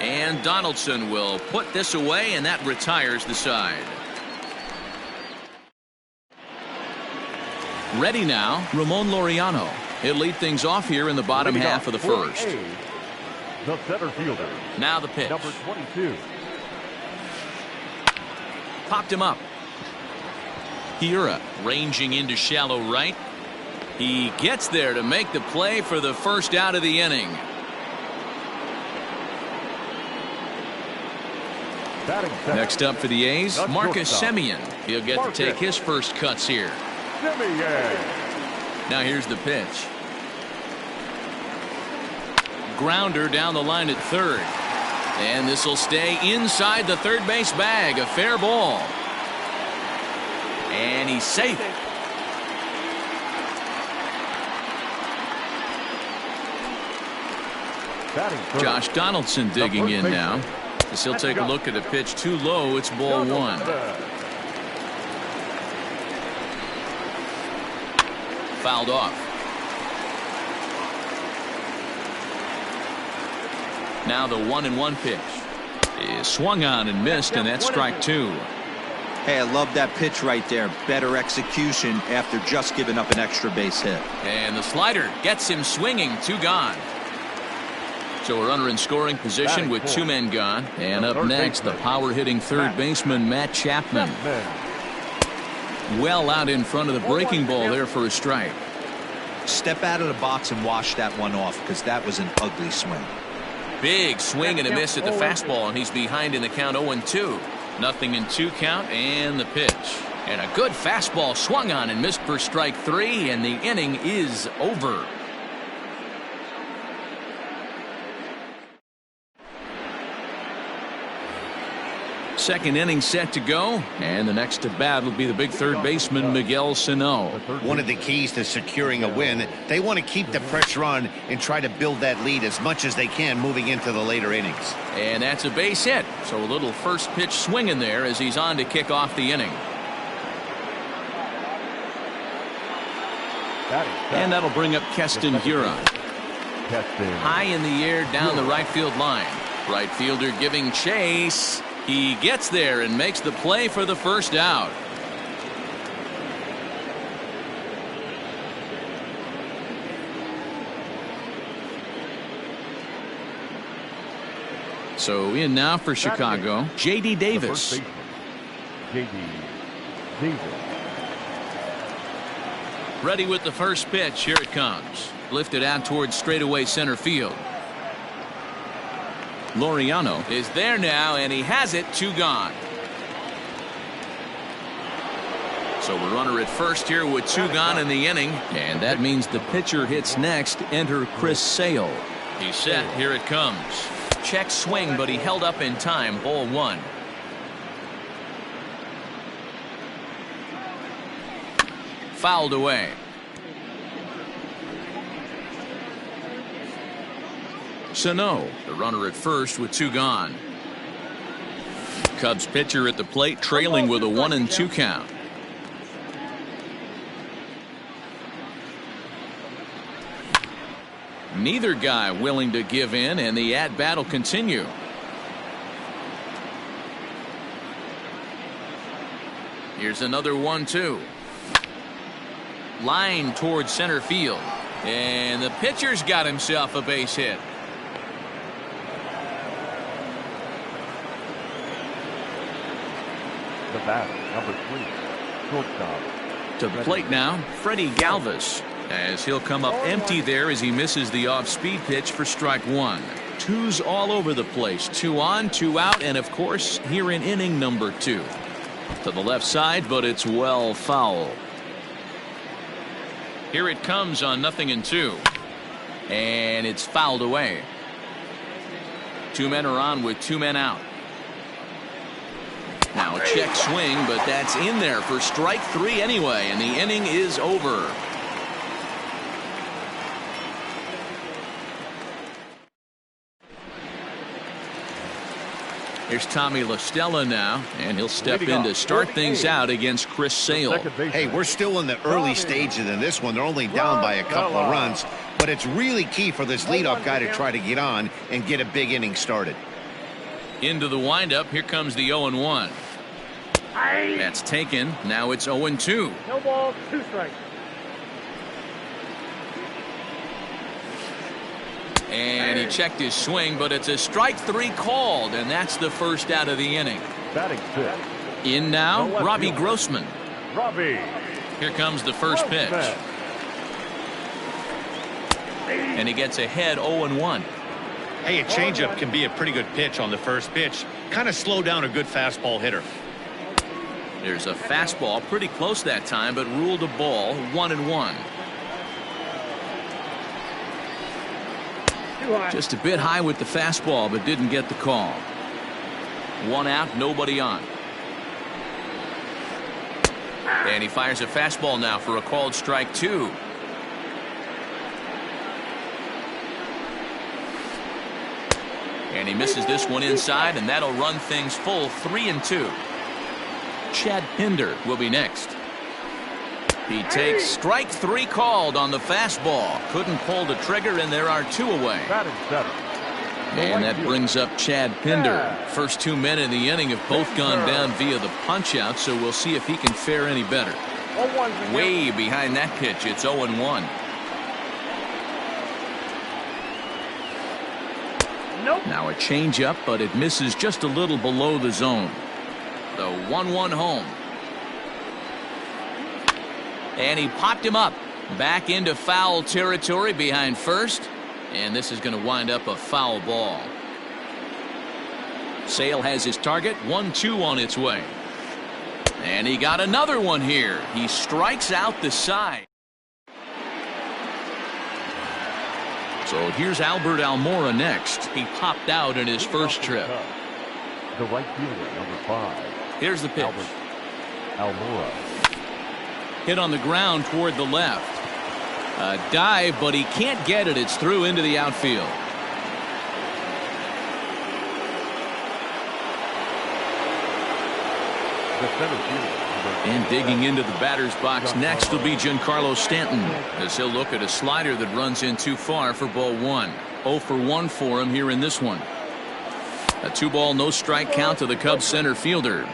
And Donaldson will put this away, and that retires the side. Ready now, Ramon Laureano. He'll lead things off here in the bottom half of the first. The center fielder. Now the pitch. Number 22. Popped him up. Hiura ranging into shallow right. He gets there to make the play for the first out of the inning. Next up for the A's, Marcus Semien. He'll get to take his first cuts here. Now here's the pitch. Grounder down the line at third. And this will stay inside the third base bag. A fair ball. And he's safe. Josh Donaldson digging in now. As he'll take a look at a pitch too low. It's ball 1. Fouled off. Now the 1-1 pitch is swung on and missed, and that's strike 2. Hey, I love that pitch right there. Better execution after just giving up an extra base hit. And the slider gets him swinging. 2 gone. So a runner in scoring position with 2 men gone. And up next, the power-hitting third baseman, Matt Chapman. Well out in front of the breaking ball there for a strike. Step out of the box and wash that one off, because that was an ugly swing. Big swing and a miss at the fastball, and he's behind in the count 0-2. Nothing in 2 count, and the pitch. And a good fastball swung on and missed for strike 3, and the inning is over. Second inning set to go, and the next to bat will be the big third baseman, Miguel Sano. One of the keys to securing a win, they want to keep the pressure on and try to build that lead as much as they can moving into the later innings. And that's a base hit, so a little first pitch swing in there as he's on to kick off the inning. And that'll bring up Keston Hiura. High in the air down the right field line. Right fielder giving chase. He gets there and makes the play for the first out. So in now for Chicago, J.D. Davis. J.D. Davis. Ready with the first pitch. Here it comes. Lifted out towards straightaway center field. Laureano is there now, and he has it. 2 gone. So a runner at first here with 2 gone in the inning. And that means the pitcher hits next. Enter Chris Sale. He's set. Here it comes. Check swing, but he held up in time. Ball 1. Fouled away. Sano, the runner at first with 2 gone. Cubs pitcher at the plate, trailing with a 1-2 count. Neither guy willing to give in, and the at-bat will continue. Here's another 1-2. Line towards center field. And the pitcher's got himself a base hit. The batter, number 3, shortstop. To the plate now, Freddie Galvis, as he'll come up empty there as he misses the off-speed pitch for strike 1. 2's all over the place. 2 on, 2 out, and of course here in inning number 2. To the left side, but it's well foul. Here it comes on 0-2. And it's fouled away. 2 men are on with 2 men out. Now a check swing, but that's in there for strike 3 anyway, and the inning is over. Here's Tommy La Stella now, and he'll step in to start things out against Chris Sale. Hey, we're still in the early stages in this one. They're only down by a couple of runs, but it's really key for this leadoff guy to try to get on and get a big inning started. Into the windup. Here comes the 0-1. That's taken. Now it's 0-2. No balls, 2 strikes. And he checked his swing, but it's a strike 3 called, and that's the first out of the inning. Batting 6. In now, Robbie Grossman. Robbie. Here comes the first pitch. And he gets ahead 0-1. Hey, a changeup can be a pretty good pitch on the first pitch. Kind of slow down a good fastball hitter. There's a fastball pretty close that time, but ruled a ball. 1-1. Just a bit high with the fastball, but didn't get the call. 1 out, nobody on. And he fires a fastball now for a called strike 2. And he misses this one inside, and that'll run things full. 3-2. Chad Pinder will be next. He takes strike 3 called on the fastball. Couldn't pull the trigger, and there are 2 away. And that brings up Chad Pinder. First 2 men in the inning have both gone down via the punch-out, so we'll see if he can fare any better. Way behind that pitch. It's 0-1. Now a changeup, but it misses just a little below the zone. The 1-1 home. And he popped him up. Back into foul territory behind first. And this is going to wind up a foul ball. Sale has his target. 1-2 on its way. And he got another one here. He strikes out the side. So here's Albert Almora next. He popped out in his first trip. The right fielder, number 5. Here's the pitch. Albert Almora. Hit on the ground toward the left. A dive, but he can't get it. It's through into the outfield. The center fielder. And digging into the batter's box next will be Giancarlo Stanton, as he'll look at a slider that runs in too far for ball 1. 0 for 1 for him here in this one. A 2-ball, no strike count to the Cubs center fielder.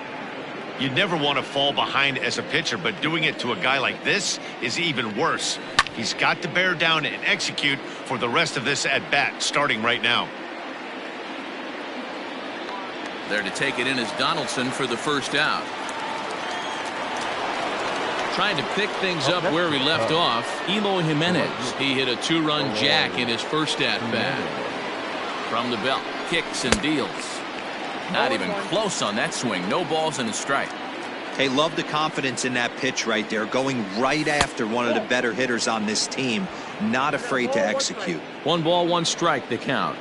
You'd never want to fall behind as a pitcher, but doing it to a guy like this is even worse. He's got to bear down and execute for the rest of this at-bat, starting right now. There to take it in is Donaldson for the first out. Trying to pick things up where he left off, Eloy Jimenez. He hit a 2-run jack in his first at-bat. From the belt, kicks and deals. Not even close on that swing. No balls and a strike. Hey, love the confidence in that pitch right there. Going right after one of the better hitters on this team. Not afraid to execute. 1 ball, 1 strike, the count.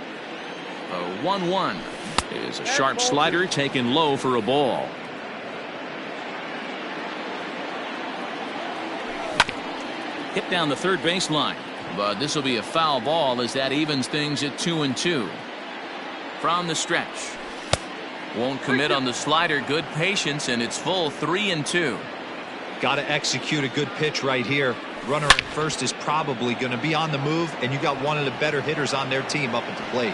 A 1-1 is a sharp slider taken low for a ball. Hit down the third baseline, but this will be a foul ball as that evens things at 2-2. From the stretch. Won't commit on the slider. Good patience, and it's full 3-2. Got to execute a good pitch right here. Runner at first is probably going to be on the move, and you got one of the better hitters on their team up at the plate.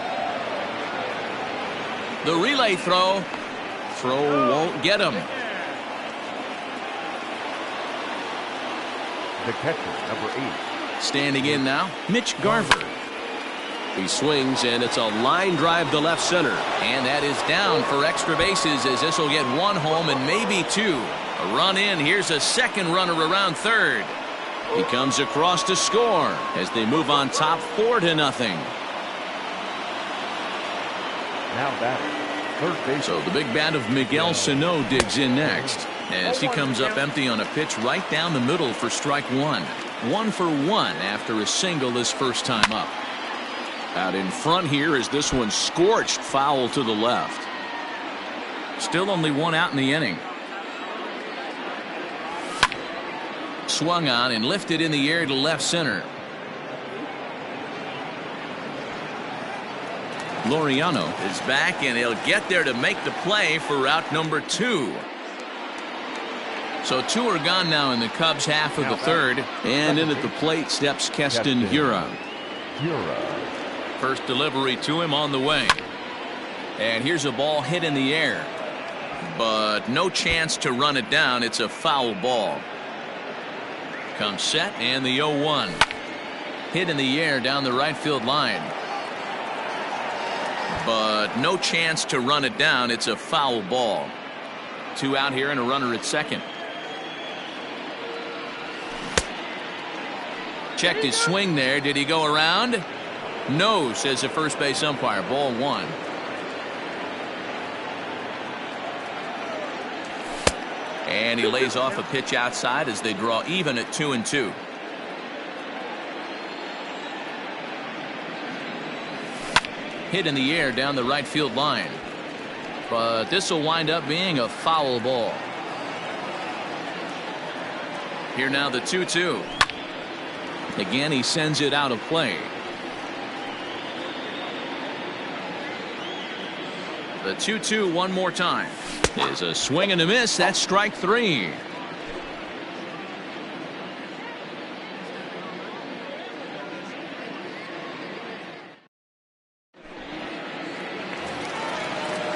The relay throw. Throw won't get him. The catcher, number 8. Standing in now, Mitch Garver. He swings, and it's a line drive to left center. And that is down for extra bases as this will get 1 home and maybe 2. A run in. Here's a second runner around third. He comes across to score as they move on top 4-0. Now batting, third base. So the big bat of Miguel Sano digs in next as he comes up empty on a pitch right down the middle for strike 1. 1 for 1 after a single his first time up. Out in front here is this one scorched foul to the left. Still only 1 out in the inning. Swung on and lifted in the air to left center. Laureano is back and he'll get there to make the play for out number 2. So 2 are gone now in the Cubs half of the third, and in at the plate steps Keston Hiura. First delivery to him on the way. And here's a ball hit in the air, but no chance to run it down. It's a foul ball. Comes set and the 0-1. Hit in the air down the right field line, but no chance to run it down. It's a foul ball. 2 out here and a runner at second. Checked his swing there. Did he go around? No, says the first base umpire. Ball 1. And he lays off a pitch outside as they draw even at 2-2. Hit in the air down the right field line, but this will wind up being a foul ball. Here now the 2-2. Again, he sends it out of play. The 2-2 one more time is a swing and a miss. That's strike 3.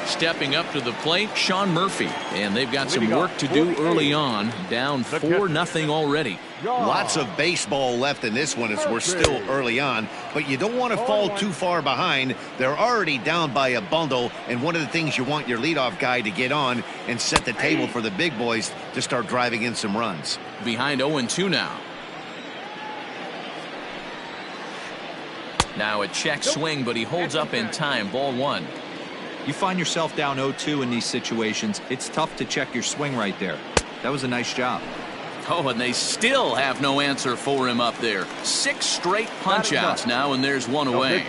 Stepping up to the plate, Sean Murphy, and they've got some work to do early on. Down 4-0 already. Lots of baseball left in this one as we're still early on, but you don't want to fall too far behind. They're already down by a bundle, and one of the things you want your leadoff guy to get on and set the table for the big boys to start driving in some runs. Behind 0-2 now. Now a check swing, but he holds up in time. Ball 1. You find yourself down 0-2 in these situations, it's tough to check your swing right there. That was a nice job. Oh, and they still have no answer for him up there. 6 straight punch outs now, and there's 1 away.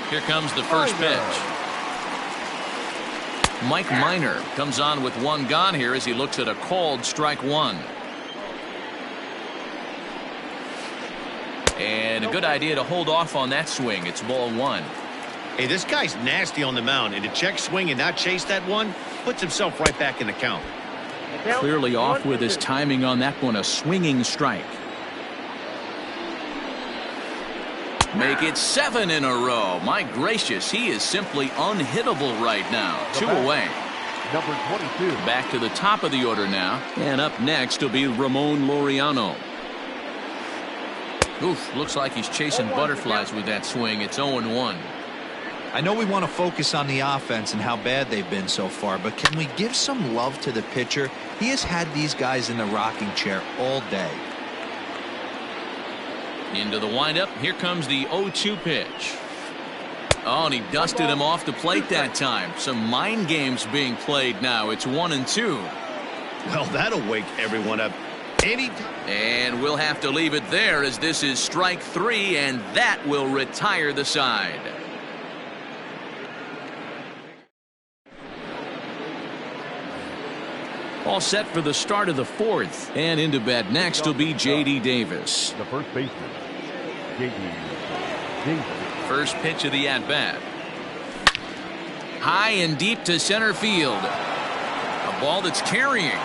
Here comes the first pitch. Mike Minor comes on with 1 gone here as he looks at a called strike 1. And a good idea to hold off on that swing. It's ball 1. Hey, this guy's nasty on the mound, and to check swing and not chase that one puts himself right back in the count. Clearly off with his timing on that one. A swinging strike. Make it 7 in a row. My gracious, he is simply unhittable right now. 2 away. Number 22. Back to the top of the order now. And up next will be Ramon Laureano. Oof, looks like he's chasing butterflies with that swing. It's 0-1. I know we want to focus on the offense and how bad they've been so far, but can we give some love to the pitcher? He has had these guys in the rocking chair all day. Into the windup. Here comes the 0-2 pitch. Oh, and he dusted him off the plate that time. Some mind games being played now. It's 1-2. Well, that'll wake everyone up. And we'll have to leave it there as this is strike 3, and that will retire the side. All set for the start of the 4th. And into bat next will be J.D. Davis. The first baseman, J.D. Davis. First pitch of the at-bat. High and deep to center field. A ball that's carrying.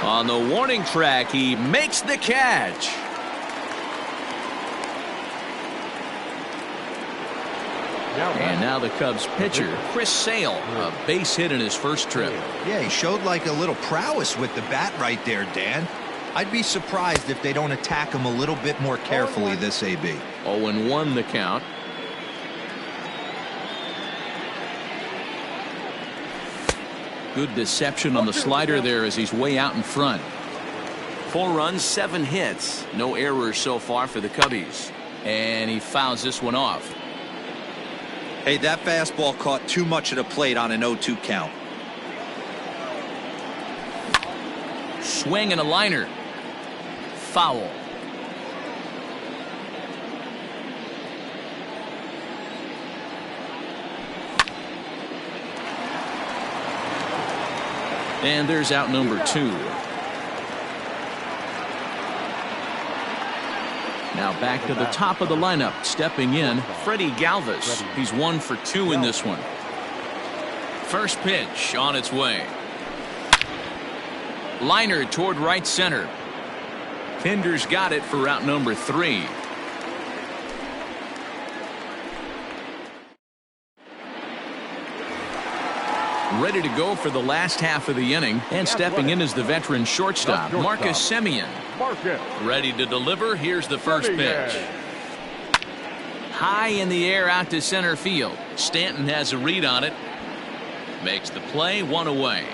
On the warning track, he makes the catch. And now the Cubs pitcher, Chris Sale, a base hit in his first trip. Yeah, he showed like a little prowess with the bat right there, Dan. I'd be surprised if they don't attack him a little bit more carefully this AB. 0-1 the count. Good deception on the slider there as he's way out in front. 4 runs, 7 hits. No errors so far for the Cubbies. And he fouls this one off. Hey, that fastball caught too much of the plate on an 0-2 count. Swing and a liner. Foul. And there's out number 2. Now back to the top of the lineup. Stepping in, Freddie Galvis. He's 1 for 2 in this one. First pitch on its way. Liner toward right center. Pinder's got it for out number 3. Ready to go for the last half of the inning, and stepping in is the veteran shortstop, Marcus Semien. Ready to deliver. Here's the first pitch. High in the air out to center field. Stanton has a read on it. Makes the play. 1 away.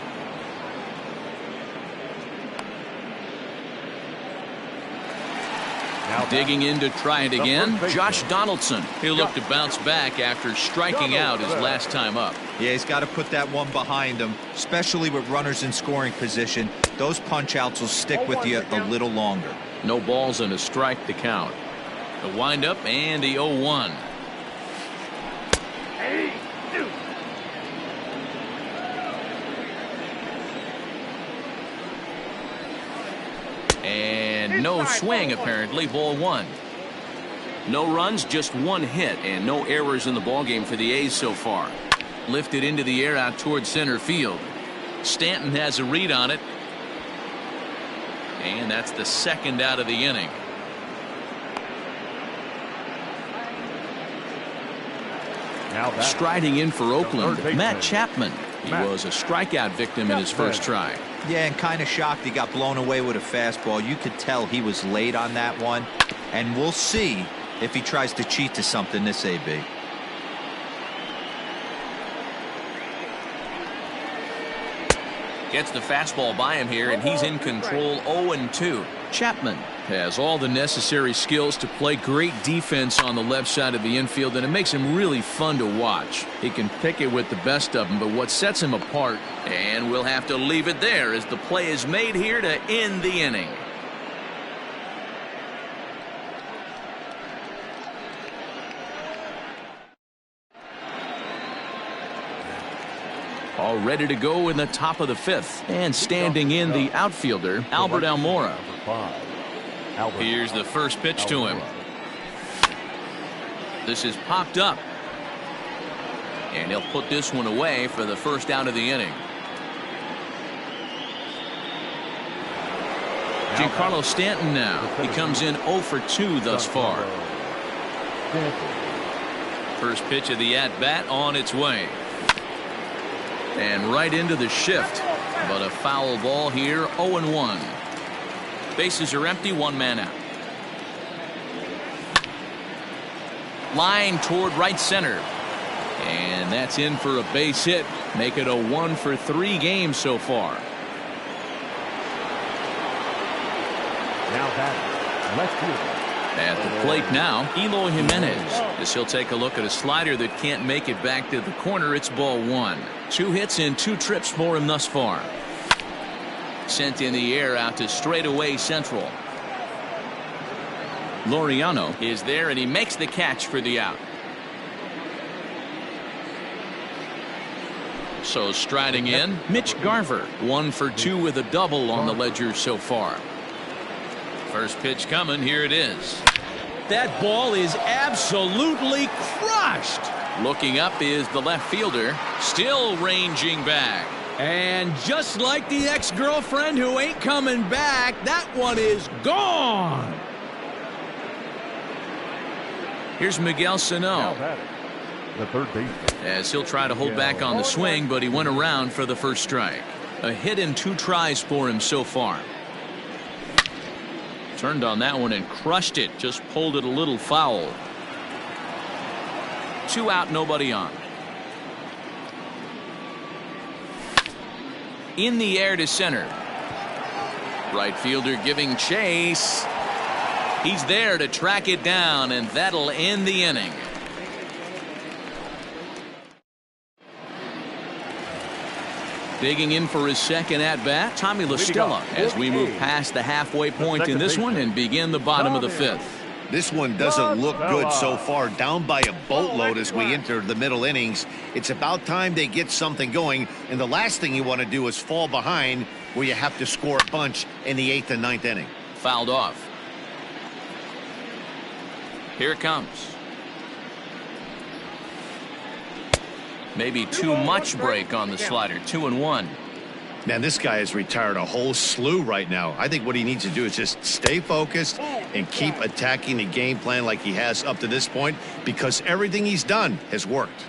Digging in to try it again, Josh Donaldson. He'll look to bounce back after striking out his last time up. Yeah, he's got to put that one behind him, especially with runners in scoring position. Those punch outs will stick with you a little longer. No balls and a strike to count. The windup and the 0-1. And no swing, apparently. Ball 1. No runs, just 1 hit, and no errors in the ballgame for the A's so far. Lifted into the air out towards center field. Stanton has a read on it. And that's the second out of the inning. Striding in for Oakland, Matt Chapman. He was a strikeout victim in his first try. Yeah, and kind of shocked he got blown away with a fastball. You could tell he was late on that one. And we'll see if he tries to cheat to something this AB. Gets the fastball by him here, and he's in control. 0-2. Chapman has all the necessary skills to play great defense on the left side of the infield, and it makes him really fun to watch. He can pick it with the best of them, but what sets him apart, and we'll have to leave it there as the play is made here to end the inning. All ready to go in the top of the 5th, and standing in the outfielder, Albert Almora. Here's the first pitch to him. This is popped up, and he'll put this one away for the first out of the inning. Giancarlo Stanton now. He comes in 0 for 2 thus far. First pitch of the at-bat on its way. And right into the shift. But a foul ball here, 0-1. Bases are empty, 1 man out. Line toward right center. And that's in for a base hit. Make it a 1 for 3 game so far. Now batting, left fielder. At the plate now, Eloy Jimenez. As he'll take a look at a slider that can't make it back to the corner. It's ball 1. 2 hits and 2 trips for him thus far. Sent in the air out to straightaway central. Laureano is there and he makes the catch for the out. So striding in, Mitch Garver. 1 for 2 with a double on the ledger so far. First pitch coming. Here it is. That ball is absolutely crushed. Looking up is the left fielder. Still ranging back. And just like the ex-girlfriend who ain't coming back, that one is gone. Here's Miguel Now Sano. batting, the third baseman. As he'll try to hold back on the swing, but he went around for the first strike. A hit and 2 tries for him so far. Turned on that one and crushed it. Just pulled it a little foul. 2 out, nobody on. In the air to center. Right fielder giving chase. He's there to track it down, and that'll end the inning. Digging in for his second at-bat, Tommy La Stella, as we move past the halfway point in this one and begin the bottom of the 5th. This one doesn't look good so far. Down by a boatload as we enter the middle innings. It's about time they get something going, and the last thing you want to do is fall behind where you have to score a bunch in the 8th and 9th inning. Fouled off. Here it comes. Maybe too much break on the slider. 2-1. Man, this guy has retired a whole slew right now. I think what he needs to do is just stay focused and keep attacking the game plan like he has up to this point, because everything he's done has worked.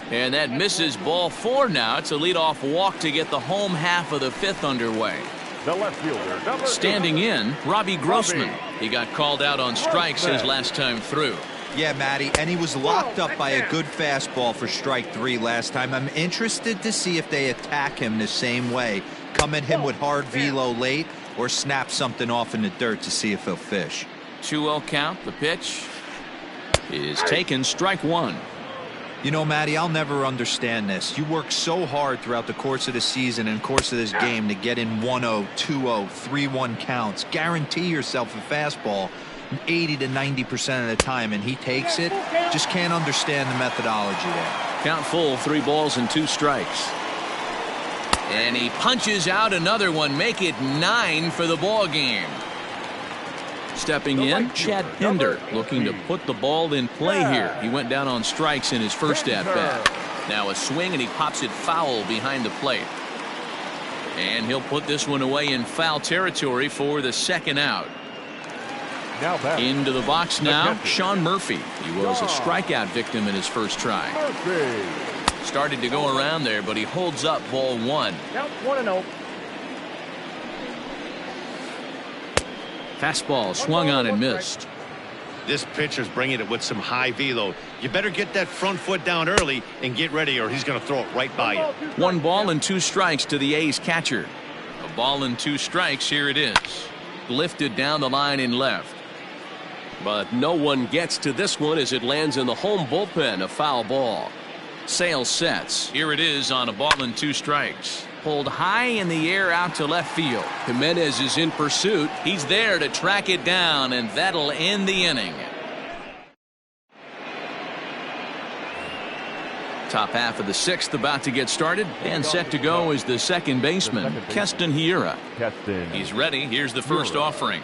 And that misses ball 4 now. It's a leadoff walk to get the home half of the 5th underway. The left fielder, number Standing in, Robbie Grossman. He got called out on strikes his last time through. Yeah, Matty, and he was locked up by a good fastball for strike 3 last time. I'm interested to see if they attack him the same way. Come at him with hard velo late or snap something off in the dirt to see if he'll fish. 2-0 count. The pitch is taken. Strike 1. You know, Matty, I'll never understand this. You work so hard throughout the course of the season and course of this game to get in 1-0, 2-0, 3-1 counts. Guarantee yourself a fastball 80 to 90% of the time, and he takes it. Just can't understand the methodology there. Count full, 3 balls and 2 strikes. And he punches out another one. Make it 9 for the ball game. Stepping in, Chad Pinder, looking to put the ball in play here. He went down on strikes in his first at-bat. Now a swing, and he pops it foul behind the plate. And he'll put this one away in foul territory for the second out. Now back. Into the box now, Sean Murphy. He was a strikeout victim in his first try. Murphy. Started to go around there, but he holds up ball 1. Count 1-0. Fastball swung on and missed. This pitcher's bringing it with some high velo. You better get that front foot down early and get ready, or he's going to throw it right by you. 1 ball and 2 strikes to the A's catcher. A ball and 2 strikes. Here it is. Lifted down the line in left. But no one gets to this one as it lands in the home bullpen. A foul ball. Sale sets. Here it is on a ball and 2 strikes. Pulled high in the air out to left field. Jimenez is in pursuit. He's there to track it down, and that'll end the inning. Top half of the 6th about to get started, and set to go is the second baseman, Keston Hiura. He's ready. Here's the first offering.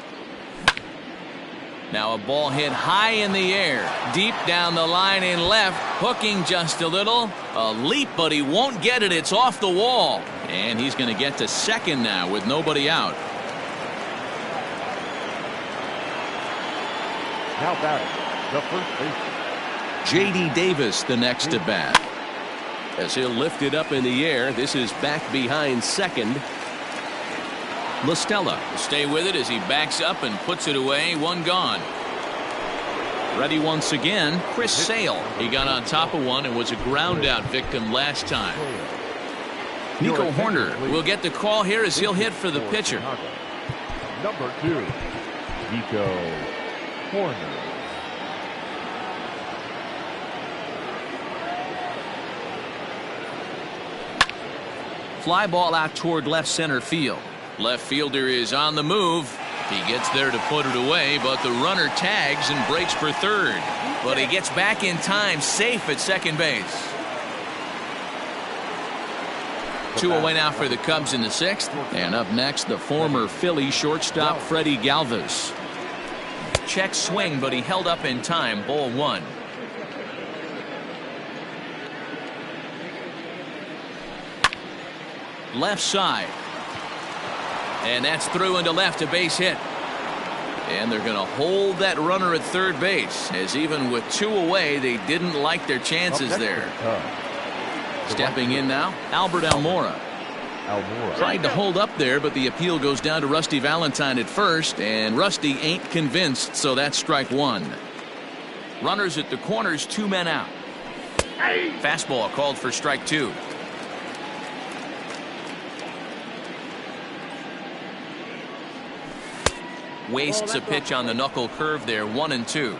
Now a ball hit high in the air, deep down the line in left, hooking just a little. A leap, but he won't get it. It's off the wall. And he's going to get to second now with nobody out. Now batting, the first baseman. J.D. Davis the next to bat. As he'll lift it up in the air, this is back behind second. LaStella. Stay with it as he backs up and puts it away. One gone. Ready once again, Chris Sale. He got on top of one and was a ground out victim last time. Nico Horner will get the call here as he'll hit for the pitcher. Number 2, Nico Horner. Fly ball out toward left center field. Left fielder is on the move. He gets there to put it away, but the runner tags and breaks for third. But he gets back in time, safe at second base. 2 away now for the Cubs in the 6th. And up next, the former Philly shortstop Freddie Galvis. Check swing, but he held up in time. Ball 1. Left side. And that's through into left, a base hit. And they're going to hold that runner at third base, as even with 2 away, they didn't like their chances there. Stepping in now, Albert Almora. Tried to hold up there, but the appeal goes down to Rusty Valentine at first, and Rusty ain't convinced, so that's strike 1. Runners at the corners, 2 men out. Fastball called for strike 2. Wastes a pitch on the knuckle curve there. 1-2.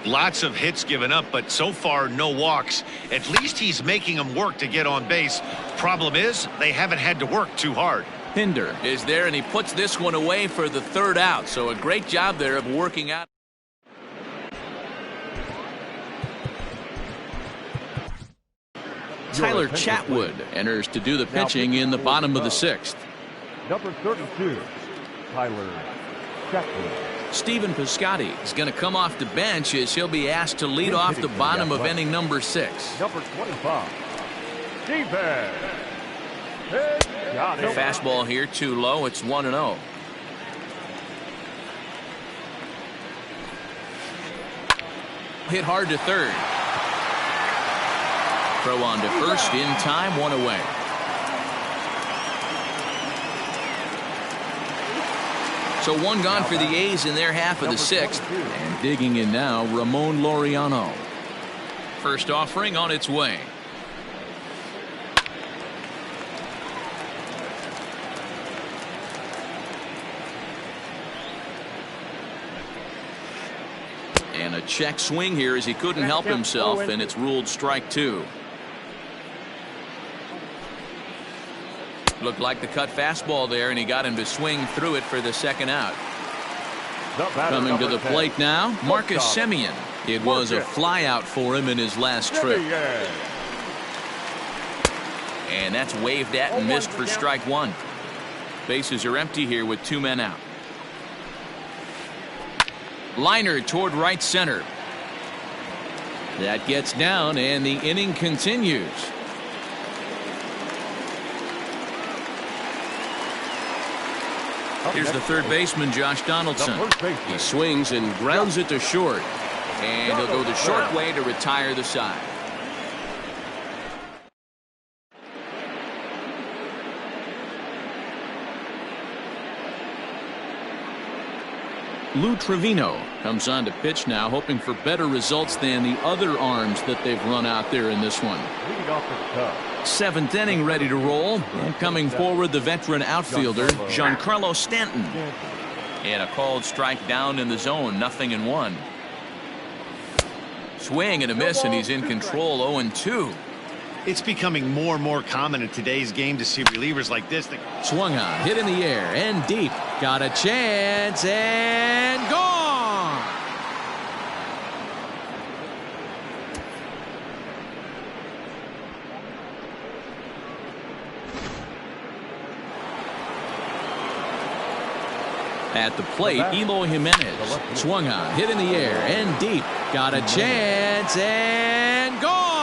Lots of hits given up, but so far no walks. At least he's making them work to get on base. Problem is, they haven't had to work too hard. Pinder is there, and he puts this one away for the 3rd out. So a great job there of working out. Tyler Chatwood enters to do the pitching in the bottom of the 6th. Number 32, Tyler Chatwood. Stephen Piscotty is going to come off the bench as he'll be asked to lead off the bottom of inning number 6. Number 25, Stephen. Got it. Fastball here too low. It's 1-0. Hit hard to third. Throw on to first in time. 1 away. So 1 gone for the A's in their half of the 6th. And digging in now, Ramon Laureano. First offering on its way. And a check swing here as he couldn't help himself, and it's ruled strike 2. Looked like the cut fastball there, and he got him to swing through it for the 2nd out. Coming to the plate now, Marcus Semien. It was a fly out for him in his last trip. And that's waved at and missed for strike 1. Bases are empty here with 2 men out. Liner toward right center. That gets down, and the inning continues. Here's the third baseman, Josh Donaldson. He swings and grounds it to short. And he'll go the short way to retire the side. Lou Trevino comes on to pitch now, hoping for better results than the other arms that they've run out there in this one. 7th inning ready to roll, and coming forward the veteran outfielder Giancarlo Stanton. And a called strike down in the zone. 0-1. Swing and a miss, and he's in control. 0-2. It's becoming more and more common in today's game to see relievers like this. Swung on, hit in the air and deep. Got a chance and gone. At the plate, Eloy Jimenez swung on, hit in the air, and deep. Got a chance, and gone!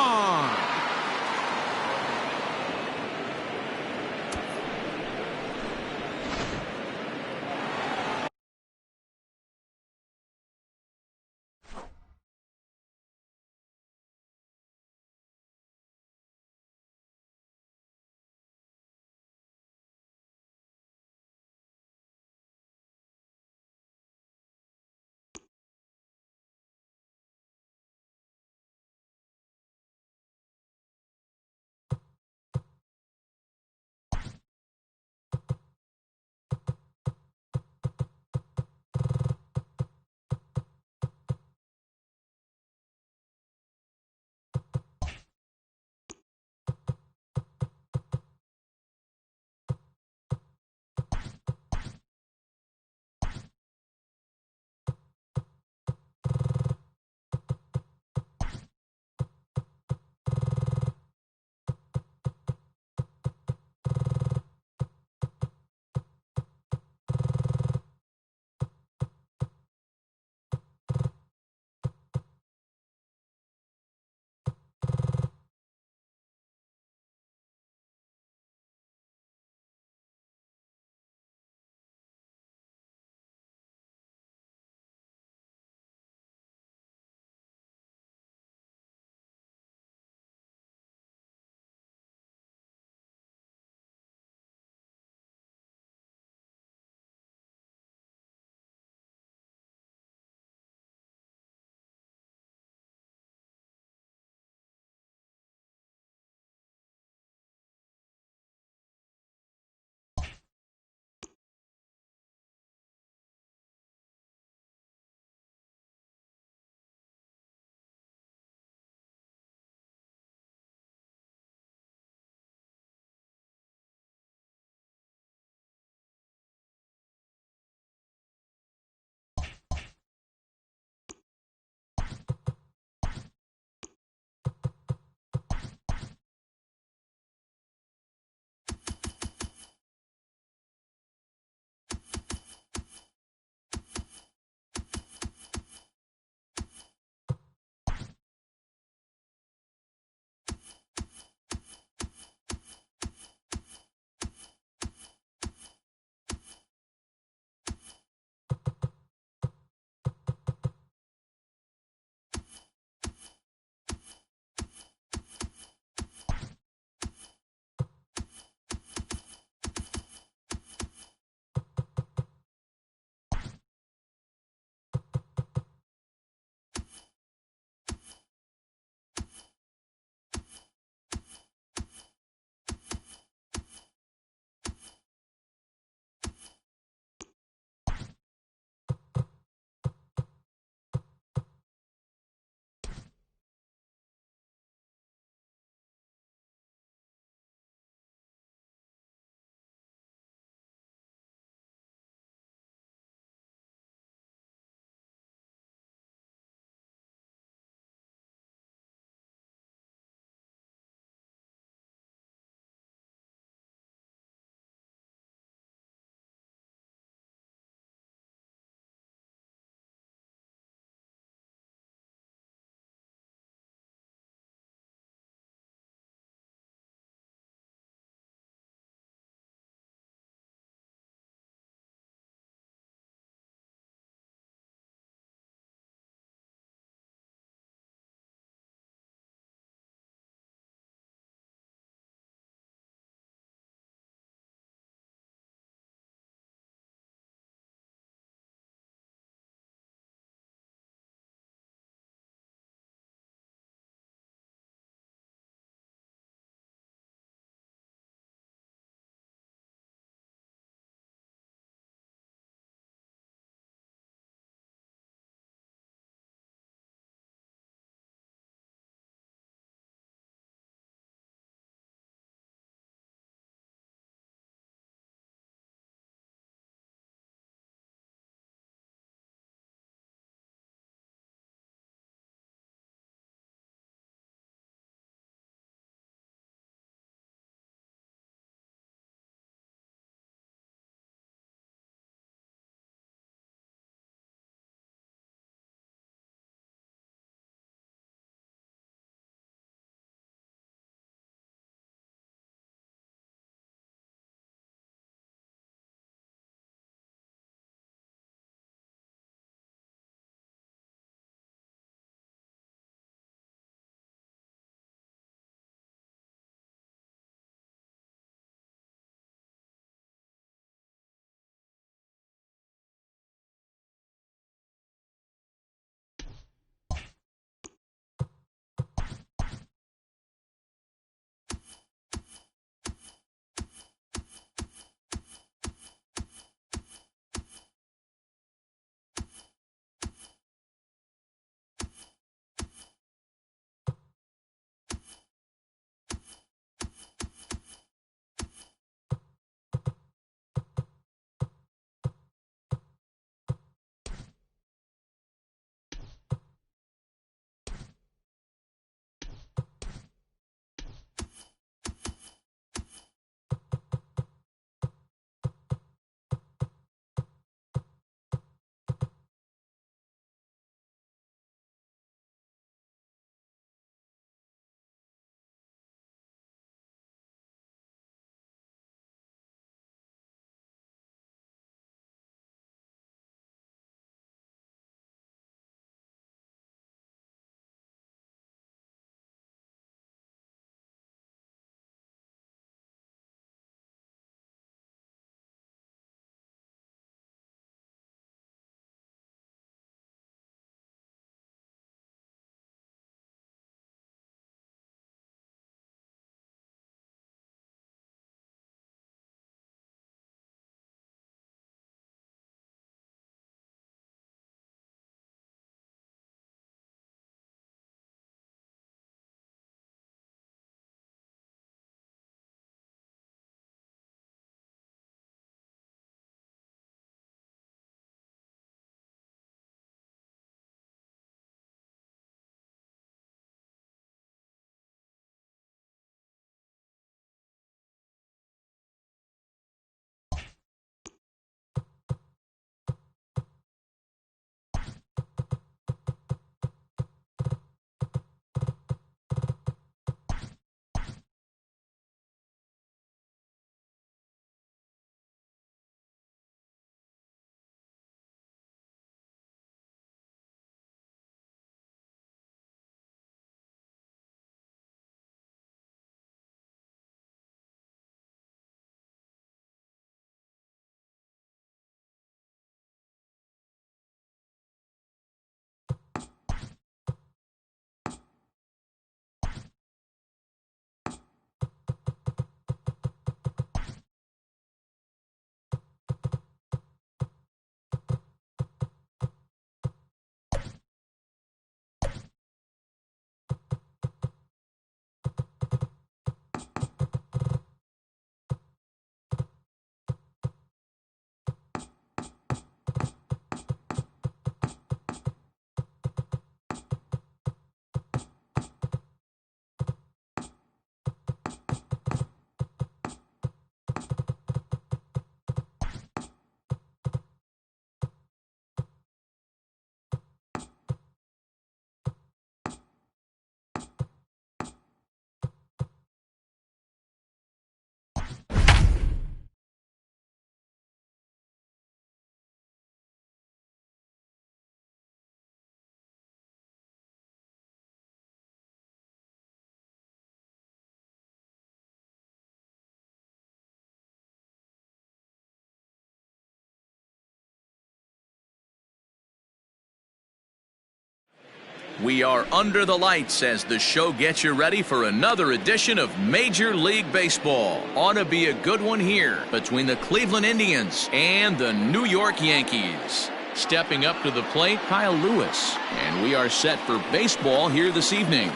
We are under the lights as the show gets you ready for another edition of Major League Baseball. Ought to be a good one here between the Cleveland Indians and the New York Yankees. Stepping up to the plate, Kyle Lewis. And we are set for baseball here this evening.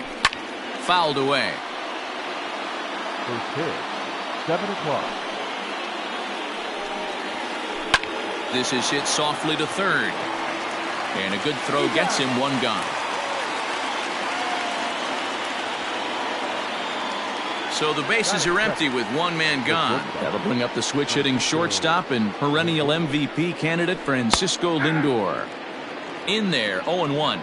Fouled away. First pitch, 7 o'clock. This is hit softly to third. And a good throw gets him one gone. So the bases are empty with one man gone. That'll bring up the switch-hitting shortstop and perennial MVP candidate Francisco Lindor. In there, 0-1.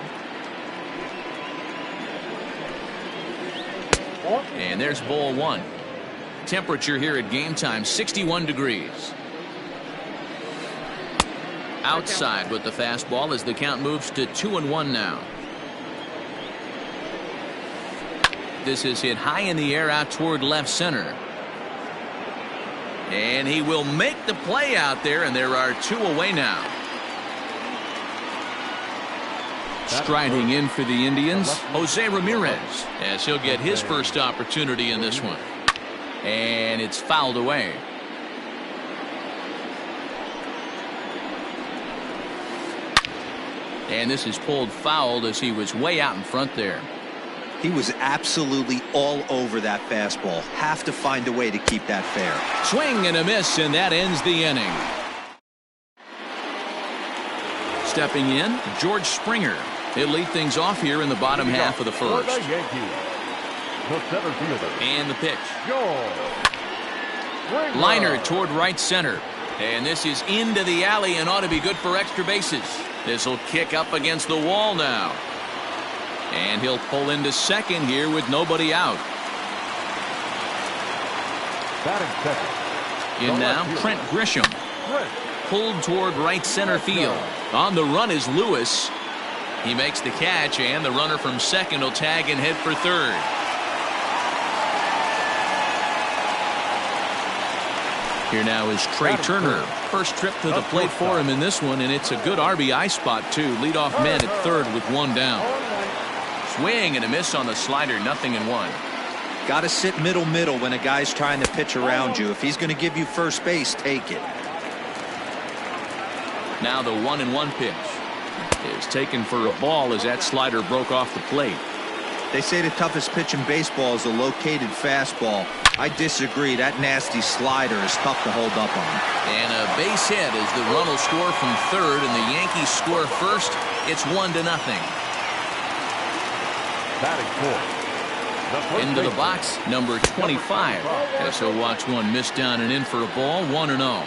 And there's ball one. Temperature here at game time, 61 degrees. Outside with the fastball as the count moves to 2-1 now. This is hit high in the air out toward left center. And he will make the play out there, and there are two away now. Striding in for the Indians, Jose Ramirez, as he'll get his first opportunity in this one. And it's fouled away. And this is pulled foul as he was way out in front there. He was absolutely all over that fastball. Have to find a way to keep that fair. Swing and a miss, and that ends the inning. Stepping in, George Springer. He'll lead things off here in the bottom half of the first. The Yankees, the center fielder. And the pitch. George. Liner toward right center. And this is into the alley and ought to be good for extra bases. This will kick up against the wall now. And he'll pull into second here with nobody out. Batting second. In now, Trent Grisham. Pulled toward right center field. On the run is Lewis. He makes the catch, and the runner from second will tag and head for third. Here now is Trey Turner. First trip to the plate for him in this one, and it's a good RBI spot, too. Leadoff man at third with one down. Swing and a miss on the slider, 0-1. Got to sit middle when a guy's trying to pitch around you. If he's going to give you first base, take it. Now the 1-1 pitch is taken for a ball as that slider broke off the plate. They say the toughest pitch in baseball is a located fastball. I disagree. That nasty slider is tough to hold up on. And a base hit as the run will score from third and the Yankees score first. It's 1-0. Batting fourth. Into the box, number 25. As he'll watch one miss down and in for a ball, 1-0.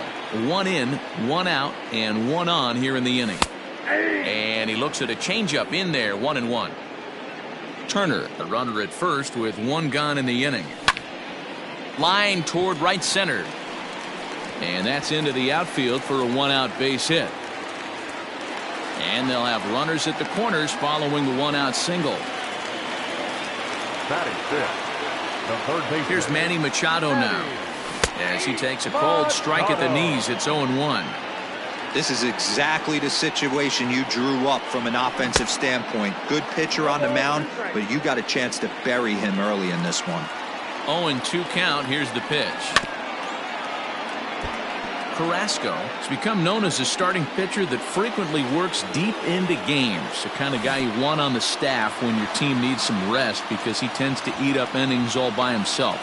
One in, one out, and one on here in the inning. And he looks at a changeup in there, 1-1. Turner, the runner at first with one gone in the inning. Line toward right center. And that's into the outfield for a one-out base hit. And they'll have runners at the corners following the one-out single. Batting fifth. The third baseman. Here's Manny Machado now. As he takes a cold strike at the knees, it's 0-1. This is exactly the situation you drew up from an offensive standpoint. Good pitcher on the mound, but you got a chance to bury him early in this one. 0-2 count. Here's the pitch. Carrasco has become known as a starting pitcher that frequently works deep into games. The kind of guy you want on the staff when your team needs some rest because he tends to eat up innings all by himself.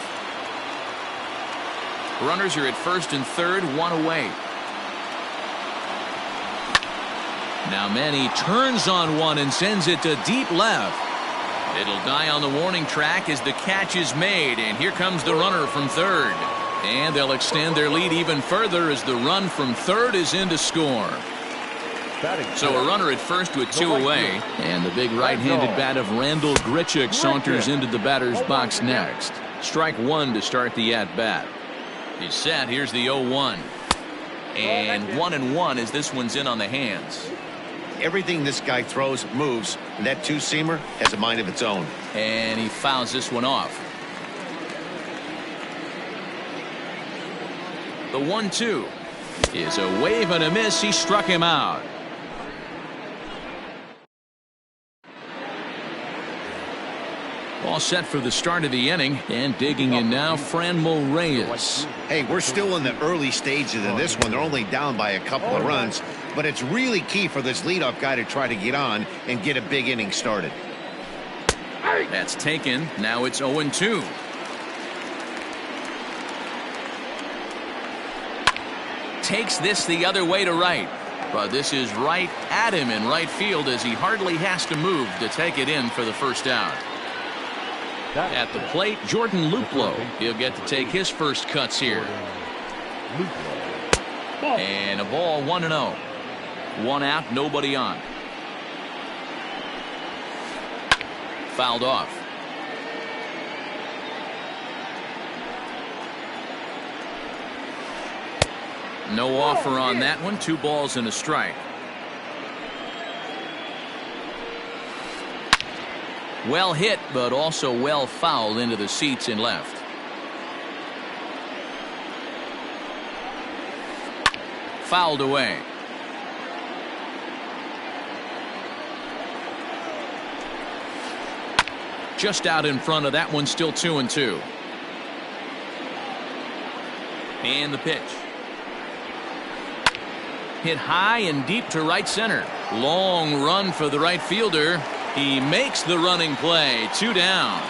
Runners are at first and third, one away. Now Manny turns on one and sends it to deep left. It'll die on the warning track as the catch is made, and here comes the runner from third. And they'll extend their lead even further as the run from third is in to score. So a runner at first with two away, and the big right-handed bat of Randal Grichuk saunters into the batter's box next. Strike one to start the at-bat. He's set. Here's the 0-1. And 1-1 as this one's in on the hands. Everything this guy throws moves, and that two-seamer has a mind of its own. And he fouls this one off. The 1-2 is a wave and a miss. He struck him out. All set for the start of the inning, and digging in now, Franmil Reyes. Hey, we're still in the early stages of this one. They're only down by a couple of runs, but it's really key for this leadoff guy to try to get on and get a big inning started. That's taken. Now it's 0-2. Takes this the other way to right. But this is right at him in right field as he hardly has to move to take it in for the first out. At the plate, Jordan Luplow. He'll get to take his first cuts here. And a ball 1-0. 1 out, nobody on. Fouled off. No offer on that one. 2 balls and a strike. Well hit, but also well fouled into the seats in left. Fouled away. Just out in front of that one, still 2-2. And the pitch. Hit high and deep to right center. Long run for the right fielder. He makes the running play. 2 down.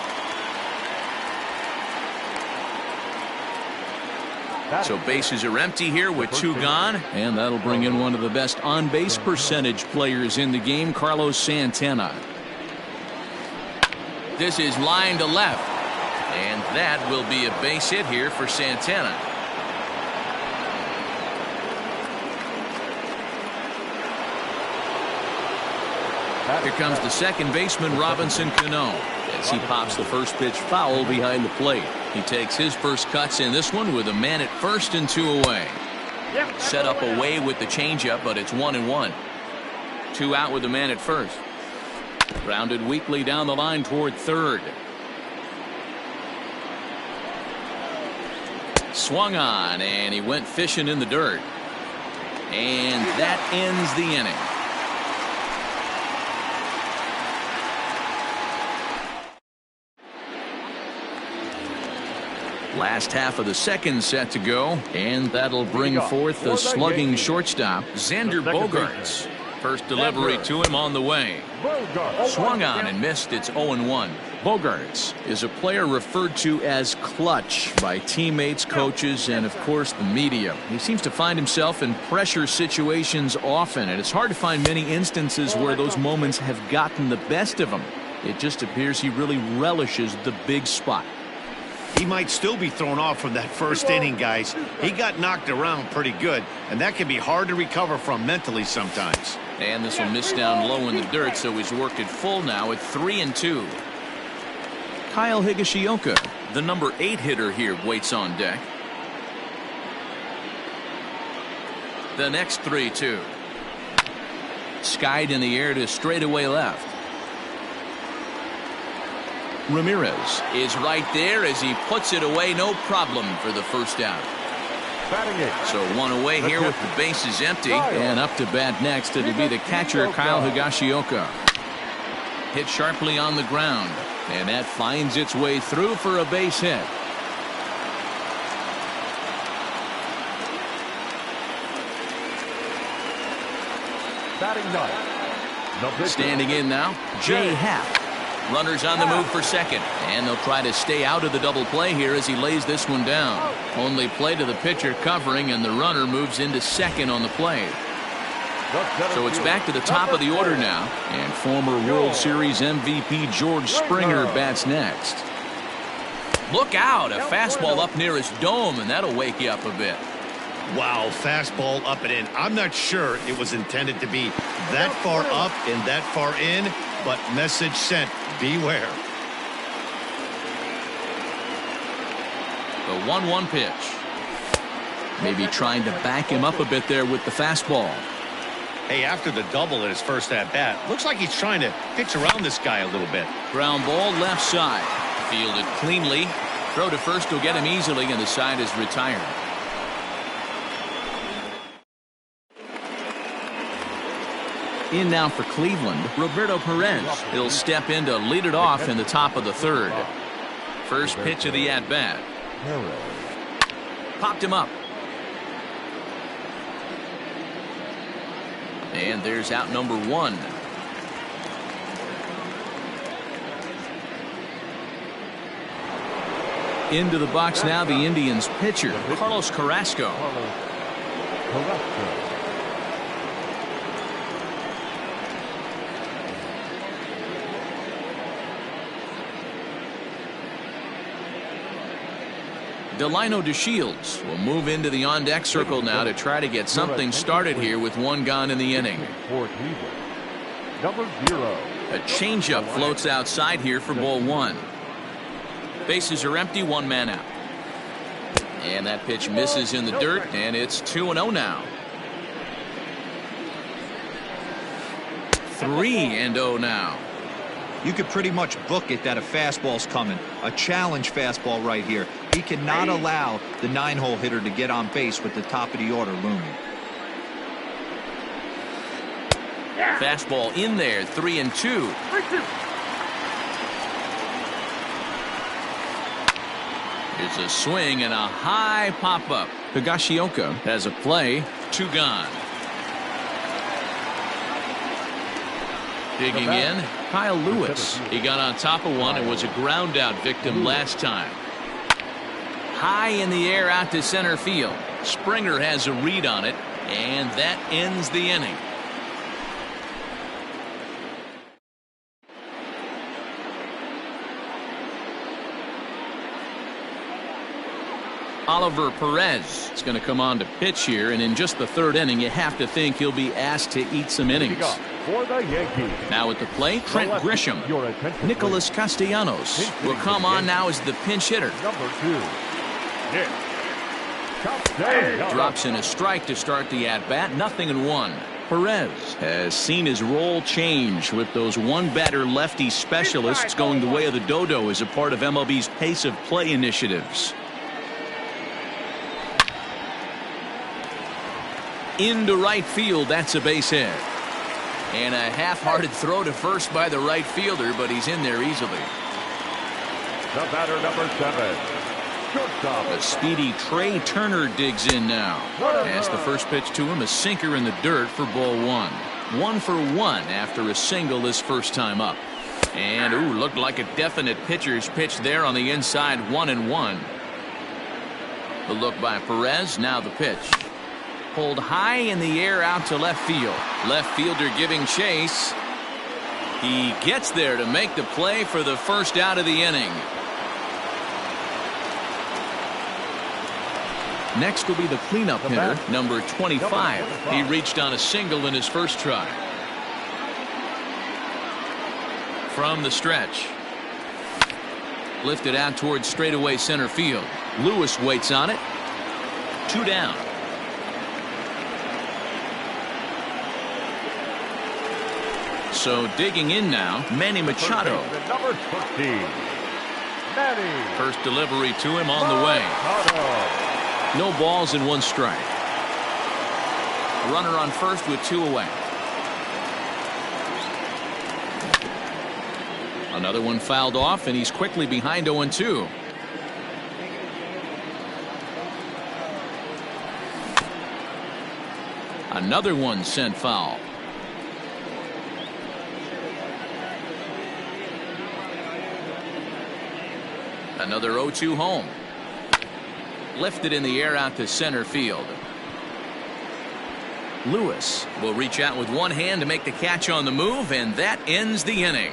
So bases are empty here with 2 gone. And that'll bring in one of the best on-base percentage players in the game, Carlos Santana. This is line to left. And that will be a base hit here for Santana. Here comes the second baseman, Robinson Cano, as he pops the first pitch foul behind the plate. He takes his first cuts in this one with a man at first and 2 away. Set up away with the changeup, but it's 1-1. 2 out with the man at first. Grounded weakly down the line toward third. Swung on, and he went fishing in the dirt. And that ends the inning. Last half of the second set to go, and that'll bring forth the slugging shortstop, Xander Bogaerts. First delivery to him on the way. Swung on and missed. It's 0-1. Bogaerts is a player referred to as clutch by teammates, coaches, and of course the media. He seems to find himself in pressure situations often, and it's hard to find many instances where those moments have gotten the best of him. It just appears he really relishes the big spot. He might still be thrown off from that first inning, guys. He got knocked around pretty good, and that can be hard to recover from mentally sometimes. And this will miss down low in the dirt, so he's worked it full now at 3-2. Kyle Higashioka, the number 8 hitter here, waits on deck. The next 3-2. Skied in the air to straightaway left. Ramirez is right there as he puts it away, no problem for the first out. So 1 away here with the bases empty, and up to bat next it'll be the catcher Kyle Higashioka. Hit sharply on the ground, and that finds its way through for a base hit. Standing in now, Jay Happ. Runners on the move for second, and they'll try to stay out of the double play here as he lays this one down. Only play to the pitcher covering, and the runner moves into second on the play. So it's back to the top of the order now, and former World Series MVP George Springer bats next. Look out, a fastball up near his dome, and that'll wake you up a bit. Wow, fastball up and in. I'm not sure it was intended to be that far up and that far in, but message sent. Beware. The 1-1 pitch. Maybe trying to back him up a bit there with the fastball. Hey, after the double at his first at-bat, looks like he's trying to pitch around this guy a little bit. Ground ball left side. Fielded cleanly. Throw to first will get him easily, and the side is retired. In now for Cleveland, Roberto Perez. He'll step in to lead it off in the top of the third. First pitch of the at-bat. Popped him up. And there's out number one. Into the box now, the Indians pitcher, Carlos Carrasco. Delino DeShields will move into the on-deck circle now to try to get something started here with one gone in the inning. Number 0. A changeup floats outside here for ball one. Bases are empty, one man out. And that pitch misses in the dirt, and it's 2-0 now. 3-0 now. You could pretty much book it that a fastball's coming. A challenge fastball right here. He cannot allow the 9-hole hitter to get on base with the top of the order looming. Fastball in there, 3-2. It's a swing and a high pop-up. Higashioka has a play, 2 gone. Digging in, Kyle Lewis. He got on top of one and was a ground out victim last time. High in the air out to center field. Springer has a read on it, and that ends the inning. Oliver Perez is going to come on to pitch here, and in just the third inning, you have to think he'll be asked to eat some innings. For the Yankees. Now at the plate, Trent Grisham. Nicholas Castellanos will come on now as the pinch hitter. Number 2. Nick Castellanos. Drops in a strike to start the at-bat, 0-1. Perez has seen his role change with those one-batter lefty specialists going the way of the dodo as a part of MLB's pace of play initiatives. Into right field, that's a base hit. And a half-hearted throw to first by the right fielder, but he's in there easily. The batter, number 7. Shortstop. The speedy Trey Turner digs in now. As the first pitch to him, a sinker in the dirt for ball one. 1 for 1 after a single this first time up. And, ooh, looked like a definite pitcher's pitch there on the inside, 1-1. The look by Perez, now the pitch. Pulled high in the air out to left field. Left fielder giving chase. He gets there to make the play for the first out of the inning. Next will be the cleanup hitter, number 25. He reached on a single in his first try. From the stretch. Lifted out towards straightaway center field. Lewis waits on it. 2 down. So digging in now, Manny Machado. Number 15. Manny. First delivery to him on the way. No balls and 1 strike. Runner on first with 2 away. Another one fouled off, and he's quickly behind 0-2. Another one sent foul. Another 0-2 home. Lifted in the air out to center field. Lewis will reach out with one hand to make the catch on the move, and that ends the inning.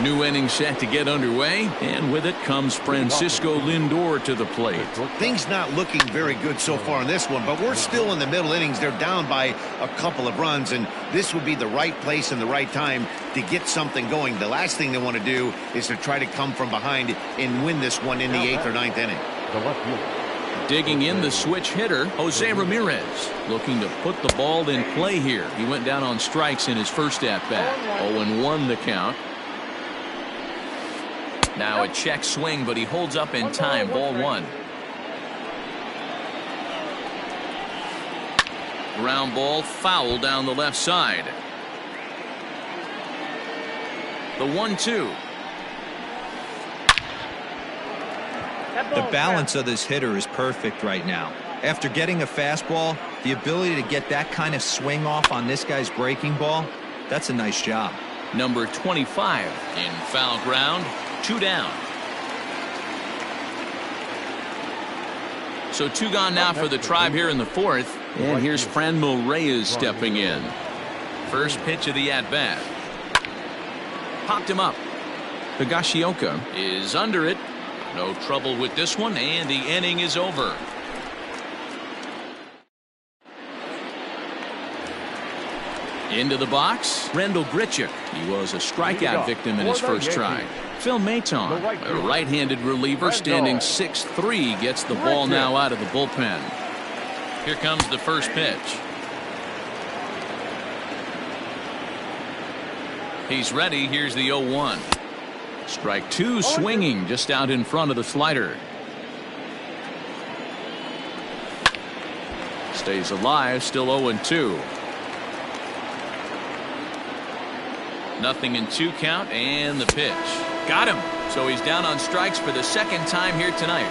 New inning set to get underway, and with it comes Francisco Lindor to the plate. Things not looking very good so far in this one, but we're still in the middle innings. They're down by a couple of runs, and this would be the right place and the right time to get something going. The last thing they want to do is to try to come from behind and win this one in the 8th or 9th inning. Digging in the switch hitter, Jose Ramirez, looking to put the ball in play here. He went down on strikes in his first at-bat. 0-1 the count. Now a check swing, but he holds up in time. Ball 1. Ground ball foul down the left side. The 1-2. The balance of this hitter is perfect right now. After getting a fastball, the ability to get that kind of swing off on this guy's breaking ball, that's a nice job. Number 25 in foul ground, 2 down. So 2 gone now for the Tribe here in the 4th. And here's Franmil Reyes stepping in. First pitch of the at-bat. Popped him up. Higashioka is under it. No trouble with this one, and the inning is over. Into the box, Randall Grichuk. He was a strikeout victim in his first try. Phil Maton, a right-handed reliever standing 6'3", gets the ball now out of the bullpen. Here comes the first pitch. He's ready. Here's the 0-1. Strike 2 swinging just out in front of the slider. Stays alive, still 0-2. Nothing in 2 count, and the pitch. Got him. So he's down on strikes for the second time here tonight.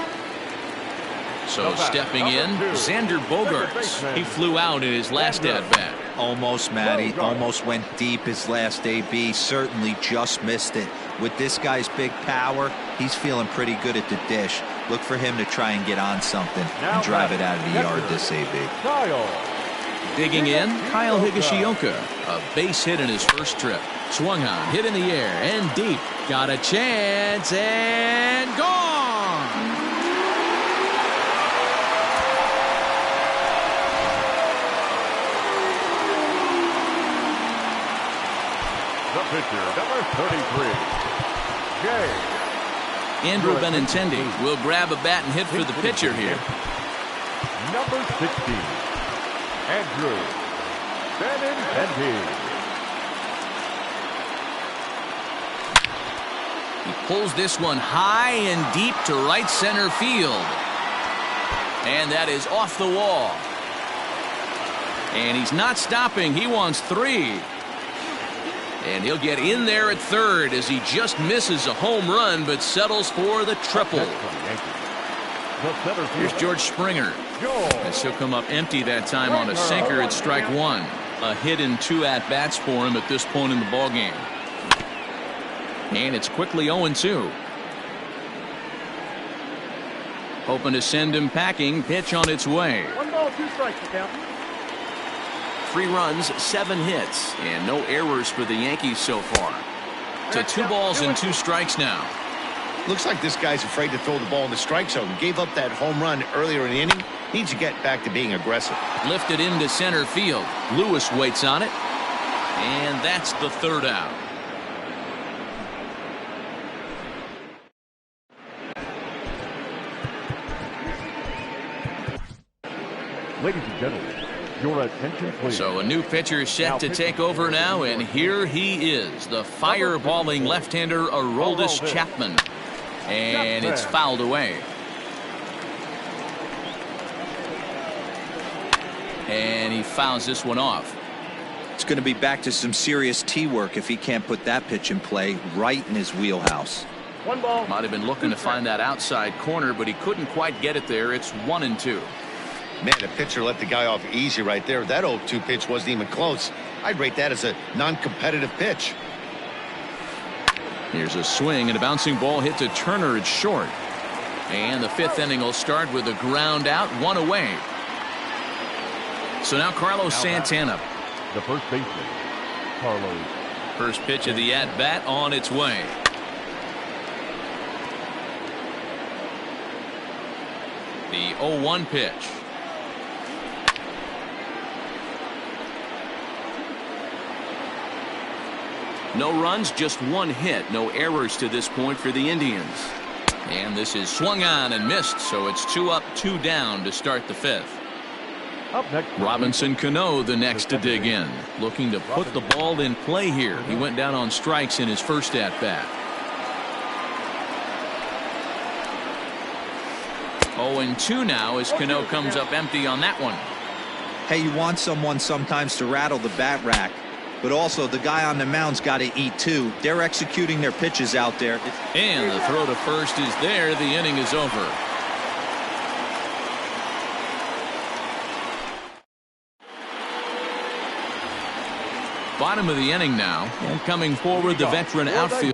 So stepping in, Xander Bogaerts. He flew out in his last at-bat. Almost, Matty. Almost went deep his last AB. Certainly just missed it. With this guy's big power, he's feeling pretty good at the dish. Look for him to try and get on something and drive it out of the yard this AB. Digging in, Kyle Higashioka. A base hit in his first trip. Swung on, hit in the air, and deep. Got a chance, and gone! The pitcher, number 33, Jay. Andrew Benintendi will grab a bat and hit for the pitcher here. Number 16, Andrew Benintendi. He pulls this one high and deep to right center field. And that is off the wall. And he's not stopping. He wants 3. And he'll get in there at third as he just misses a home run but settles for the triple. Here's George Springer. As he'll come up empty that time on a sinker at strike 1. A hit in 2 at-bats for him at this point in the ballgame. And it's quickly 0-2. Hoping to send him packing. Pitch on its way. 1 ball, 2 strikes, count. 3 runs, 7 hits, and no errors for the Yankees so far. To 2 balls and 2 strikes now. Looks like this guy's afraid to throw the ball in the strike zone. Gave up that home run earlier in the inning. Needs to get back to being aggressive. Lifted into center field. Lewis waits on it. And that's the 3rd out. Ladies and gentlemen, your attention please. So a new pitcher set to take over now, and here he is, the fireballing left-hander Aroldis Chapman. And it's fouled away. And he fouls this one off. It's going to be back to some serious tee work if he can't put that pitch in play right in his wheelhouse. 1 ball. Might have been looking to find that outside corner, but he couldn't quite get it there. It's 1-2. Man, the pitcher let the guy off easy right there. That 0-2 pitch wasn't even close. I'd rate that as a non-competitive pitch. Here's a swing, and a bouncing ball hit to Turner at short. And the 5th inning will start with a ground out, 1 away. So now Carlos Santana. The first baseman, Carlos. First pitch of the at-bat on its way. The 0-1 pitch. No runs, just 1 hit. No errors to this point for the Indians. And this is swung on and missed, so it's 2 up, 2 down to start the 5th. Up next, Robinson Cano the next to dig in. Looking to put the ball in play here. He went down on strikes in his first at-bat. 0-2 now as Cano comes up empty on that one. Hey, you want someone sometimes to rattle the bat rack, but also the guy on the mound's got to eat too. They're executing their pitches out there. And the throw to first is there. The inning is over. Bottom of the inning now, and coming forward, the veteran outfielder.